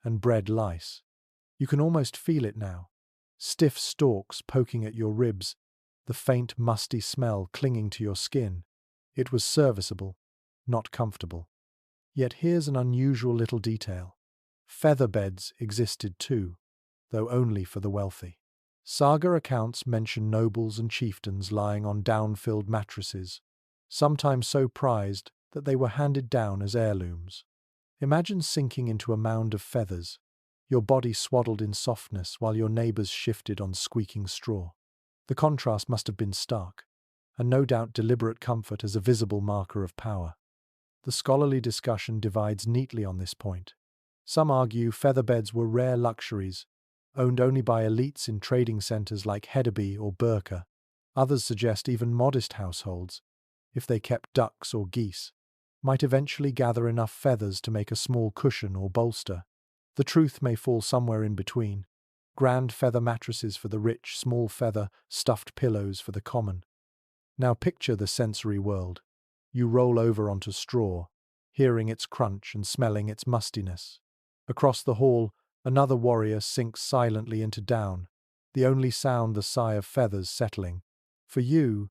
Speaker 1: and bred lice. You can almost feel it now. Stiff stalks poking at your ribs, the faint musty smell clinging to your skin. It was serviceable, not comfortable. Yet here's an unusual little detail. Feather beds existed too, though only for the wealthy. Saga accounts mention nobles and chieftains lying on down-filled mattresses, sometimes so prized that they were handed down as heirlooms. Imagine sinking into a mound of feathers, your body swaddled in softness while your neighbours shifted on squeaking straw. The contrast must have been stark, and no doubt deliberate comfort as a visible marker of power. The scholarly discussion divides neatly on this point. Some argue feather beds were rare luxuries, owned only by elites in trading centres like Hedeby or Birka. Others suggest even modest households, if they kept ducks or geese, might eventually gather enough feathers to make a small cushion or bolster. The truth may fall somewhere in between. grand feather mattresses for the rich, small feather, stuffed pillows for the common. Now picture the sensory world. You roll over onto straw, hearing its crunch and smelling its mustiness. Across the hall, another warrior sinks silently into down, the only sound the sigh of feathers settling. For you,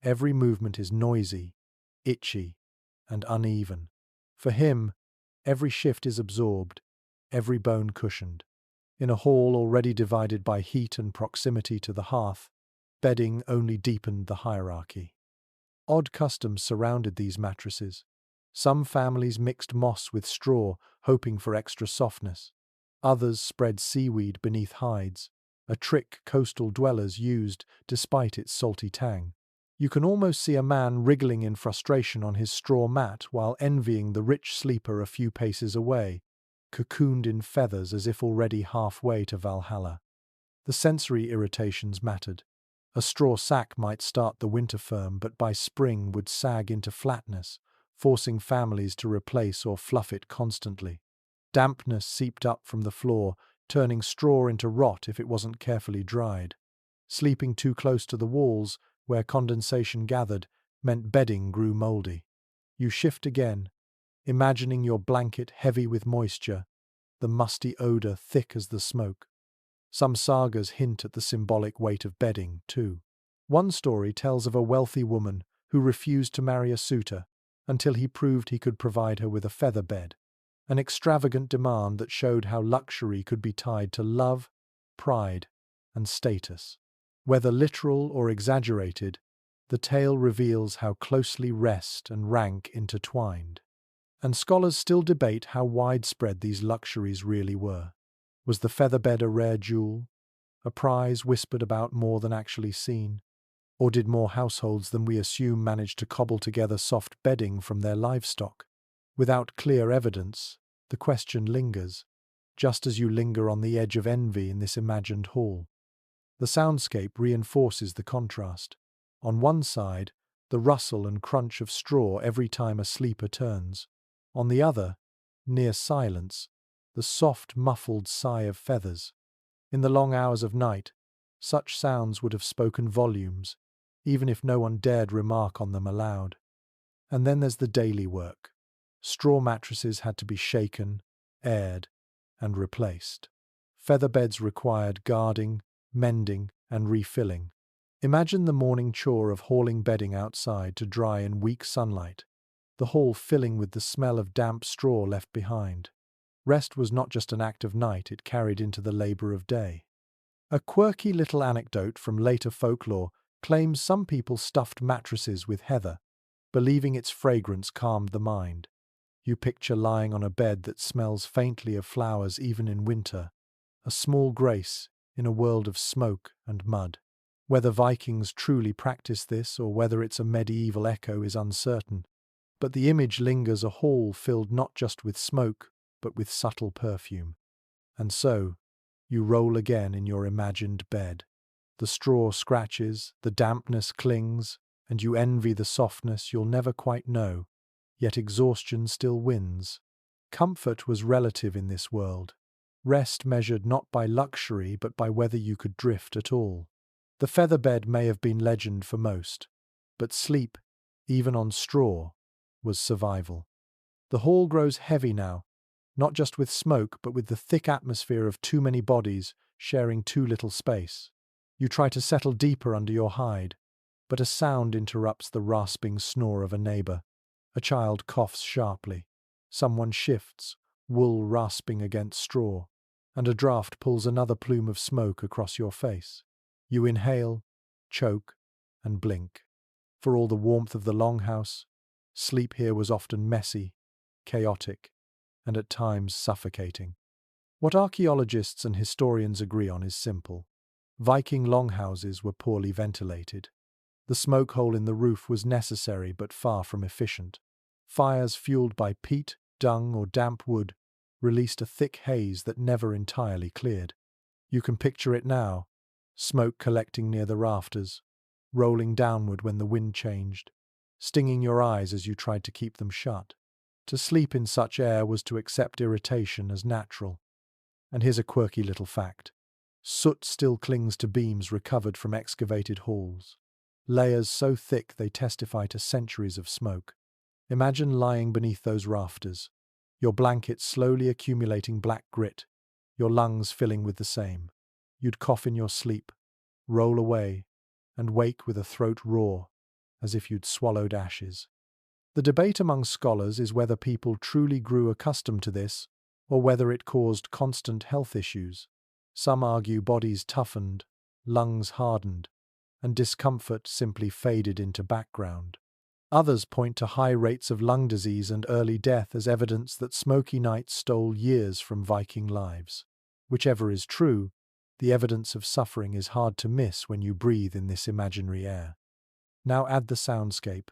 Speaker 1: every movement is noisy, itchy, and uneven. For him, every shift is absorbed, every bone cushioned. In a hall already divided by heat and proximity to the hearth, bedding only deepened the hierarchy. Odd customs surrounded these mattresses. Some families mixed moss with straw, hoping for extra softness. Others spread seaweed beneath hides, a trick coastal dwellers used despite its salty tang. You can almost see a man wriggling in frustration on his straw mat while envying the rich sleeper a few paces away, cocooned in feathers as if already halfway to Valhalla. The sensory irritations mattered. A straw sack might start the winter firm, but by spring would sag into flatness, forcing families to replace or fluff it constantly. Dampness seeped up from the floor, turning straw into rot if it wasn't carefully dried. Sleeping too close to the walls, where condensation gathered, meant bedding grew mouldy. You shift again, imagining your blanket heavy with moisture, the musty odor thick as the smoke. Some sagas hint at the symbolic weight of bedding, too. One story tells of a wealthy woman who refused to marry a suitor until he proved he could provide her with a feather bed, an extravagant demand that showed how luxury could be tied to love, pride, and status. Whether literal or exaggerated, the tale reveals how closely rest and rank intertwined. And scholars still debate how widespread these luxuries really were. Was the featherbed a rare jewel, a prize whispered about more than actually seen? Or did more households than we assume manage to cobble together soft bedding from their livestock? Without clear evidence, the question lingers, just as you linger on the edge of envy in this imagined hall. The soundscape reinforces the contrast. On one side, the rustle and crunch of straw every time a sleeper turns. On the other, near silence, the soft, muffled sigh of feathers. In the long hours of night, such sounds would have spoken volumes, even if no one dared remark on them aloud. And then there's the daily work. Straw mattresses had to be shaken, aired, and replaced. Feather beds required guarding, mending, and refilling. Imagine the morning chore of hauling bedding outside to dry in weak sunlight, the hall filling with the smell of damp straw left behind. Rest was not just an act of night, it carried into the labor of day. A quirky little anecdote from later folklore claims some people stuffed mattresses with heather, believing its fragrance calmed the mind. You picture lying on a bed that smells faintly of flowers even in winter, a small grace in a world of smoke and mud. Whether Vikings truly practiced this or whether it's a medieval echo is uncertain, but the image lingers, a hall filled not just with smoke, but with subtle perfume. And so, you roll again in your imagined bed. The straw scratches, the dampness clings, and you envy the softness you'll never quite know, yet exhaustion still wins. Comfort was relative in this world. Rest measured not by luxury but by whether you could drift at all. The feather bed may have been legend for most, but sleep, even on straw, was survival. The hall grows heavy now, not just with smoke but with the thick atmosphere of too many bodies sharing too little space. You try to settle deeper under your hide, but a sound interrupts the rasping snore of a neighbor. A child coughs sharply. Someone shifts, wool rasping against straw, and a draught pulls another plume of smoke across your face. You inhale, choke, and blink. For all the warmth of the longhouse, sleep here was often messy, chaotic, and at times suffocating. What archaeologists and historians agree on is simple. Viking longhouses were poorly ventilated. The smoke hole in the roof was necessary but far from efficient. Fires fueled by peat, dung, or damp wood released a thick haze that never entirely cleared. You can picture it now, smoke collecting near the rafters, rolling downward when the wind changed, stinging your eyes as you tried to keep them shut. To sleep in such air was to accept irritation as natural. And here's a quirky little fact. Soot still clings to beams recovered from excavated halls. Layers so thick they testify to centuries of smoke. Imagine lying beneath those rafters, your blanket slowly accumulating black grit, your lungs filling with the same. You'd cough in your sleep, roll away, and wake with a throat raw, as if you'd swallowed ashes. The debate among scholars is whether people truly grew accustomed to this, or whether it caused constant health issues. Some argue bodies toughened, lungs hardened, and discomfort simply faded into background. Others point to high rates of lung disease and early death as evidence that smoky nights stole years from Viking lives. Whichever is true, the evidence of suffering is hard to miss when you breathe in this imaginary air. Now add the soundscape.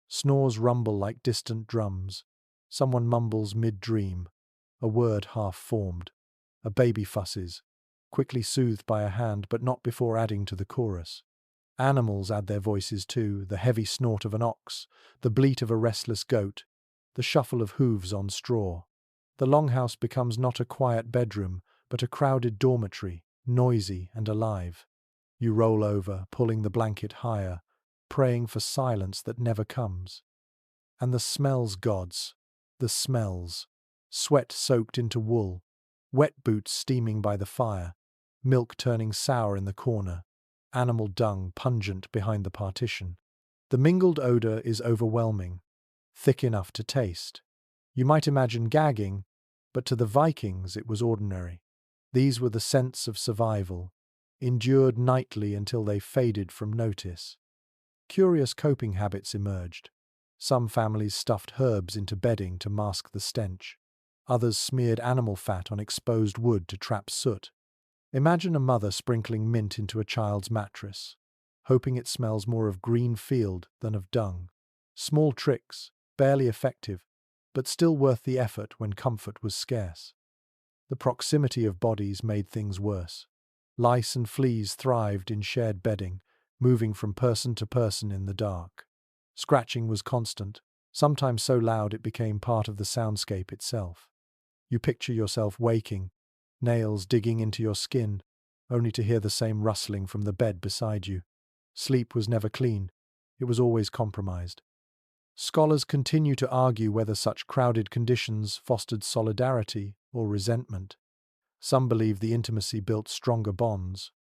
Speaker 1: Snores rumble like distant drums. Someone mumbles mid-dream, a word half-formed. A baby fusses, quickly soothed by a hand but not before adding to the chorus. Animals add their voices too, the heavy snort of an ox, the bleat of a restless goat, the shuffle of hooves on straw. The longhouse becomes not a quiet bedroom, but a crowded dormitory, noisy and alive. You roll over, pulling the blanket higher, praying for silence that never comes. And the smells, gods, the smells. Sweat soaked into wool, wet boots steaming by the fire, milk turning sour in the corner, animal dung pungent behind the partition. The mingled odor is overwhelming, thick enough to taste. You might imagine gagging, but to the Vikings it was ordinary. These were the scents of survival, endured nightly until they faded from notice. Curious coping habits emerged. Some families stuffed herbs into bedding to mask the stench. Others smeared animal fat on exposed wood to trap soot. Imagine a mother sprinkling mint into a child's mattress, hoping it smells more of green field than of dung. Small tricks, barely effective, but still worth the effort when comfort was scarce. The proximity of bodies made things worse. Lice and fleas thrived in shared bedding, moving from person to person in the dark. Scratching was constant, sometimes so loud it became part of the soundscape itself. You picture yourself waking, nails digging into your skin, only to hear the same rustling from the bed beside you. Sleep was never clean, it was always compromised. Scholars continue to argue whether such crowded conditions fostered solidarity or resentment. Some believe the intimacy built stronger bonds.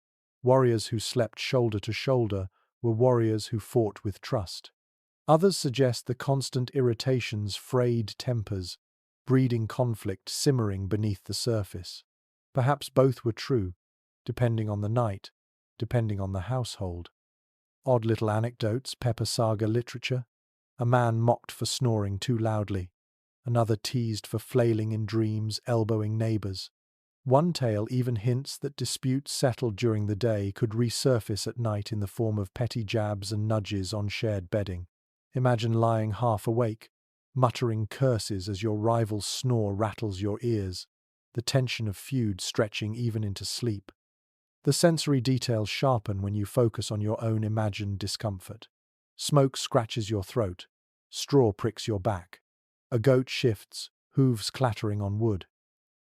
Speaker 1: Warriors who slept shoulder to shoulder were warriors who fought with trust. Others suggest the constant irritations frayed tempers, breeding conflict simmering beneath the surface. Perhaps both were true, depending on the night, depending on the household. Odd little anecdotes pepper saga literature. A man mocked for snoring too loudly. Another teased for flailing in dreams, elbowing neighbors. One tale even hints that disputes settled during the day could resurface at night in the form of petty jabs and nudges on shared bedding. Imagine lying half awake, muttering curses as your rival's snore rattles your ears, the tension of feud stretching even into sleep. The sensory details sharpen when you focus on your own imagined discomfort. Smoke scratches your throat, straw pricks your back. A goat shifts, hooves clattering on wood.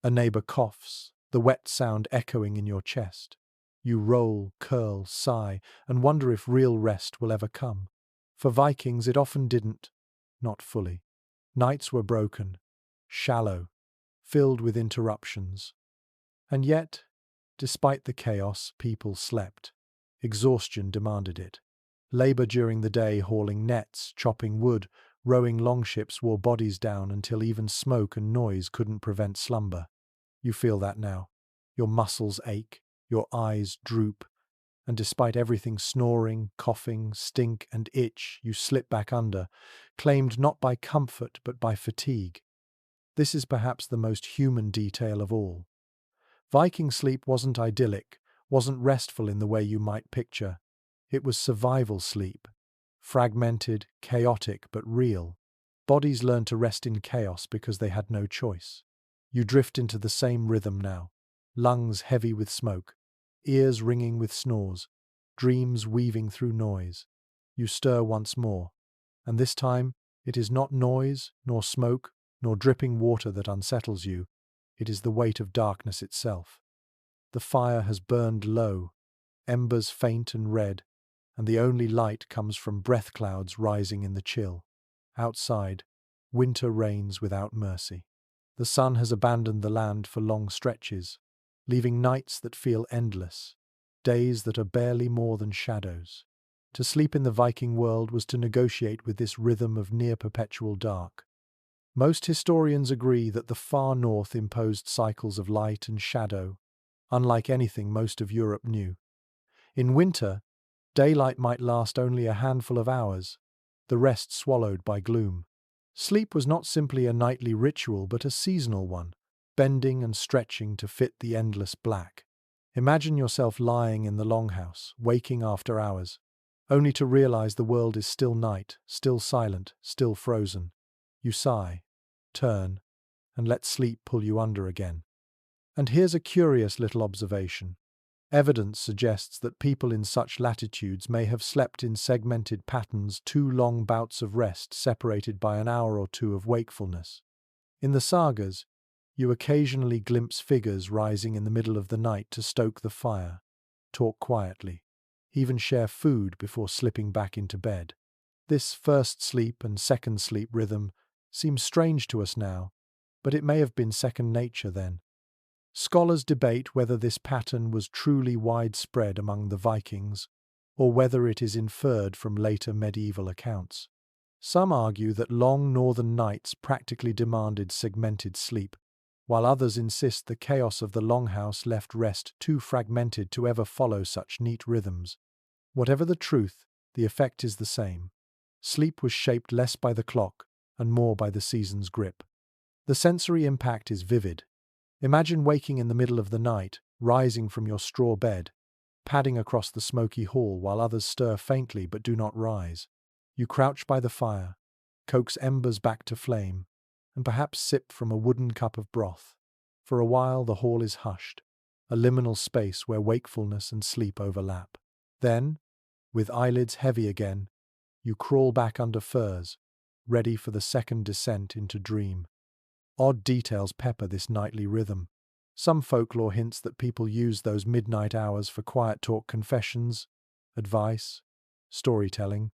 Speaker 1: A neighbor coughs, the wet sound echoing in your chest. You roll, curl, sigh, and wonder if real rest will ever come. For Vikings it often didn't, not fully. Nights were broken, shallow, filled with interruptions. And yet, despite the chaos, people slept. Exhaustion demanded it. Labor during the day hauling nets, chopping wood, rowing longships wore bodies down until even smoke and noise couldn't prevent slumber. You feel that now. Your muscles ache, your eyes droop, and despite everything snoring, coughing, stink, and itch, you slip back under, claimed not by comfort but by fatigue. This is perhaps the most human detail of all. Viking sleep wasn't idyllic, wasn't restful in the way you might picture. It was survival sleep. Fragmented, chaotic, but real. Bodies learned to rest in chaos because they had no choice. You drift into the same rhythm now. Lungs heavy with smoke, ears ringing with snores, dreams weaving through noise. You stir once more, and this time it is not noise, nor smoke, nor dripping water that unsettles you. It is the weight of darkness itself. The fire has burned low, embers faint and red, and the only light comes from breath clouds rising in the chill. Outside, winter reigns without mercy. The sun has abandoned the land for long stretches, leaving nights that feel endless, days that are barely more than shadows. To sleep in the Viking world was to negotiate with this rhythm of near-perpetual dark. Most historians agree that the far north imposed cycles of light and shadow, unlike anything most of Europe knew. In winter, daylight might last only a handful of hours, the rest swallowed by gloom. Sleep was not simply a nightly ritual but a seasonal one, bending and stretching to fit the endless black. Imagine yourself lying in the longhouse, waking after hours, only to realize the world is still night, still silent, still frozen. You sigh, turn, and let sleep pull you under again. And here's a curious little observation. Evidence suggests that people in such latitudes may have slept in segmented patterns, two long bouts of rest separated by an hour or two of wakefulness. In the sagas, you occasionally glimpse figures rising in the middle of the night to stoke the fire, talk quietly, even share food before slipping back into bed. This first sleep and second sleep rhythm seems strange to us now, but it may have been second nature then. Scholars debate whether this pattern was truly widespread among the Vikings, or whether it is inferred from later medieval accounts. Some argue that long northern nights practically demanded segmented sleep, while others insist the chaos of the longhouse left rest too fragmented to ever follow such neat rhythms. Whatever the truth, the effect is the same. Sleep was shaped less by the clock and more by the season's grip. The sensory impact is vivid. Imagine waking in the middle of the night, rising from your straw bed, padding across the smoky hall while others stir faintly but do not rise. You crouch by the fire, coax embers back to flame, and perhaps sip from a wooden cup of broth. For a while the hall is hushed, a liminal space where wakefulness and sleep overlap. Then, with eyelids heavy again, you crawl back under furs, ready for the second descent into dream. Odd details pepper this nightly rhythm. Some folklore hints that people use those midnight hours for quiet talk, confessions, advice, storytelling.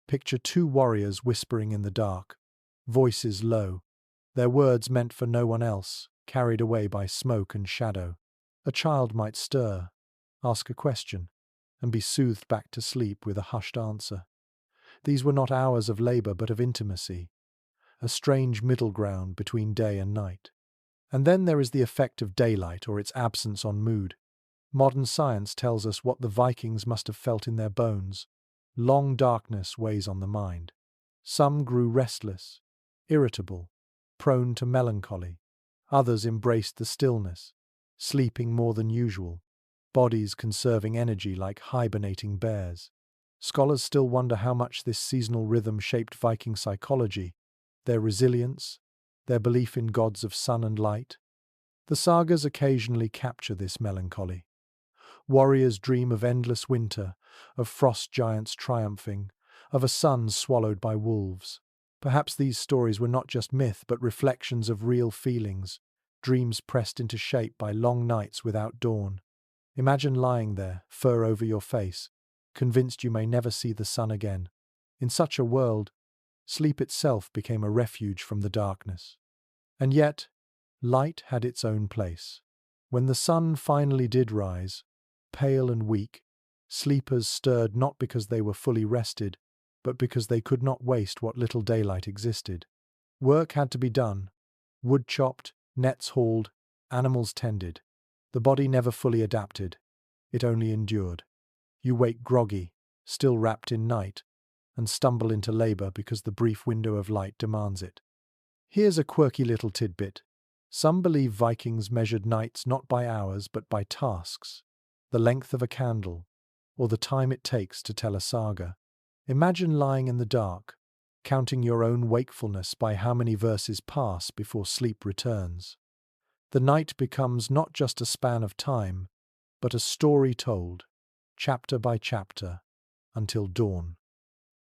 Speaker 1: Picture two warriors whispering in the dark, voices low, their words meant for no one else, carried away by smoke and shadow. A child might stir, ask a question, and be soothed back to sleep with a hushed answer. These were not hours of labor but of intimacy, a strange middle ground between day and night. And then there is the effect of daylight or its absence on mood. Modern science tells us what the Vikings must have felt in their bones. Long darkness weighs on the mind. Some grew restless, irritable, prone to melancholy. Others embraced the stillness, sleeping more than usual, bodies conserving energy like hibernating bears. Scholars still wonder how much this seasonal rhythm shaped Viking psychology, their resilience, their belief in gods of sun and light. The sagas occasionally capture this melancholy. Warriors dream of endless winter, of frost giants triumphing, of a sun swallowed by wolves. Perhaps these stories were not just myth but reflections of real feelings, dreams pressed into shape by long nights without dawn. Imagine lying there, fur over your face, convinced you may never see the sun again. In such a world, sleep itself became a refuge from the darkness. And yet, light had its own place. When the sun finally did rise, pale and weak, sleepers stirred not because they were fully rested, but because they could not waste what little daylight existed. Work had to be done, wood chopped, nets hauled, animals tended. The body never fully adapted, it only endured. You wake groggy, still wrapped in night, and stumble into labor because the brief window of light demands it. Here's a quirky little tidbit. Some believe Vikings measured nights not by hours but by tasks, the length of a candle, or the time it takes to tell a saga. Imagine lying in the dark, counting your own wakefulness by how many verses pass before sleep returns. The night becomes not just a span of time, but a story told, chapter by chapter, until dawn.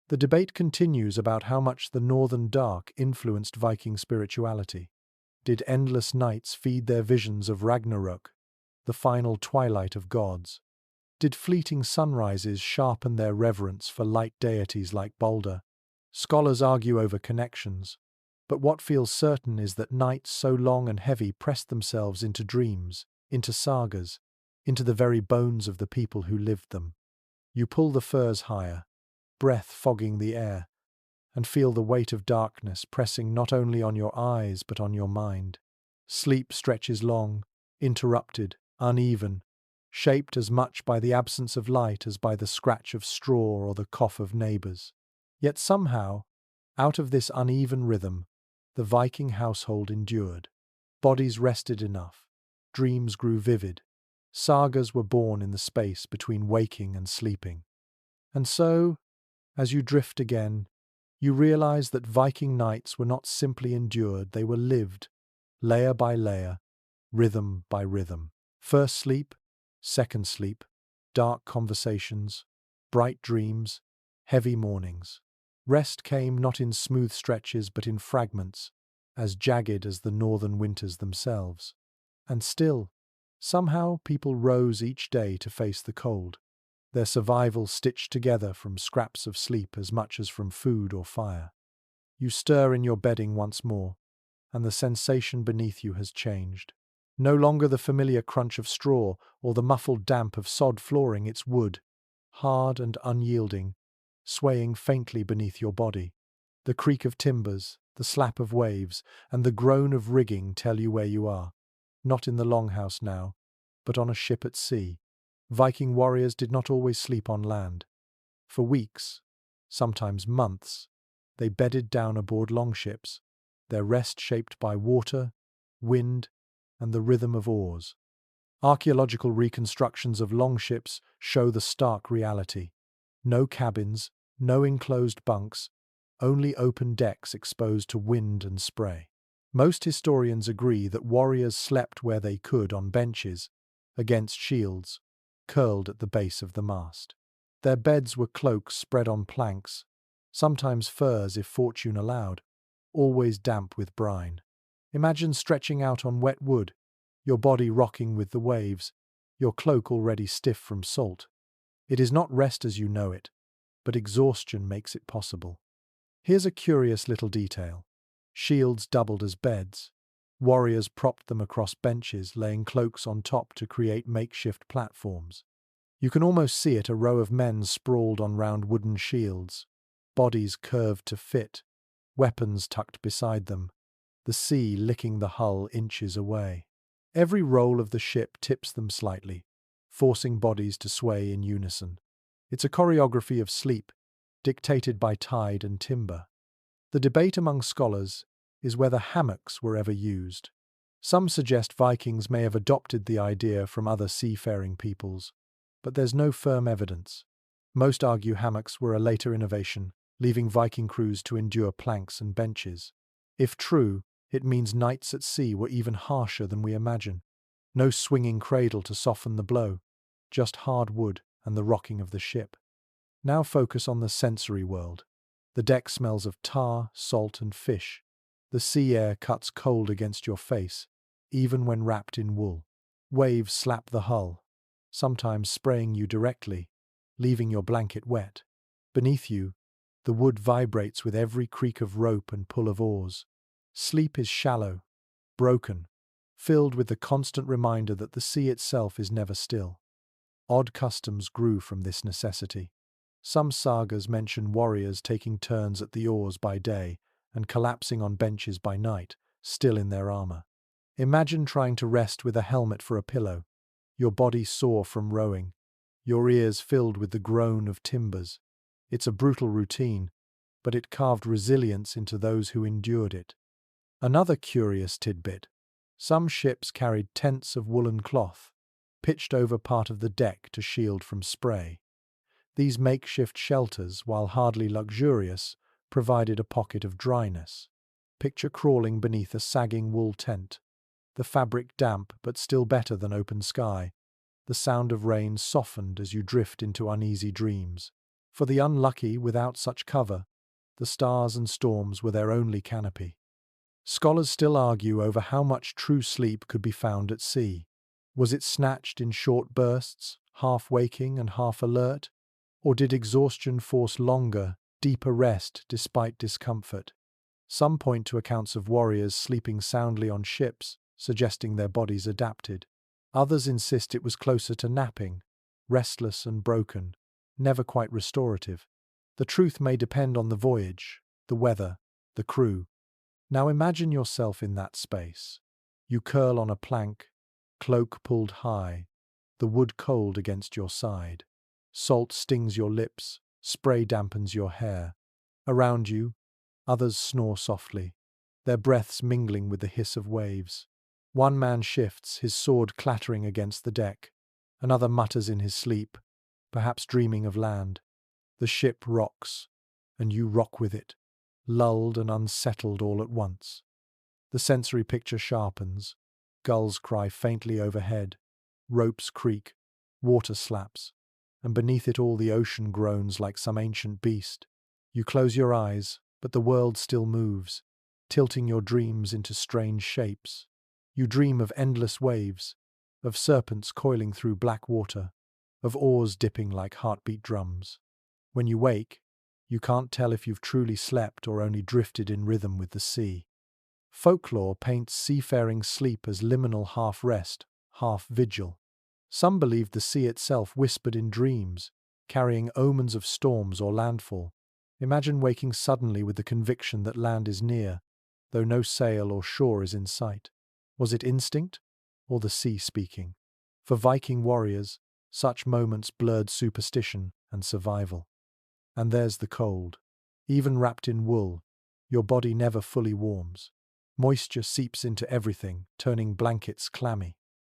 Speaker 1: The debate continues about how much the northern dark influenced Viking spirituality. Did endless nights feed their visions of Ragnarök, the final twilight of gods. Did fleeting sunrises sharpen their reverence for light deities like Balder? Scholars argue over connections, but what feels certain is that nights so long and heavy pressed themselves into dreams, into sagas, into the very bones of the people who lived them. You pull the furs higher, breath fogging the air, and feel the weight of darkness pressing not only on your eyes but on your mind. Sleep stretches long, interrupted, uneven, shaped as much by the absence of light as by the scratch of straw or the cough of neighbours. Yet somehow, out of this uneven rhythm, the Viking household endured. Bodies rested enough, dreams grew vivid, sagas were born in the space between waking and sleeping. And so, as you drift again, you realize that Viking nights were not simply endured, they were lived, layer by layer, rhythm by rhythm. First sleep, second sleep, dark conversations, bright dreams, heavy mornings. Rest came not in smooth stretches but in fragments, as jagged as the northern winters themselves. And still, somehow people rose each day to face the cold, their survival stitched together from scraps of sleep as much as from food or fire. You stir in your bedding once more, and the sensation beneath you has changed. No longer the familiar crunch of straw or the muffled damp of sod flooring, it's wood, hard and unyielding, swaying faintly beneath your body. The creak of timbers, the slap of waves, and the groan of rigging tell you where you are. Not in the longhouse now, but on a ship at sea. Viking warriors did not always sleep on land. For weeks, sometimes months, they bedded down aboard longships, their rest shaped by water, wind, and the rhythm of oars. Archaeological reconstructions of longships show the stark reality. No cabins, no enclosed bunks, only open decks exposed to wind and spray. Most historians agree that warriors slept where they could on benches, against shields, curled at the base of the mast. Their beds were cloaks spread on planks, sometimes furs if fortune allowed, always damp with brine. Imagine stretching out on wet wood, your body rocking with the waves, your cloak already stiff from salt. It is not rest as you know it, but exhaustion makes it possible. Here's a curious little detail. Shields doubled as beds. Warriors propped them across benches, laying cloaks on top to create makeshift platforms. You can almost see it, a row of men sprawled on round wooden shields, bodies curved to fit, weapons tucked beside them, the sea licking the hull inches away. Every roll of the ship tips them slightly, forcing bodies to sway in unison. It's a choreography of sleep, dictated by tide and timber. The debate among scholars is whether hammocks were ever used. Some suggest Vikings may have adopted the idea from other seafaring peoples, but there's no firm evidence. Most argue hammocks were a later innovation, leaving Viking crews to endure planks and benches. If true, it means nights at sea were even harsher than we imagine. No swinging cradle to soften the blow, just hard wood and the rocking of the ship. Now focus on the sensory world. The deck smells of tar, salt, and fish. The sea air cuts cold against your face, even when wrapped in wool. Waves slap the hull, sometimes spraying you directly, leaving your blanket wet. Beneath you, the wood vibrates with every creak of rope and pull of oars. Sleep is shallow, broken, filled with the constant reminder that the sea itself is never still. Odd customs grew from this necessity. Some sagas mention warriors taking turns at the oars by day and collapsing on benches by night, still in their armor. Imagine trying to rest with a helmet for a pillow, your body sore from rowing, your ears filled with the groan of timbers. It's a brutal routine, but it carved resilience into those who endured it. Another curious tidbit: some ships carried tents of woolen cloth, pitched over part of the deck to shield from spray. These makeshift shelters, while hardly luxurious, provided a pocket of dryness. Picture crawling beneath a sagging wool tent. The fabric damp, but still better than open sky. The sound of rain softened as you drift into uneasy dreams. For the unlucky, without such cover, the stars and storms were their only canopy. Scholars still argue over how much true sleep could be found at sea. Was it snatched in short bursts, half waking and half alert? Or did exhaustion force longer, deeper rest despite discomfort? Some point to accounts of warriors sleeping soundly on ships, suggesting their bodies adapted. Others insist it was closer to napping, restless and broken, never quite restorative. The truth may depend on the voyage, the weather, the crew. Now imagine yourself in that space. You curl on a plank, cloak pulled high, the wood cold against your side. Salt stings your lips, spray dampens your hair. Around you, others snore softly, their breaths mingling with the hiss of waves. One man shifts, his sword clattering against the deck. Another mutters in his sleep, perhaps dreaming of land. The ship rocks, and you rock with it, lulled and unsettled all at once. The sensory picture sharpens. Gulls cry faintly overhead, ropes creak, water slaps, and beneath it all the ocean groans like some ancient beast. You close your eyes, but the world still moves, tilting your dreams into strange shapes. You dream of endless waves, of serpents coiling through black water, of oars dipping like heartbeat drums. When you wake, you can't tell if you've truly slept or only drifted in rhythm with the sea. Folklore paints seafaring sleep as liminal half-rest, half-vigil. Some believed the sea itself whispered in dreams, carrying omens of storms or landfall. Imagine waking suddenly with the conviction that land is near, though no sail or shore is in sight. Was it instinct, or the sea speaking? For Viking warriors, such moments blurred superstition and survival. And there's the cold. Even wrapped in wool, your body never fully warms. Moisture seeps into everything, turning blankets clammy.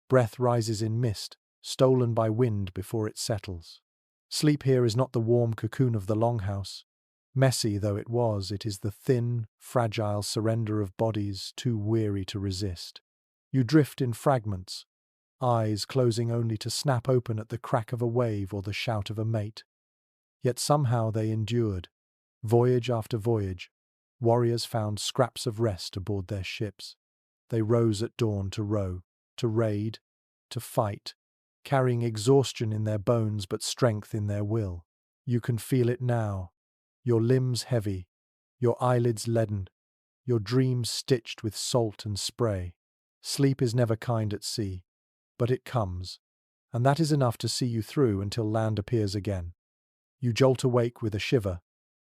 Speaker 1: Breath rises in mist, stolen by wind before it settles. Sleep here is not the warm cocoon of the longhouse. Messy though it was, it is the thin, fragile surrender of bodies too weary to resist. You drift in fragments, eyes closing only to snap open at the crack of a wave or the shout of a mate. Yet somehow they endured. Voyage after voyage, warriors found scraps of rest aboard their ships. They rose at dawn to row, to raid, to fight, carrying exhaustion in their bones but strength in their will. You can feel it now, your limbs heavy, your eyelids leaden, your dreams stitched with salt and spray. Sleep is never kind at sea, but it comes, and that is enough to see you through until land appears again. You jolt awake with a shiver,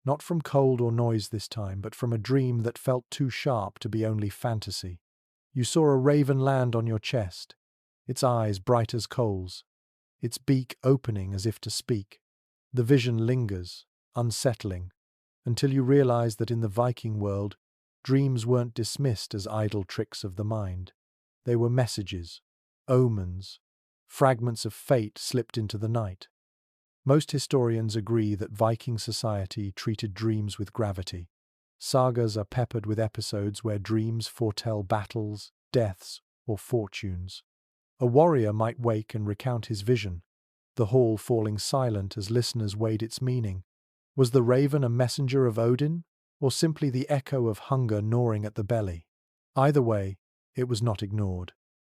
Speaker 1: not from cold or noise this time, but from a dream that felt too sharp to be only fantasy. You saw a raven land on your chest, its eyes bright as coals, its beak opening as if to speak. The vision lingers, unsettling, until you realize that in the Viking world, dreams weren't dismissed as idle tricks of the mind. They were messages, omens, fragments of fate slipped into the night. Most historians agree that Viking society treated dreams with gravity. Sagas are peppered with episodes where dreams foretell battles, deaths, or fortunes. A warrior might wake and recount his vision, the hall falling silent as listeners weighed its meaning. Was the raven a messenger of Odin, or simply the echo of hunger gnawing at the belly? Either way, it was not ignored.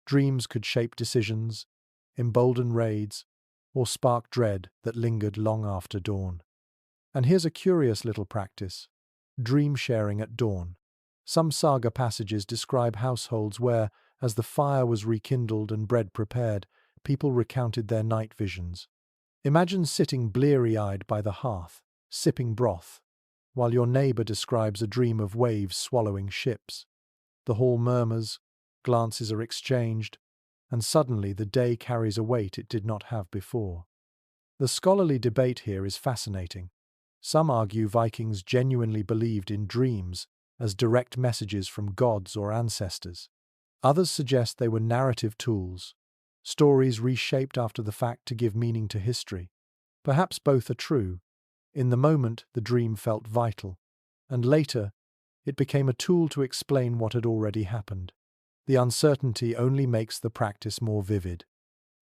Speaker 1: Dreams could shape decisions, embolden raids, or spark dread that lingered long after dawn. And here's a curious little practice: dream sharing at dawn. Some saga passages describe households where, as the fire was rekindled and bread prepared, people recounted their night visions. Imagine sitting bleary-eyed by the hearth, sipping broth, while your neighbor describes a dream of waves swallowing ships. The hall murmurs, glances are exchanged, and suddenly the day carries a weight it did not have before. The scholarly debate here is fascinating. Some argue Vikings genuinely believed in dreams as direct messages from gods or ancestors. Others suggest they were narrative tools, stories reshaped after the fact to give meaning to history. Perhaps both are true. In the moment, the dream felt vital, and later, it became a tool to explain what had already happened. The uncertainty only makes the practice more vivid.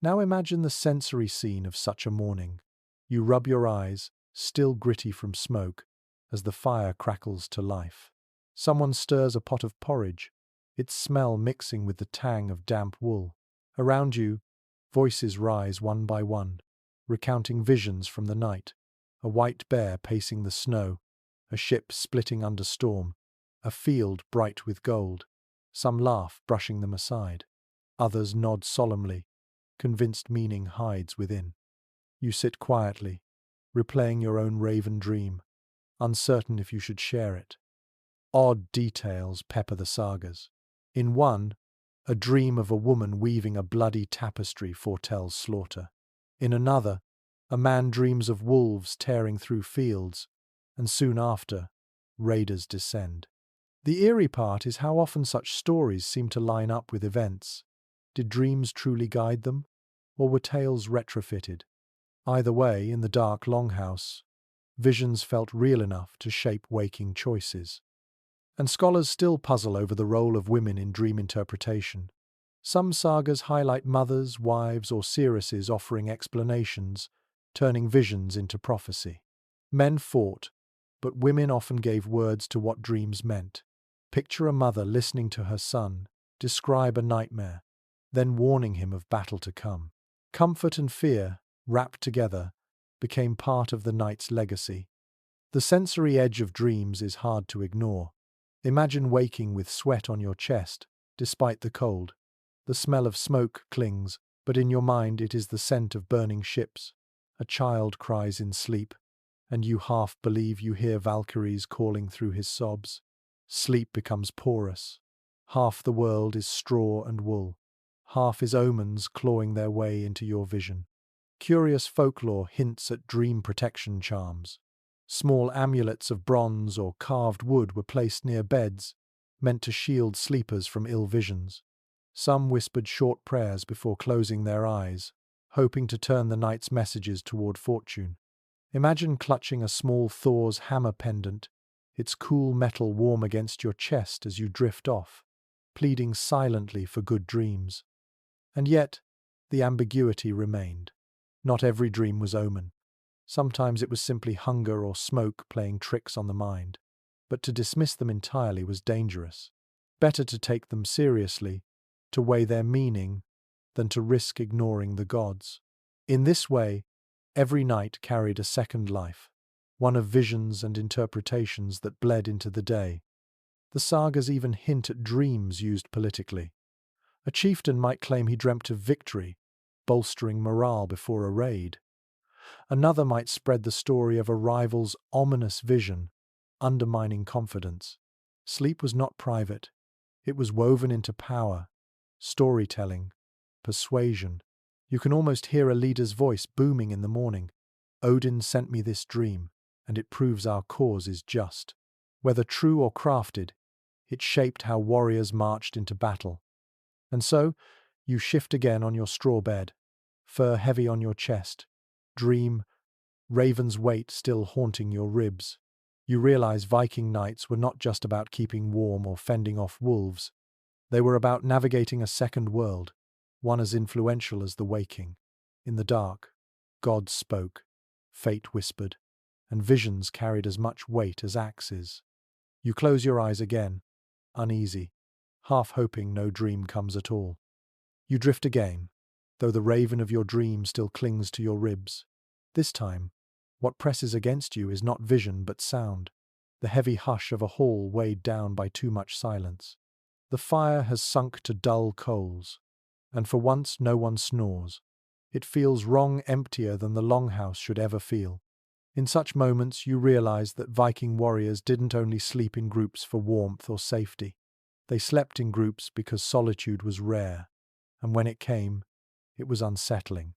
Speaker 1: Now imagine the sensory scene of such a morning. You rub your eyes, still gritty from smoke, as the fire crackles to life. Someone stirs a pot of porridge, its smell mixing with the tang of damp wool. Around you, voices rise one by one, recounting visions from the night. A white bear pacing the snow, a ship splitting under storm, a field bright with gold. Some laugh, brushing them aside. Others nod solemnly, convinced meaning hides within. You sit quietly, replaying your own raven dream, uncertain if you should share it. Odd details pepper the sagas. In one, a dream of a woman weaving a bloody tapestry foretells slaughter. In another, a man dreams of wolves tearing through fields, and soon after, raiders descend. The eerie part is how often such stories seem to line up with events. Did dreams truly guide them, or were tales retrofitted? Either way, in the dark longhouse, visions felt real enough to shape waking choices. And scholars still puzzle over the role of women in dream interpretation. Some sagas highlight mothers, wives, or seeresses offering explanations, turning visions into prophecy. Men fought, but women often gave words to what dreams meant. Picture a mother listening to her son describe a nightmare, then warning him of battle to come. Comfort and fear, wrapped together, became part of the night's legacy. The sensory edge of dreams is hard to ignore. Imagine waking with sweat on your chest, despite the cold. The smell of smoke clings, but in your mind it is the scent of burning ships. A child cries in sleep, and you half believe you hear Valkyries calling through his sobs. Sleep becomes porous. Half the world is straw and wool. Half is omens clawing their way into your vision. Curious folklore hints at dream protection charms. Small amulets of bronze or carved wood were placed near beds, meant to shield sleepers from ill visions. Some whispered short prayers before closing their eyes, hoping to turn the night's messages toward fortune. Imagine clutching a small Thor's hammer pendant, its cool metal warm against your chest as you drift off, pleading silently for good dreams. And yet, the ambiguity remained. Not every dream was omen. Sometimes it was simply hunger or smoke playing tricks on the mind. But to dismiss them entirely was dangerous. Better to take them seriously, to weigh their meaning, than to risk ignoring the gods. In this way, every night carried a second life, one of visions and interpretations that bled into the day. The sagas even hint at dreams used politically. A chieftain might claim he dreamt of victory, bolstering morale before a raid. Another might spread the story of a rival's ominous vision, undermining confidence. Sleep was not private. It was woven into power, storytelling, persuasion. You can almost hear a leader's voice booming in the morning. Odin sent me this dream, and it proves our cause is just. Whether true or crafted, it shaped how warriors marched into battle. And so, you shift again on your straw bed, fur heavy on your chest, dream, raven's weight still haunting your ribs. You realize Viking nights were not just about keeping warm or fending off wolves. They were about navigating a second world, one as influential as the waking. In the dark, God spoke, fate whispered, and visions carried as much weight as axes. You close your eyes again, uneasy, half hoping no dream comes at all. You drift again, though the raven of your dream still clings to your ribs. This time, what presses against you is not vision but sound, the heavy hush of a hall weighed down by too much silence. The fire has sunk to dull coals, and for once no one snores. It feels wrong, emptier than the longhouse should ever feel. In such moments you realize that Viking warriors didn't only sleep in groups for warmth or safety. They slept in groups because solitude was rare, and when it came, it was unsettling.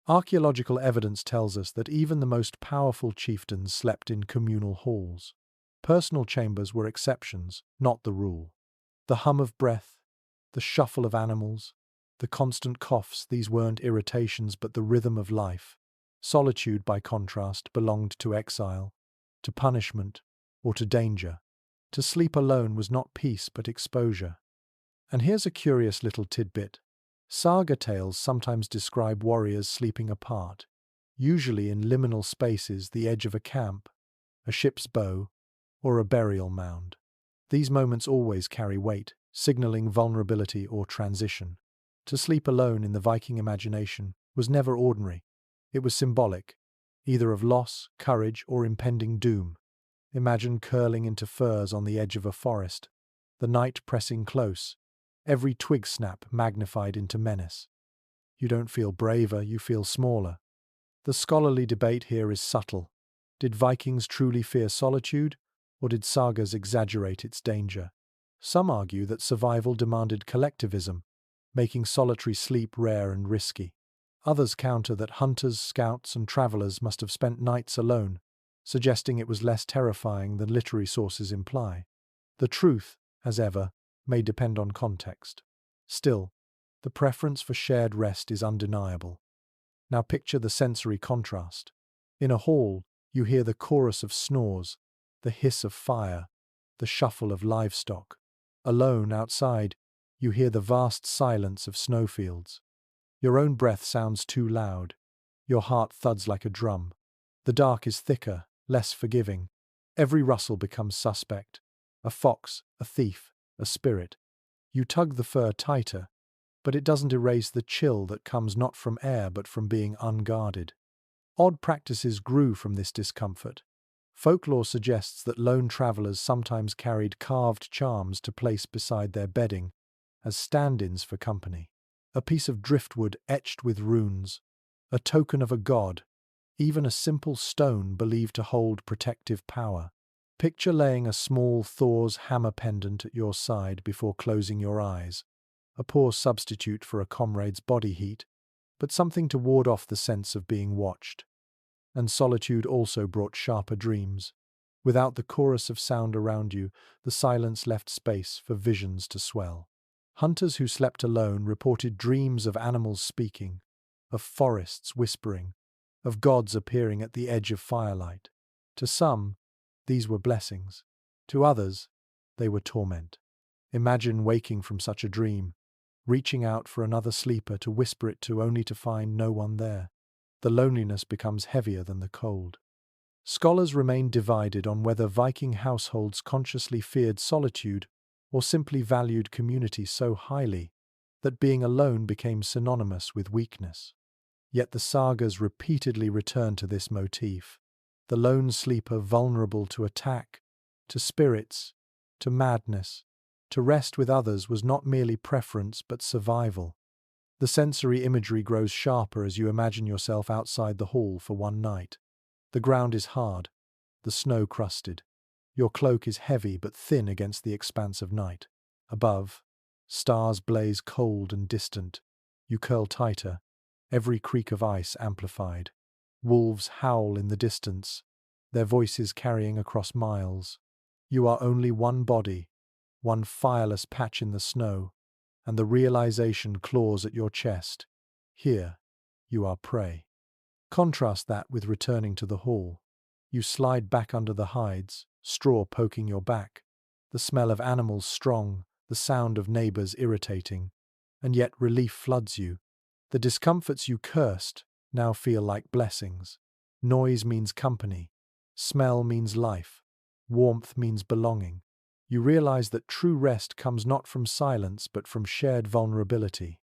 Speaker 1: Archaeological evidence tells us that even the most powerful chieftains slept in communal halls. Personal chambers were exceptions, not the rule. The hum of breath, the shuffle of animals, the constant coughs, these weren't irritations but the rhythm of life. Solitude, by contrast, belonged to exile, to punishment, or to danger. To sleep alone was not peace but exposure. And here's a curious little tidbit. Saga tales sometimes describe warriors sleeping apart, usually in liminal spaces, the edge of a camp, a ship's bow, or a burial mound. These moments always carry weight, signaling vulnerability or transition. To sleep alone in the Viking imagination was never ordinary. It was symbolic, either of loss, courage, or impending doom. Imagine curling into furs on the edge of a forest, the night pressing close, every twig snap magnified into menace. You don't feel braver, you feel smaller. The scholarly debate here is subtle. Did Vikings truly fear solitude, or did sagas exaggerate its danger? Some argue that survival demanded collectivism, making solitary sleep rare and risky. Others counter that hunters, scouts, and travelers must have spent nights alone, suggesting it was less terrifying than literary sources imply. The truth, as ever, may depend on context. Still, the preference for shared rest is undeniable. Now picture the sensory contrast. In a hall, you hear the chorus of snores, the hiss of fire, the shuffle of livestock. Alone, outside, you hear the vast silence of snowfields. Your own breath sounds too loud. Your heart thuds like a drum. The dark is thicker, less forgiving. Every rustle becomes suspect. A fox, a thief, a spirit. You tug the fur tighter, but it doesn't erase the chill that comes not from air but from being unguarded. Odd practices grew from this discomfort. Folklore suggests that lone travelers sometimes carried carved charms to place beside their bedding, as stand-ins for company. A piece of driftwood etched with runes, a token of a god, even a simple stone believed to hold protective power. Picture laying a small Thor's hammer pendant at your side before closing your eyes. A poor substitute for a comrade's body heat, but something to ward off the sense of being watched. And solitude also brought sharper dreams. Without the chorus of sound around you, the silence left space for visions to swell. Hunters who slept alone reported dreams of animals speaking, of forests whispering, of gods appearing at the edge of firelight. To some, these were blessings. To others, they were torment. Imagine waking from such a dream, reaching out for another sleeper to whisper it to only to find no one there. The loneliness becomes heavier than the cold. Scholars remain divided on whether Viking households consciously feared solitude or simply valued community so highly that being alone became synonymous with weakness. Yet the sagas repeatedly return to this motif, the lone sleeper vulnerable to attack, to spirits, to madness. To rest with others was not merely preference but survival. The sensory imagery grows sharper as you imagine yourself outside the hall for one night. The ground is hard, the snow crusted. Your cloak is heavy but thin against the expanse of night. Above, stars blaze cold and distant. You curl tighter, every creak of ice amplified. Wolves howl in the distance, their voices carrying across miles. You are only one body, one fireless patch in the snow, and the realization claws at your chest. Here, you are prey. Contrast that with returning to the hall. You slide back under the hides, straw poking your back, the smell of animals strong, the sound of neighbors irritating, and yet relief floods you. The discomforts you cursed now feel like blessings. Noise means company, smell means life, warmth means belonging. You realize that true rest comes not from silence but from shared vulnerability.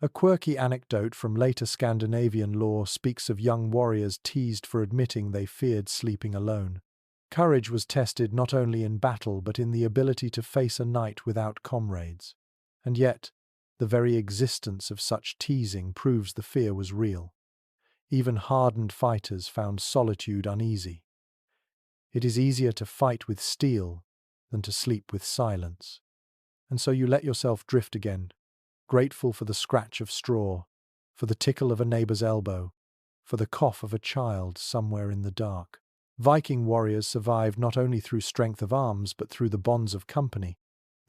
Speaker 1: A quirky anecdote from later Scandinavian lore speaks of young warriors teased for admitting they feared sleeping alone. Courage was tested not only in battle but in the ability to face a night without comrades. And yet, the very existence of such teasing proves the fear was real. Even hardened fighters found solitude uneasy. It is easier to fight with steel than to sleep with silence. And so you let yourself drift again, grateful for the scratch of straw, for the tickle of a neighbor's elbow, for the cough of a child somewhere in the dark. Viking warriors survived not only through strength of arms but through the bonds of company,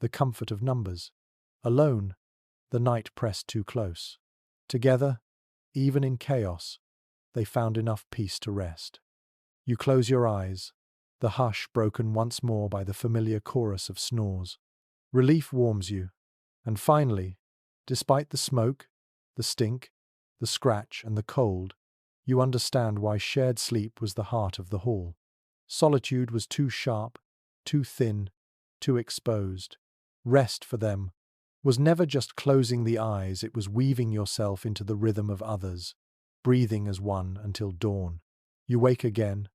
Speaker 1: the comfort of numbers. Alone, the night pressed too close. Together, even in chaos, they found enough peace to rest. You close your eyes, the hush broken once more by the familiar chorus of snores. Relief warms you, and finally, despite the smoke, the stink, the scratch, and the cold, you understand why shared sleep was the heart of the hall. Solitude was too sharp, too thin, too exposed. Rest for them was never just closing the eyes, it was weaving yourself into the rhythm of others, breathing as one until dawn. You wake again,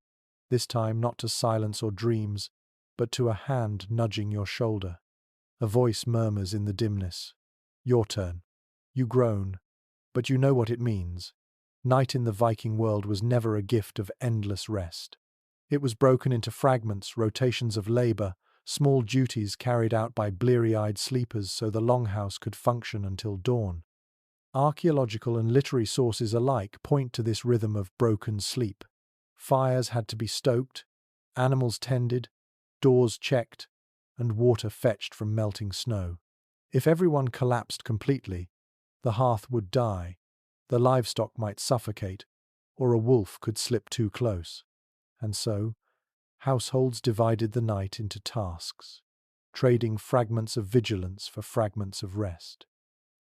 Speaker 1: this time not to silence or dreams, but to a hand nudging your shoulder. A voice murmurs in the dimness. Your turn. You groan, but you know what it means. Night in the Viking world was never a gift of endless rest. It was broken into fragments, rotations of labor, small duties carried out by bleary-eyed sleepers so the longhouse could function until dawn. Archaeological and literary sources alike point to this rhythm of broken sleep. Fires had to be stoked, animals tended, doors checked, and water fetched from melting snow. If everyone collapsed completely, the hearth would die, the livestock might suffocate, or a wolf could slip too close. And so, households divided the night into tasks, trading fragments of vigilance for fragments of rest.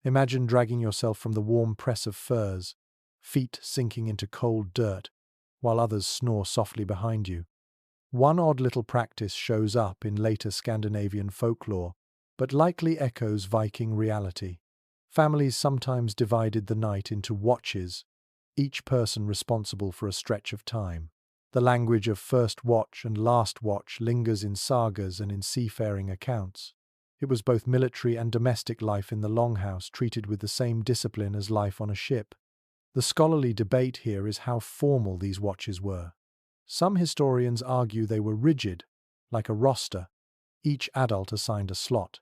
Speaker 1: Imagine dragging yourself from the warm press of furs, feet sinking into cold dirt, while others snore softly behind you. One odd little practice shows up in later Scandinavian folklore, but likely echoes Viking reality. Families sometimes divided the night into watches, each person responsible for a stretch of time. The language of first watch and last watch lingers in sagas and in seafaring accounts. It was both military and domestic life in the longhouse treated with the same discipline as life on a ship. The scholarly debate here is how formal these watches were. Some historians argue they were rigid, like a roster, each adult assigned a slot.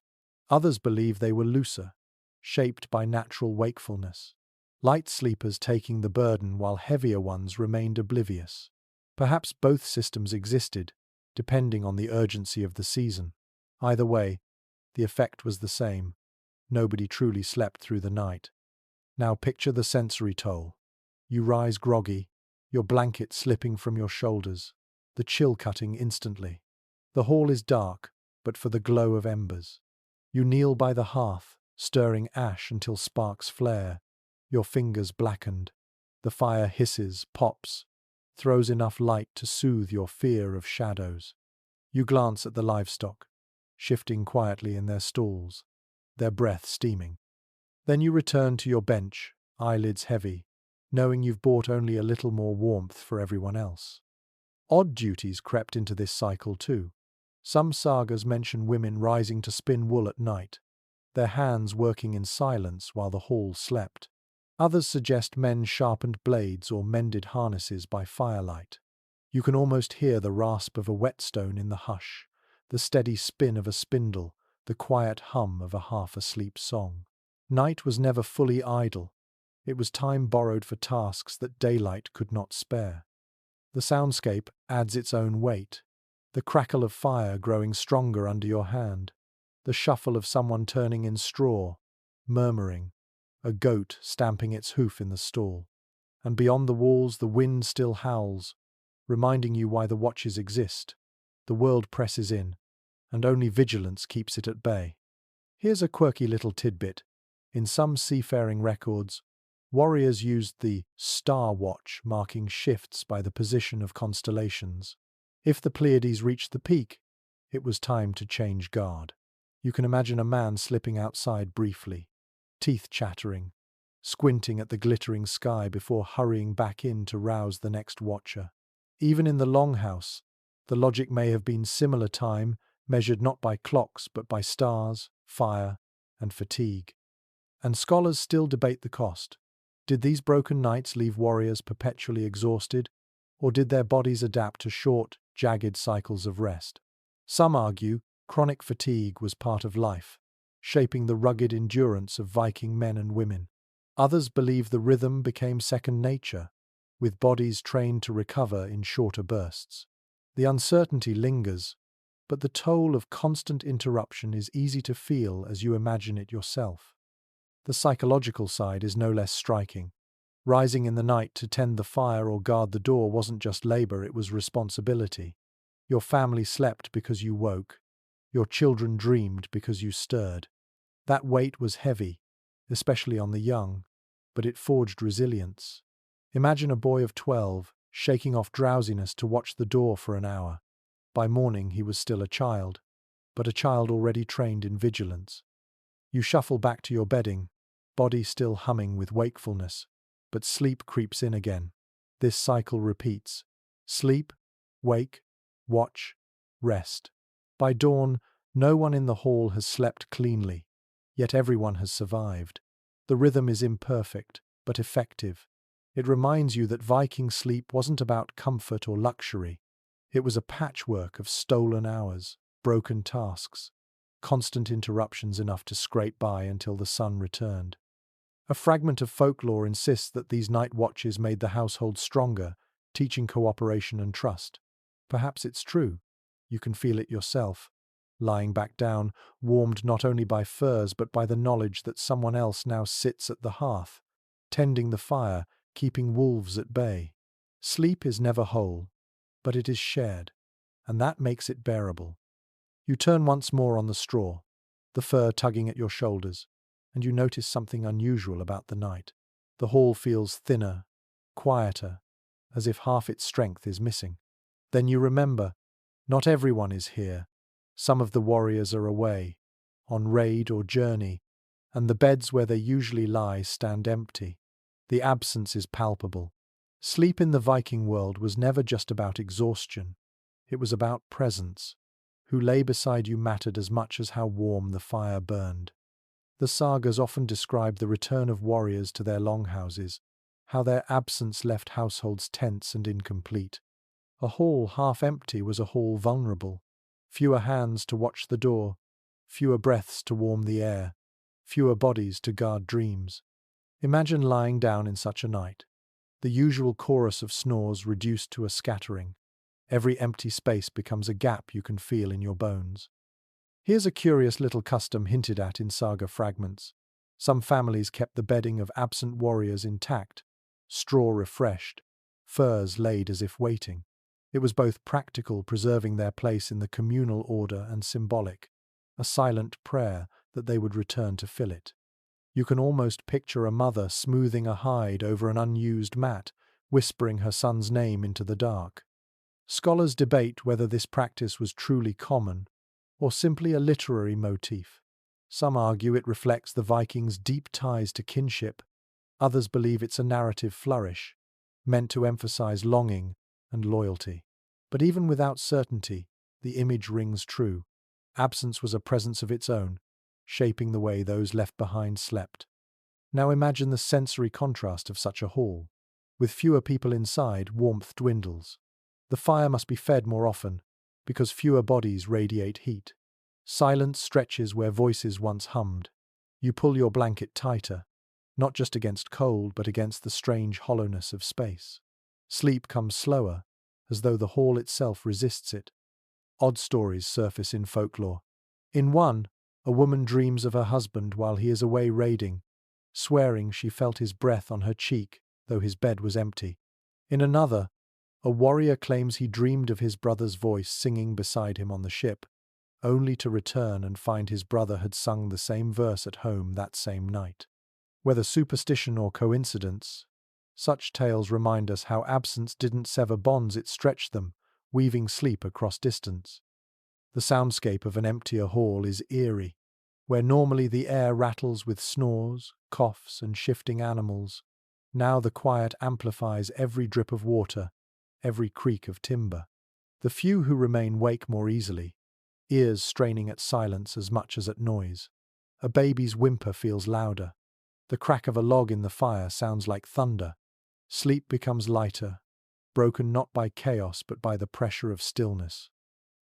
Speaker 1: Others believe they were looser, shaped by natural wakefulness, light sleepers taking the burden while heavier ones remained oblivious. Perhaps both systems existed, depending on the urgency of the season. Either way, the effect was the same. Nobody truly slept through the night. Now picture the sensory toll. You rise groggy, your blanket slipping from your shoulders, the chill cutting instantly. The hall is dark, but for the glow of embers. You kneel by the hearth, stirring ash until sparks flare, your fingers blackened. The fire hisses, pops, throws enough light to soothe your fear of shadows. You glance at the livestock, shifting quietly in their stalls, their breath steaming. Then you return to your bench, eyelids heavy, knowing you've brought only a little more warmth for everyone else. Odd duties crept into this cycle too. Some sagas mention women rising to spin wool at night, their hands working in silence while the hall slept. Others suggest men sharpened blades or mended harnesses by firelight. You can almost hear the rasp of a whetstone in the hush, the steady spin of a spindle, the quiet hum of a half-asleep song. Night was never fully idle. It was time borrowed for tasks that daylight could not spare. The soundscape adds its own weight, the crackle of fire growing stronger under your hand, the shuffle of someone turning in straw, murmuring, a goat stamping its hoof in the stall. And beyond the walls the wind still howls, reminding you why the watches exist. The world presses in, and only vigilance keeps it at bay. Here's a quirky little tidbit. In some seafaring records, warriors used the star watch, marking shifts by the position of constellations. If the Pleiades reached the peak, it was time to change guard. You can imagine a man slipping outside briefly, teeth chattering, squinting at the glittering sky before hurrying back in to rouse the next watcher. Even in the longhouse, the logic may have been similar: time measured not by clocks but by stars, fire, and fatigue. And scholars still debate the cost. Did these broken nights leave warriors perpetually exhausted, or did their bodies adapt to short, jagged cycles of rest? Some argue chronic fatigue was part of life, shaping the rugged endurance of Viking men and women. Others believe the rhythm became second nature, with bodies trained to recover in shorter bursts. The uncertainty lingers, but the toll of constant interruption is easy to feel as you imagine it yourself. The psychological side is no less striking. Rising in the night to tend the fire or guard the door wasn't just labor, it was responsibility. Your family slept because you woke. Your children dreamed because you stirred. That weight was heavy, especially on the young, but it forged resilience. Imagine a boy of 12 shaking off drowsiness to watch the door for an hour. By morning he was still a child, but a child already trained in vigilance. You shuffle back to your bedding, body still humming with wakefulness, but sleep creeps in again. This cycle repeats. Sleep, wake, watch, rest. By dawn, no one in the hall has slept cleanly, yet everyone has survived. The rhythm is imperfect, but effective. It reminds you that Viking sleep wasn't about comfort or luxury. It was a patchwork of stolen hours, broken tasks, constant interruptions enough to scrape by until the sun returned. A fragment of folklore insists that these night watches made the household stronger, teaching cooperation and trust. Perhaps it's true. You can feel it yourself. Lying back down, warmed not only by furs but by the knowledge that someone else now sits at the hearth, tending the fire, keeping wolves at bay. Sleep is never whole, but it is shared, and that makes it bearable. You turn once more on the straw, the fur tugging at your shoulders, and you notice something unusual about the night. The hall feels thinner, quieter, as if half its strength is missing. Then you remember, not everyone is here. Some of the warriors are away, on raid or journey, and the beds where they usually lie stand empty. The absence is palpable. Sleep in the Viking world was never just about exhaustion. It was about presence. Who lay beside you mattered as much as how warm the fire burned. The sagas often describe the return of warriors to their longhouses, how their absence left households tense and incomplete. A hall half empty was a hall vulnerable. Fewer hands to watch the door, fewer breaths to warm the air, fewer bodies to guard dreams. Imagine lying down in such a night. The usual chorus of snores reduced to a scattering. Every empty space becomes a gap you can feel in your bones. Here's a curious little custom hinted at in saga fragments. Some families kept the bedding of absent warriors intact, straw refreshed, furs laid as if waiting. It was both practical, preserving their place in the communal order, and symbolic, a silent prayer that they would return to fill it. You can almost picture a mother smoothing a hide over an unused mat, whispering her son's name into the dark. Scholars debate whether this practice was truly common, or simply a literary motif. Some argue it reflects the Vikings' deep ties to kinship. Others believe it's a narrative flourish, meant to emphasize longing and loyalty. But even without certainty, the image rings true. Absence was a presence of its own, shaping the way those left behind slept. Now imagine the sensory contrast of such a hall. With fewer people inside, warmth dwindles. The fire must be fed more often, because fewer bodies radiate heat. Silence stretches where voices once hummed. You pull your blanket tighter, not just against cold, but against the strange hollowness of space. Sleep comes slower, as though the hall itself resists it. Odd stories surface in folklore. In one, a woman dreams of her husband while he is away raiding, swearing she felt his breath on her cheek, though his bed was empty. In another, a warrior claims he dreamed of his brother's voice singing beside him on the ship, only to return and find his brother had sung the same verse at home that same night. Whether superstition or coincidence, such tales remind us how absence didn't sever bonds, it stretched them, weaving sleep across distance. The soundscape of an emptier hall is eerie. Where normally the air rattles with snores, coughs, and shifting animals, now the quiet amplifies every drip of water, every creak of timber. The few who remain wake more easily, ears straining at silence as much as at noise. A baby's whimper feels louder. The crack of a log in the fire sounds like thunder. Sleep becomes lighter, broken not by chaos but by the pressure of stillness.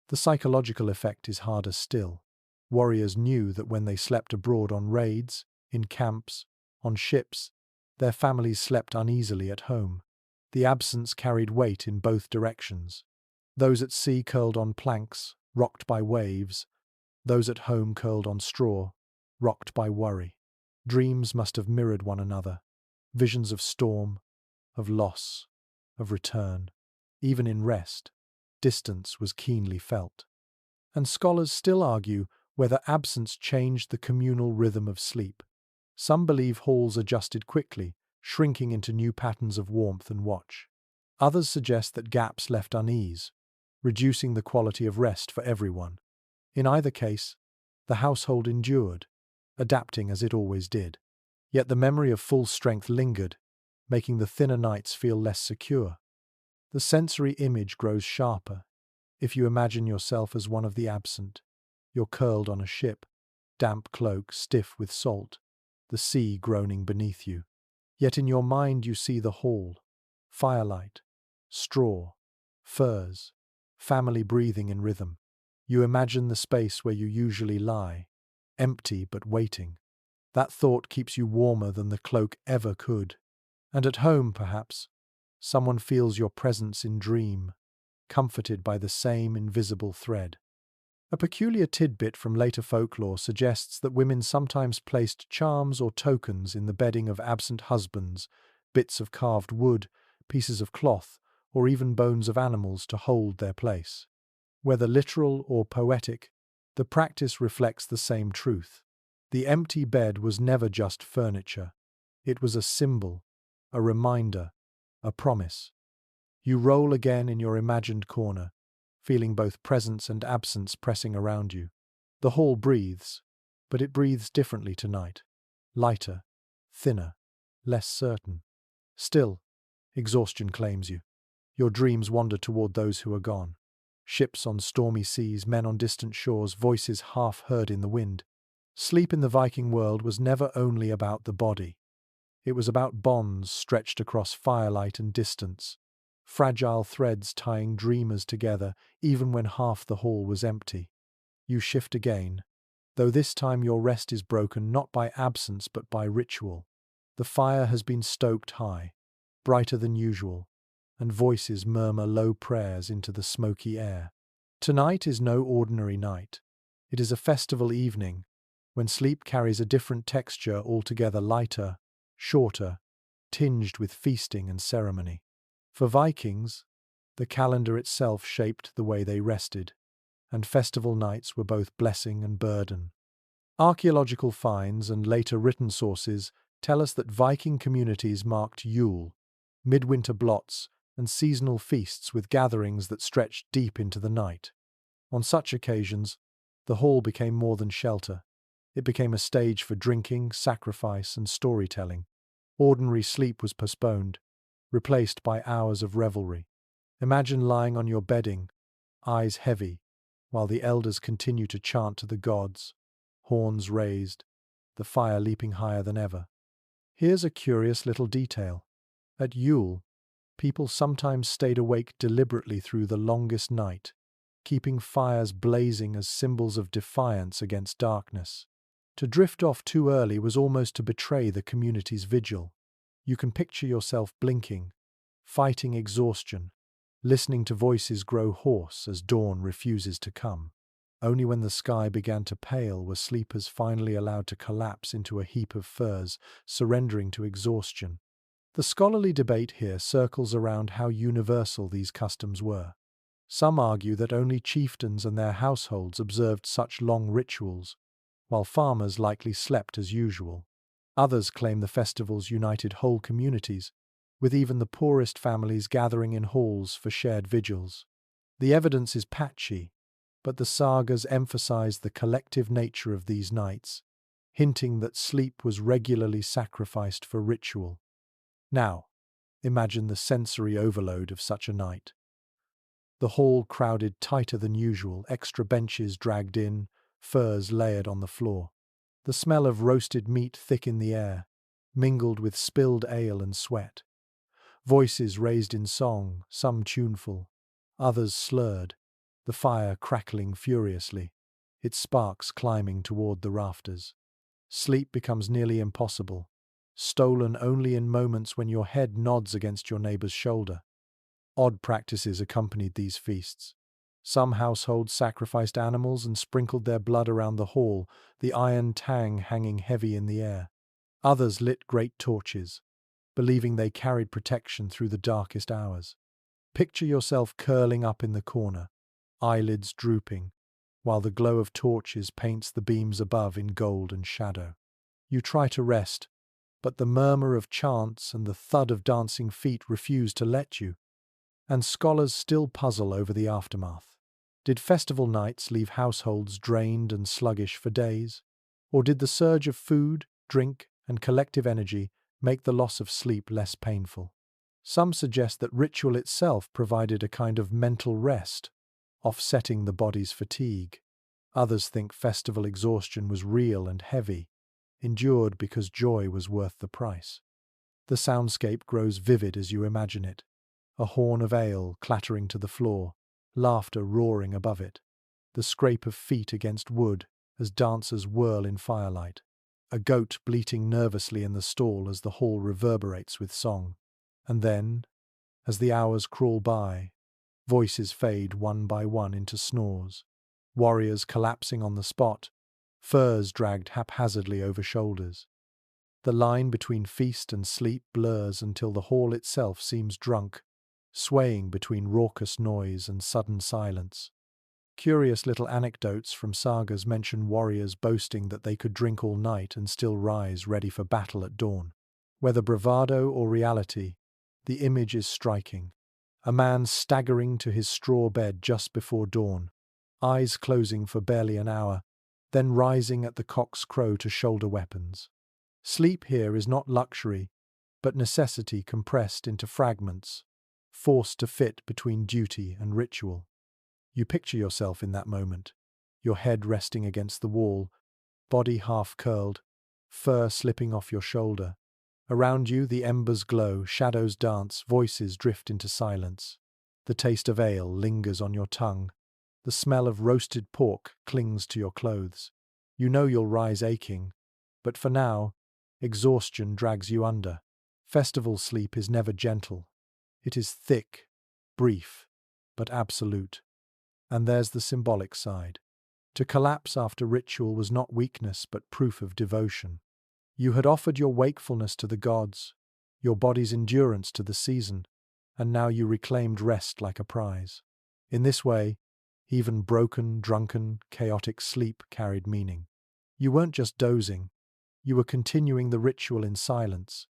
Speaker 1: The psychological effect is harder still. Warriors knew that when they slept abroad on raids, in camps, on ships, their families slept uneasily at home. The absence carried weight in both directions. Those at sea curled on planks, rocked by waves. Those at home curled on straw, rocked by worry. Dreams must have mirrored one another. Visions of storm, of loss, of return. Even in rest, distance was keenly felt. And scholars still argue whether absence changed the communal rhythm of sleep. Some believe halls adjusted quickly, shrinking into new patterns of warmth and watch. Others suggest that gaps left unease, reducing the quality of rest for everyone. In either case, the household endured, adapting as it always did. Yet the memory of full strength lingered, making the thinner nights feel less secure. The sensory image grows sharper. If you imagine yourself as one of the absent, you're curled on a ship, damp cloak stiff with salt, the sea groaning beneath you. Yet in your mind you see the hall, firelight, straw, furs, family breathing in rhythm. You imagine the space where you usually lie, empty but waiting. That thought keeps you warmer than the cloak ever could. And at home, perhaps, someone feels your presence in dream, comforted by the same invisible thread. A peculiar tidbit from later folklore suggests that women sometimes placed charms or tokens in the bedding of absent husbands, bits of carved wood, pieces of cloth, or even bones of animals to hold their place. Whether literal or poetic, the practice reflects the same truth. The empty bed was never just furniture. It was a symbol, a reminder, a promise. You roll again in your imagined corner, feeling both presence and absence pressing around you. The hall breathes, but it breathes differently tonight. Lighter, thinner, less certain. Still, exhaustion claims you. Your dreams wander toward those who are gone. Ships on stormy seas, men on distant shores, voices half heard in the wind. Sleep in the Viking world was never only about the body. It was about bonds stretched across firelight and distance, fragile threads tying dreamers together even when half the hall was empty. You shift again, though this time your rest is broken not by absence but by ritual. The fire has been stoked high, brighter than usual, and voices murmur low prayers into the smoky air. Tonight is no ordinary night. It is a festival evening, when sleep carries a different texture, altogether lighter, shorter, tinged with feasting and ceremony. For Vikings, the calendar itself shaped the way they rested, and festival nights were both blessing and burden. Archaeological finds and later written sources tell us that Viking communities marked Yule, midwinter blots, and seasonal feasts with gatherings that stretched deep into the night. On such occasions, the hall became more than shelter. It became a stage for drinking, sacrifice, and storytelling. Ordinary sleep was postponed, replaced by hours of revelry. Imagine lying on your bedding, eyes heavy, while the elders continue to chant to the gods, horns raised, the fire leaping higher than ever. Here's a curious little detail. At Yule, people sometimes stayed awake deliberately through the longest night, keeping fires blazing as symbols of defiance against darkness. To drift off too early was almost to betray the community's vigil. You can picture yourself blinking, fighting exhaustion, listening to voices grow hoarse as dawn refuses to come. Only when the sky began to pale were sleepers finally allowed to collapse into a heap of furs, surrendering to exhaustion. The scholarly debate here circles around how universal these customs were. Some argue that only chieftains and their households observed such long rituals, while farmers likely slept as usual. Others claim the festivals united whole communities, with even the poorest families gathering in halls for shared vigils. The evidence is patchy, but the sagas emphasize the collective nature of these nights, hinting that sleep was regularly sacrificed for ritual. Now, imagine the sensory overload of such a night. The hall crowded tighter than usual, extra benches dragged in, furs layered on the floor. The smell of roasted meat thick in the air, mingled with spilled ale and sweat. Voices raised in song, some tuneful, others slurred, the fire crackling furiously, its sparks climbing toward the rafters. Sleep becomes nearly impossible, stolen only in moments when your head nods against your neighbor's shoulder. Odd practices accompanied these feasts. Some households sacrificed animals and sprinkled their blood around the hall, the iron tang hanging heavy in the air. Others lit great torches, believing they carried protection through the darkest hours. Picture yourself curling up in the corner, eyelids drooping, while the glow of torches paints the beams above in gold and shadow. You try to rest, but the murmur of chants and the thud of dancing feet refuse to let you. And scholars still puzzle over the aftermath. Did festival nights leave households drained and sluggish for days? Or did the surge of food, drink, and collective energy make the loss of sleep less painful? Some suggest that ritual itself provided a kind of mental rest, offsetting the body's fatigue. Others think festival exhaustion was real and heavy, endured because joy was worth the price. The soundscape grows vivid as you imagine it. A horn of ale clattering to the floor, laughter roaring above it, the scrape of feet against wood as dancers whirl in firelight, a goat bleating nervously in the stall as the hall reverberates with song. And then, as the hours crawl by, voices fade one by one into snores, warriors collapsing on the spot, furs dragged haphazardly over shoulders. The line between feast and sleep blurs until the hall itself seems drunk, swaying between raucous noise and sudden silence. Curious little anecdotes from sagas mention warriors boasting that they could drink all night and still rise ready for battle at dawn. Whether bravado or reality, the image is striking. A man staggering to his straw bed just before dawn, eyes closing for barely an hour, then rising at the cock's crow to shoulder weapons. Sleep here is not luxury, but necessity compressed into fragments, forced to fit between duty and ritual. You picture yourself in that moment, your head resting against the wall, body half curled, fur slipping off your shoulder. Around you the embers glow, shadows dance, voices drift into silence. The taste of ale lingers on your tongue. The smell of roasted pork clings to your clothes. You know you'll rise aching, but for now, exhaustion drags you under. Festival sleep is never gentle. It is thick, brief, but absolute. And there's the symbolic side. To collapse after ritual was not weakness but proof of devotion. You had offered your wakefulness to the gods, your body's endurance to the season, and now you reclaimed rest like a prize. In this way, even broken, drunken, chaotic sleep carried meaning. You weren't just dozing, you were continuing the ritual in silence,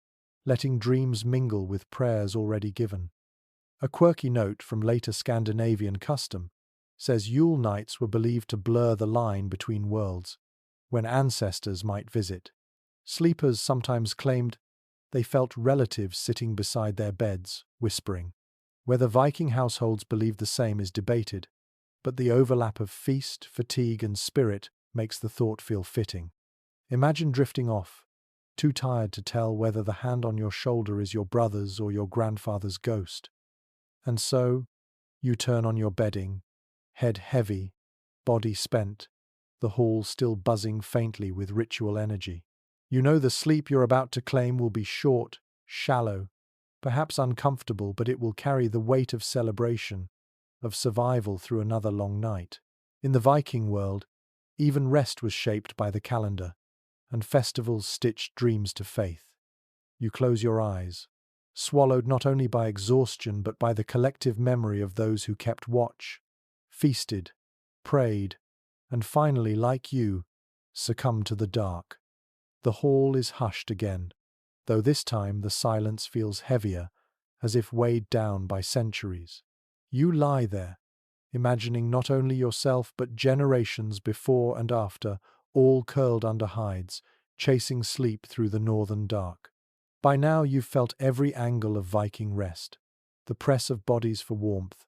Speaker 1: letting dreams mingle with prayers already given. A quirky note from later Scandinavian custom says Yule nights were believed to blur the line between worlds, when ancestors might visit. Sleepers sometimes claimed they felt relatives sitting beside their beds, whispering. Whether Viking households believed the same is debated, but the overlap of feast, fatigue, and spirit makes the thought feel fitting. Imagine drifting off, too tired to tell whether the hand on your shoulder is your brother's or your grandfather's ghost. And so, you turn on your bedding, head heavy, body spent, the hall still buzzing faintly with ritual energy. You know the sleep you're about to claim will be short, shallow, perhaps uncomfortable, but it will carry the weight of celebration, of survival through another long night. In the Viking world, even rest was shaped by the calendar, and festivals stitched dreams to faith. You close your eyes, swallowed not only by exhaustion but by the collective memory of those who kept watch, feasted, prayed, and finally, like you, succumbed to the dark. The hall is hushed again, though this time the silence feels heavier, as if weighed down by centuries. You lie there, imagining not only yourself but generations before and after, all curled under hides, chasing sleep through the northern dark. By now you've felt every angle of Viking rest, the press of bodies for warmth,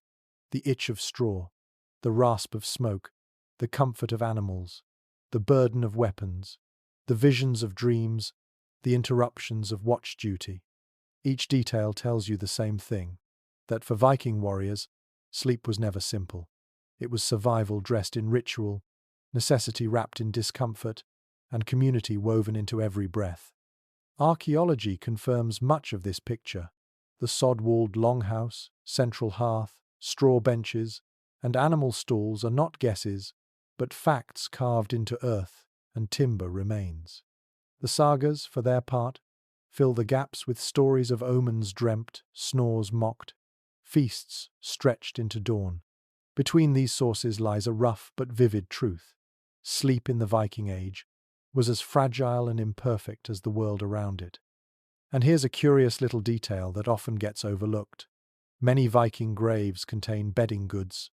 Speaker 1: the itch of straw, the rasp of smoke, the comfort of animals, the burden of weapons, the visions of dreams, the interruptions of watch duty. Each detail tells you the same thing, that for Viking warriors, sleep was never simple. It was survival dressed in ritual, necessity wrapped in discomfort, and community woven into every breath. Archaeology confirms much of this picture. The sod-walled longhouse, central hearth, straw benches, and animal stalls are not guesses, but facts carved into earth and timber remains. The sagas, for their part, fill the gaps with stories of omens dreamt, snores mocked, feasts stretched into dawn. Between these sources lies a rough but vivid truth. Sleep in the Viking Age was as fragile and imperfect as the world around it. And here's a curious little detail that often gets overlooked. Many Viking graves contain bedding goods,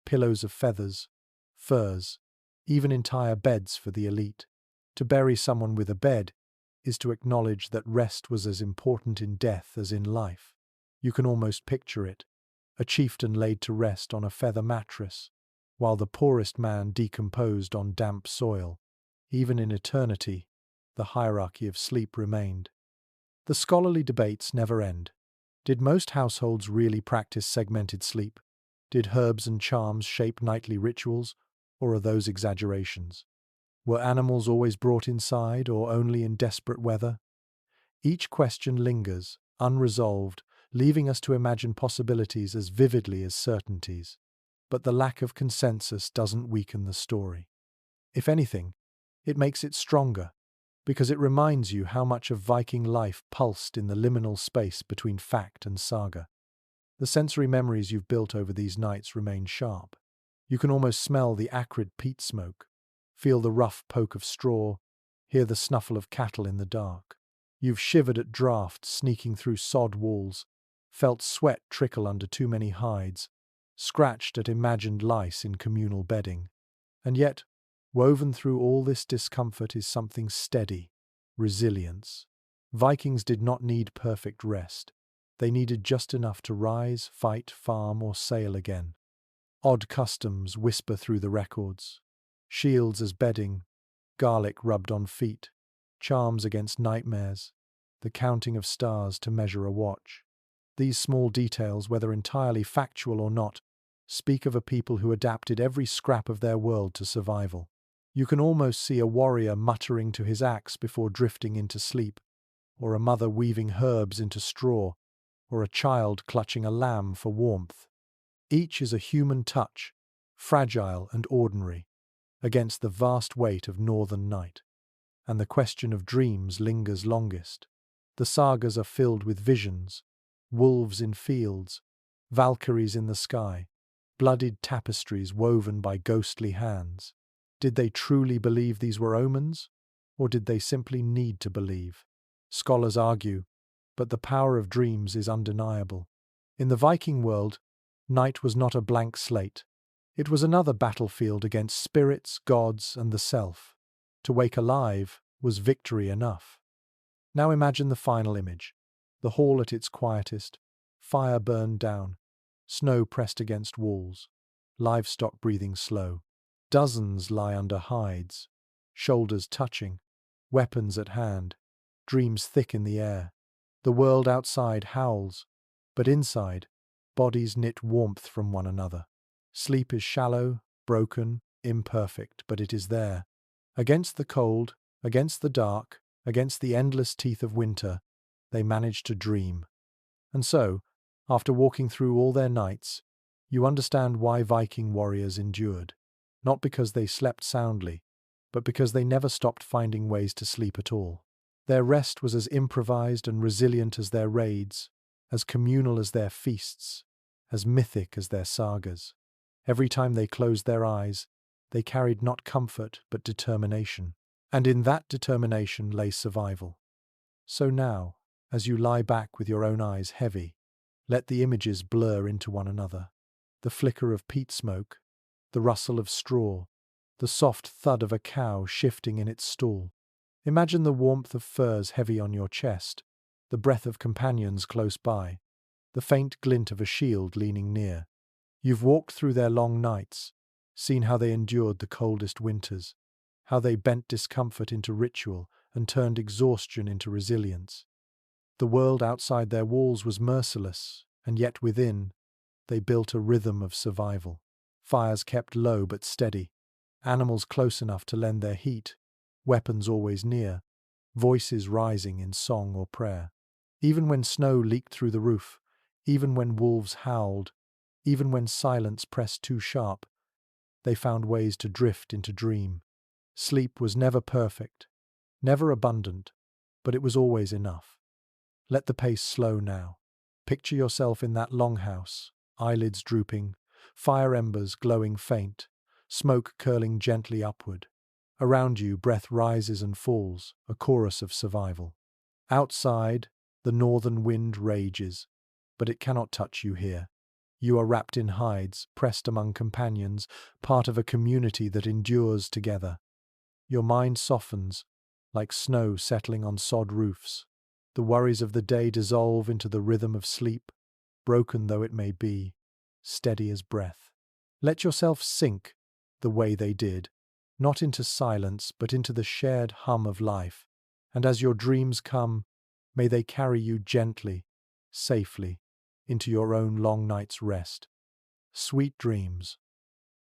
Speaker 1: pillows of feathers, furs, even entire beds for the elite. To bury someone with a bed is to acknowledge that rest was as important in death as in life. You can almost picture it, a chieftain laid to rest on a feather mattress, while the poorest man decomposed on damp soil. Even in eternity, the hierarchy of sleep remained. The scholarly debates never end. Did most households really practice segmented sleep? Did herbs and charms shape nightly rituals, or are those exaggerations? Were animals always brought inside, or only in desperate weather? Each question lingers, unresolved, leaving us to imagine possibilities as vividly as certainties. But the lack of consensus doesn't weaken the story. If anything, it makes it stronger, because it reminds you how much of Viking life pulsed in the liminal space between fact and saga. The sensory memories you've built over these nights remain sharp. You can almost smell the acrid peat smoke, feel the rough poke of straw, hear the snuffle of cattle in the dark. You've shivered at drafts sneaking through sod walls, felt sweat trickle under too many hides, scratched at imagined lice in communal bedding. And yet, woven through all this discomfort is something steady, resilience. Vikings did not need perfect rest. They needed just enough to rise, fight, farm, or sail again. Odd customs whisper through the records. Shields as bedding, garlic rubbed on feet, charms against nightmares, the counting of stars to measure a watch. These small details, whether entirely factual or not, speak of a people who adapted every scrap of their world to survival. You can almost see a warrior muttering to his axe before drifting into sleep, or a mother weaving herbs into straw, or a child clutching a lamb for warmth. Each is a human touch, fragile and ordinary, against the vast weight of northern night. And the question of dreams lingers longest. The sagas are filled with visions, wolves in fields, Valkyries in the sky, bloodied tapestries woven by ghostly hands. Did they truly believe these were omens, or did they simply need to believe? Scholars argue, but the power of dreams is undeniable. In the Viking world, night was not a blank slate. It was another battlefield against spirits, gods, and the self. To wake alive was victory enough. Now imagine the final image. The hall at its quietest, fire burned down, snow pressed against walls, livestock breathing slow. Dozens lie under hides, shoulders touching, weapons at hand, dreams thick in the air. The world outside howls, but inside, bodies knit warmth from one another. Sleep is shallow, broken, imperfect, but it is there. Against the cold, against the dark, against the endless teeth of winter, they manage to dream. And so, after walking through all their nights, you understand why Viking warriors endured. Not because they slept soundly, but because they never stopped finding ways to sleep at all. Their rest was as improvised and resilient as their raids, as communal as their feasts, as mythic as their sagas. Every time they closed their eyes, they carried not comfort but determination. And in that determination lay survival. So now, as you lie back with your own eyes heavy, let the images blur into one another. The flicker of peat smoke, the rustle of straw, the soft thud of a cow shifting in its stall. Imagine the warmth of furs heavy on your chest, the breath of companions close by, the faint glint of a shield leaning near. You've walked through their long nights, seen how they endured the coldest winters, how they bent discomfort into ritual and turned exhaustion into resilience. The world outside their walls was merciless, and yet within, they built a rhythm of survival. Fires kept low but steady, animals close enough to lend their heat, weapons always near, voices rising in song or prayer. Even when snow leaked through the roof, even when wolves howled, even when silence pressed too sharp, they found ways to drift into dream. Sleep was never perfect, never abundant, but it was always enough. Let the pace slow now. Picture yourself in that longhouse, eyelids drooping, fire embers glowing faint, smoke curling gently upward. Around you, breath rises and falls, a chorus of survival. Outside, the northern wind rages, but it cannot touch you here. You are wrapped in hides, pressed among companions, part of a community that endures together. Your mind softens, like snow settling on sod roofs. The worries of the day dissolve into the rhythm of sleep, broken though it may be, steady as breath. Let yourself sink the way they did, not into silence, but into the shared hum of life. And as your dreams come, may they carry you gently, safely, into your own long night's rest. Sweet dreams.